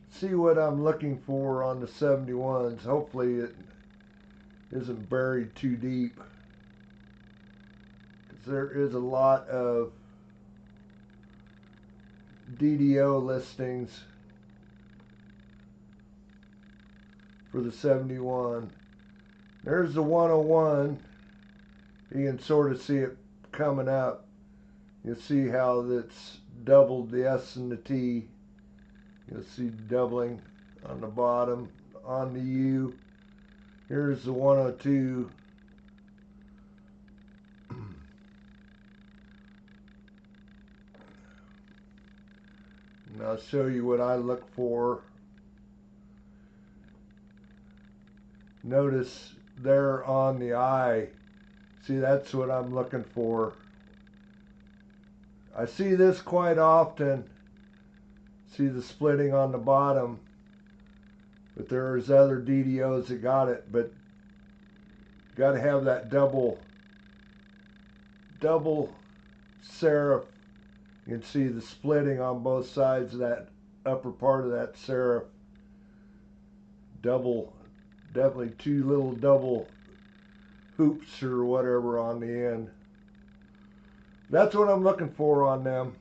See what I'm looking for on the 71s. Hopefully it isn't buried too deep, because there is a lot of DDO listings for the 71. There's the 101. You can sort of see it coming up. You'll see how that's doubled the S and the T. You'll see doubling on the bottom, on the U. Here's the 102. And I'll show you what I look for. Notice there on the eye. See, that's what I'm looking for. I see this quite often. See the splitting on the bottom. But there's other DDOs that got it. But you got to have that double serif. You can see the splitting on both sides of that upper part of that serif. Definitely two little double hoops or whatever on the end. That's what I'm looking for on them.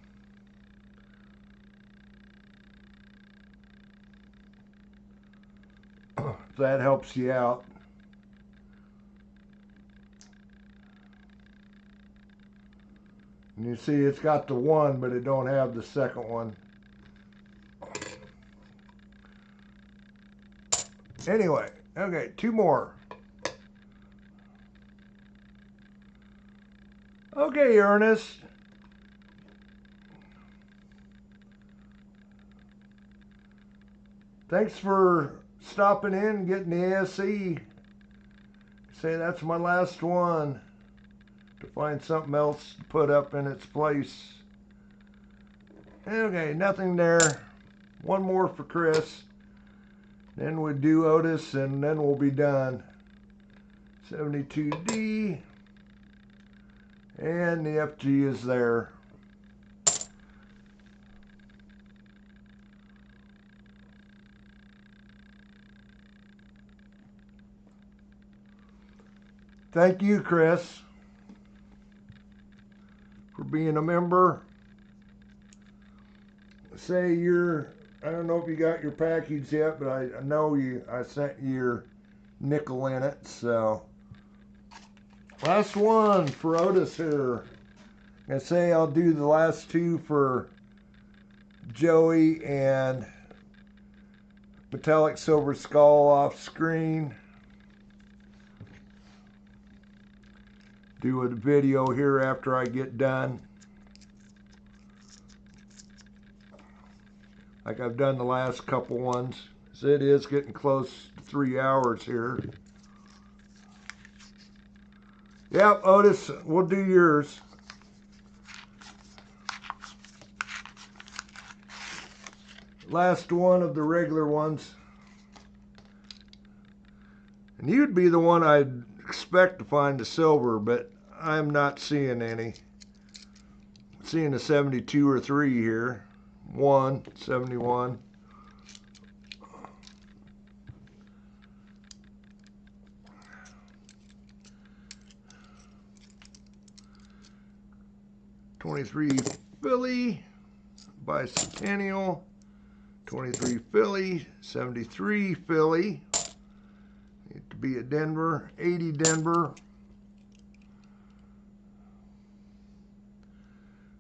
If that helps you out. And you You see, it's got the one, but it don't have the second one. Anyway, okay, 2 more. Okay, Ernest. Thanks for stopping in and getting the ASE. Say that's my last one. To find something else to put up in its place. Okay, nothing there. 1 more for Chris. Then we do Otis and then we'll be done. 72D. And the FG is there. Thank you, Chris, for being a member. Say I don't know if you got your package yet, but I know I sent you your nickel in it, so. Last one for Otis here. I say I'll do the last 2 for Joey and Metallic Silver Skull off screen. Do a video here after I get done. Like I've done the last couple ones. So it is getting close to 3 hours here. Yep, Otis, we'll do yours. Last one of the regular ones. And you'd be the one I'd expect to find the silver, but I'm not seeing any. Seeing a 72 or 3 here. 1, 71. $23 Philly, bicentennial, 23 Philly, 73 Philly, need to be at Denver, 80 Denver,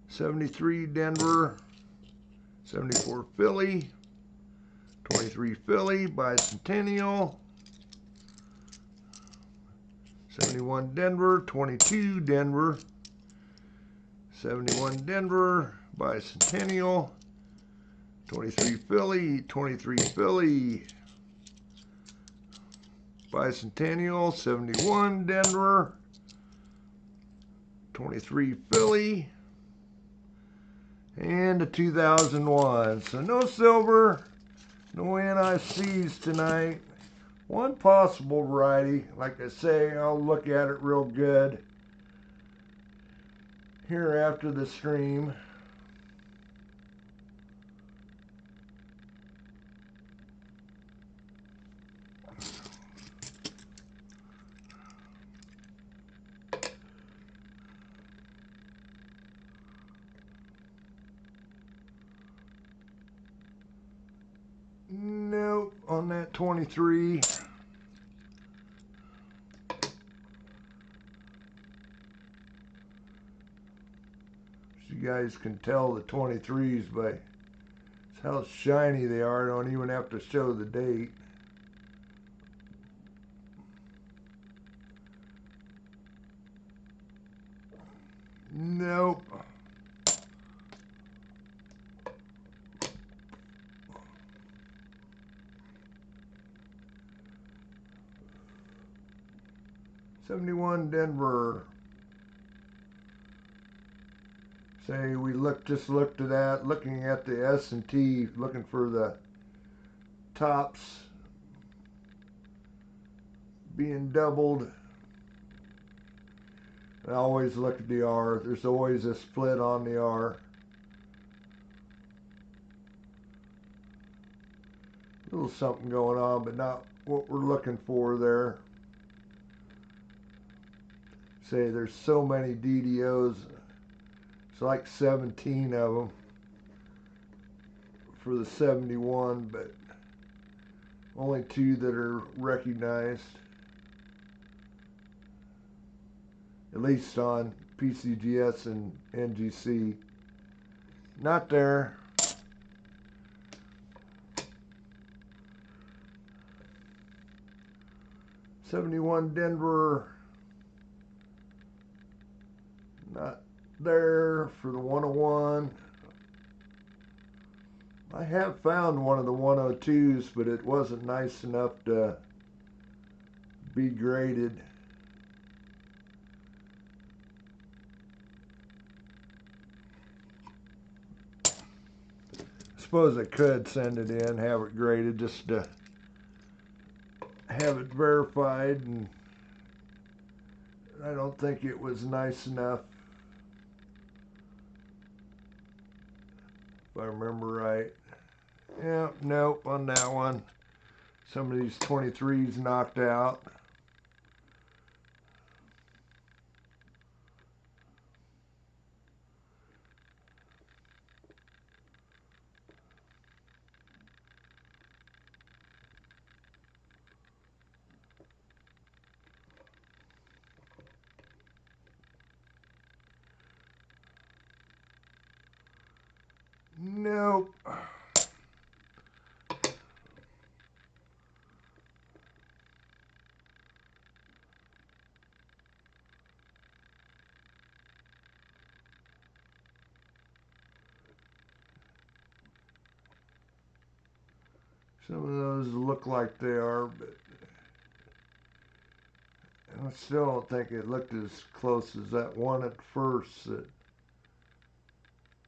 73 Denver, 74 Philly, 23 Philly, bicentennial, 71 Denver, 22 Denver, 71 Denver, bicentennial, 23 Philly, 23 Philly, bicentennial, 71 Denver, 23 Philly, and a 2001. So no silver, no NICs tonight. One possible variety. Like I say, I'll look at it real good here after the stream. Nope, on that 23. You guys can tell the 23s by how shiny they are. I don't even have to show the date. Nope. '71 Denver. Say we just looked at that, looking at the S&T, looking for the tops being doubled. I always look at the R. There's always a split on the R. A little something going on, but not what we're looking for there. Say there's so many DDOs. It's like 17 of them for the 71, but only 2 that are recognized. At least on PCGS and NGC. Not there. '71 Denver. Not there for the 101. I have found one of the 102s, but it wasn't nice enough to be graded. I suppose I could send it in, have it graded, just to have it verified, and I don't think it was nice enough, if I remember right. Yeah, nope, on that one. Some of these 23s knocked out. Nope. Some of those look like they are, but I still don't think it looked as close as that one at first that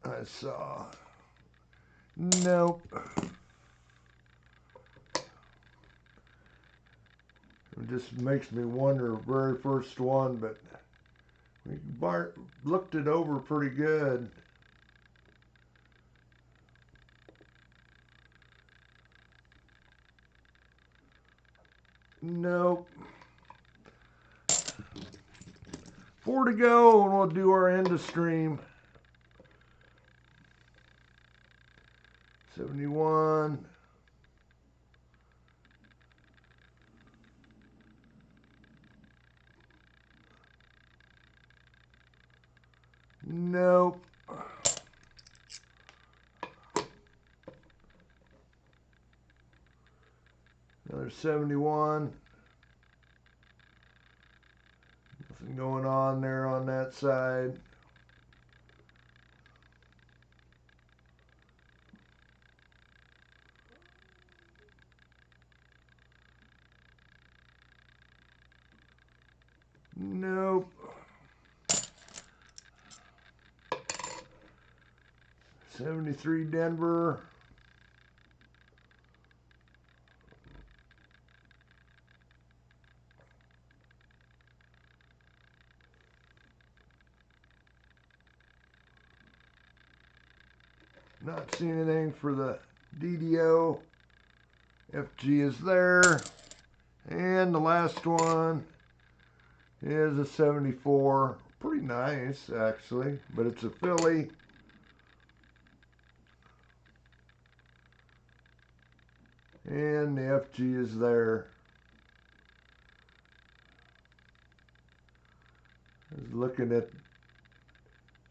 I saw. Nope. It just makes me wonder, very first one, but Bart looked it over pretty good. Nope. 4 to go, and we'll do our end of stream. 71. Nope. Another 71. Nothing going on there on that side. Nope. 73 Denver. Not seeing anything for the DDO. FG is there. And the last one is a 74. Pretty nice, actually, but it's a Philly. And the FG is there. I was looking at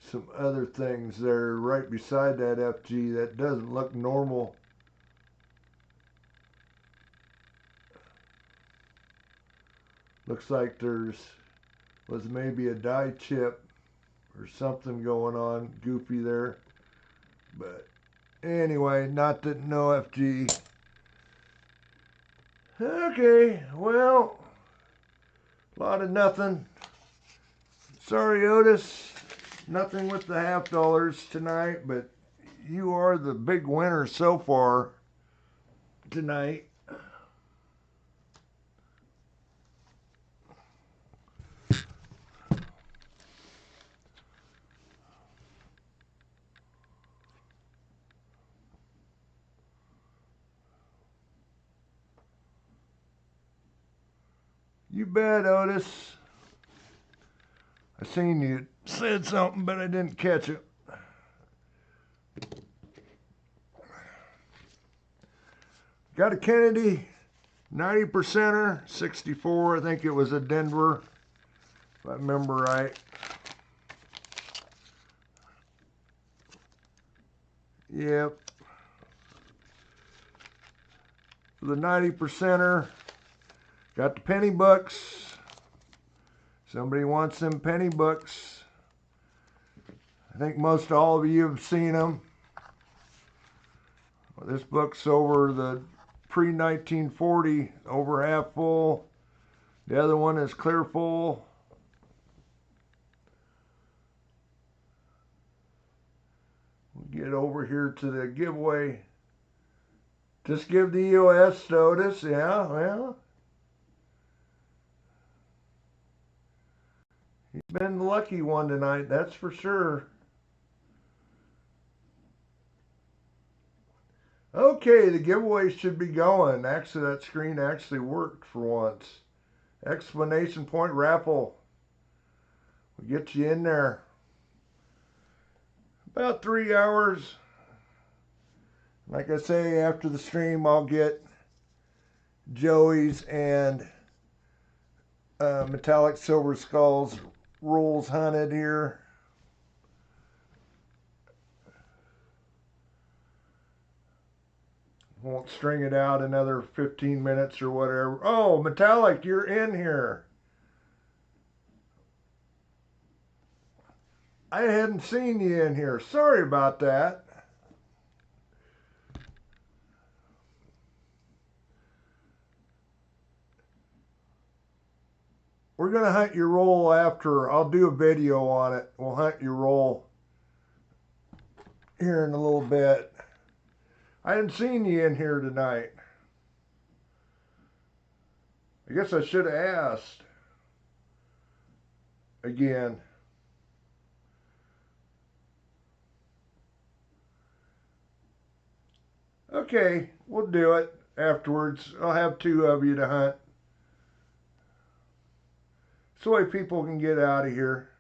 some other things there right beside that FG that doesn't look normal. Looks like was maybe a die chip or something going on goofy there. But anyway, not that no FG. Okay, well, a lot of nothing. Sorry, Otis, nothing with the $half tonight, but you are the big winner so far tonight. You bet, Otis. I seen you said something, but I didn't catch it. Got a Kennedy 90%er, 64. I think it was a Denver, if I remember right. Yep. For the 90%er, got the penny books. Somebody wants them penny books. I think most all of you have seen them. Well, this book's over the pre-1940, over half full. The other one is clear full. We'll get over here to the giveaway. Just give the EOS notice. Yeah, well. He's been the lucky one tonight, that's for sure. Okay, the giveaway should be going. Actually, that screen actually worked for once. Explanation point raffle. We'll get you in there. About 3 hours. Like I say, after the stream, I'll get Joey's and Metallic Silver Skulls rules hunted here. Won't string it out another 15 minutes or whatever. Oh, Metallic, you're in here. I hadn't seen you in here. Sorry about that. We're going to hunt your roll after. I'll do a video on it. We'll hunt your roll here in a little bit. I hadn't seen you in here tonight. I guess I should have asked again. Okay, we'll do it afterwards. I'll have 2 of you to hunt. So way people can get out of here.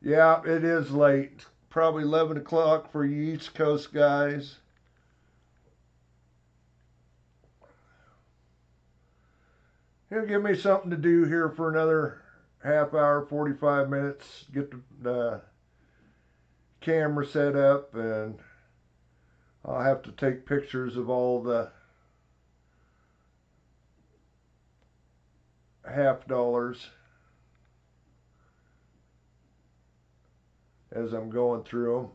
Yeah, it is late. Probably 11 o'clock for you East Coast guys. He'll give me something to do here for another half hour, 45 minutes. Get the camera set up, and I'll have to take pictures of all the $50 as I'm going through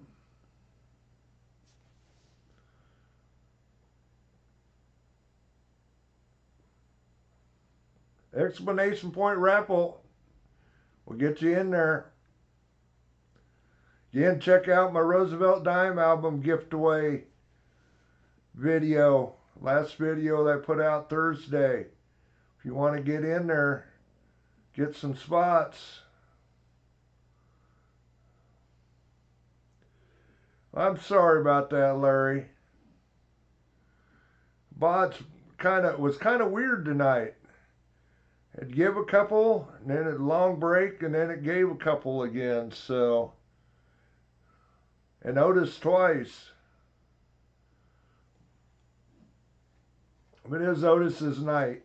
them. Explanation point raffle. We'll get you in there. Again, check out my Roosevelt Dime album giveaway video. Last video that I put out Thursday. If you want to get in there, get some spots. I'm sorry about that, Larry. Bots was kind of weird tonight. It gave a couple, and then a long break, and then it gave a couple again. So, and Otis twice. But it is Otis's night.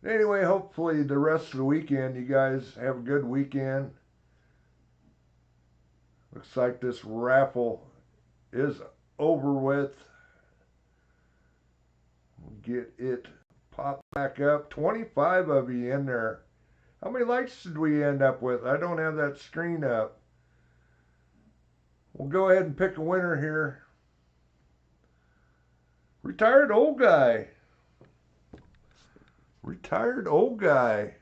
Anyway, hopefully the rest of the weekend, you guys have a good weekend. Looks like this raffle is over with. We'll get it popped back up. 25 of you in there. How many likes did we end up with? I don't have that screen up. We'll go ahead and pick a winner here. Retired old guy. Retired old guy.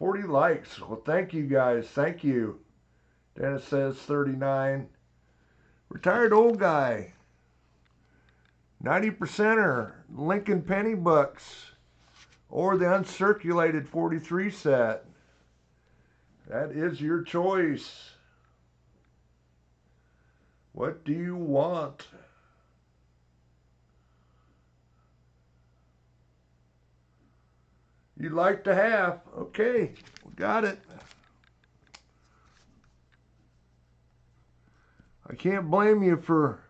$40 likes. Well, thank you guys. Thank you. Dennis says 39. Retired old guy. 90%er. Lincoln Penny Bucks. Or the Uncirculated 43 set. That is your choice. What do you want? You'd like to have. Okay, got it. I can't blame you for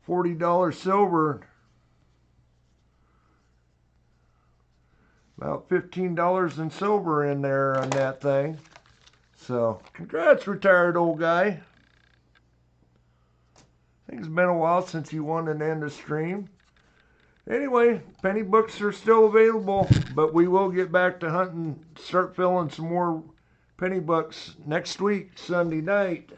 $40 silver. About $15 in silver in there on that thing. So, congrats, retired old guy. I think it's been a while since you won an end of stream. Anyway, penny books are still available, but we will get back to hunting, start filling some more penny books next week, Sunday night.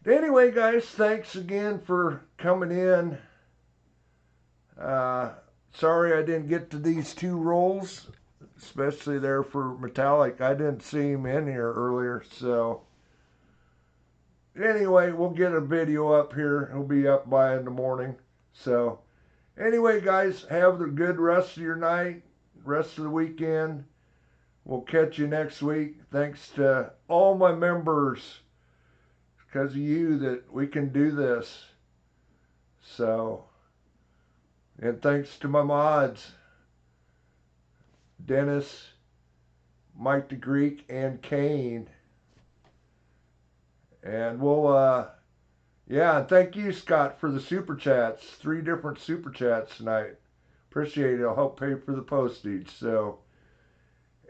Anyway, guys, thanks again for coming in. Sorry I didn't get to these two rolls, especially there for metallic. I didn't see him in here earlier, so anyway, we'll get a video up here. It'll be up by in the morning. So anyway, guys, have the good rest of your night, rest of the weekend. We'll catch you next week. Thanks to all my members. It's because of you that we can do this. So, and thanks to my mods, Dennis, Mike the Greek, and Kane. And we'll, yeah, and thank you, Scott, for the super chats. 3 different super chats tonight. Appreciate it. It'll help pay for the postage. So,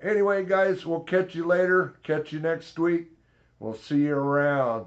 anyway, guys, we'll catch you later. Catch you next week. We'll see you around.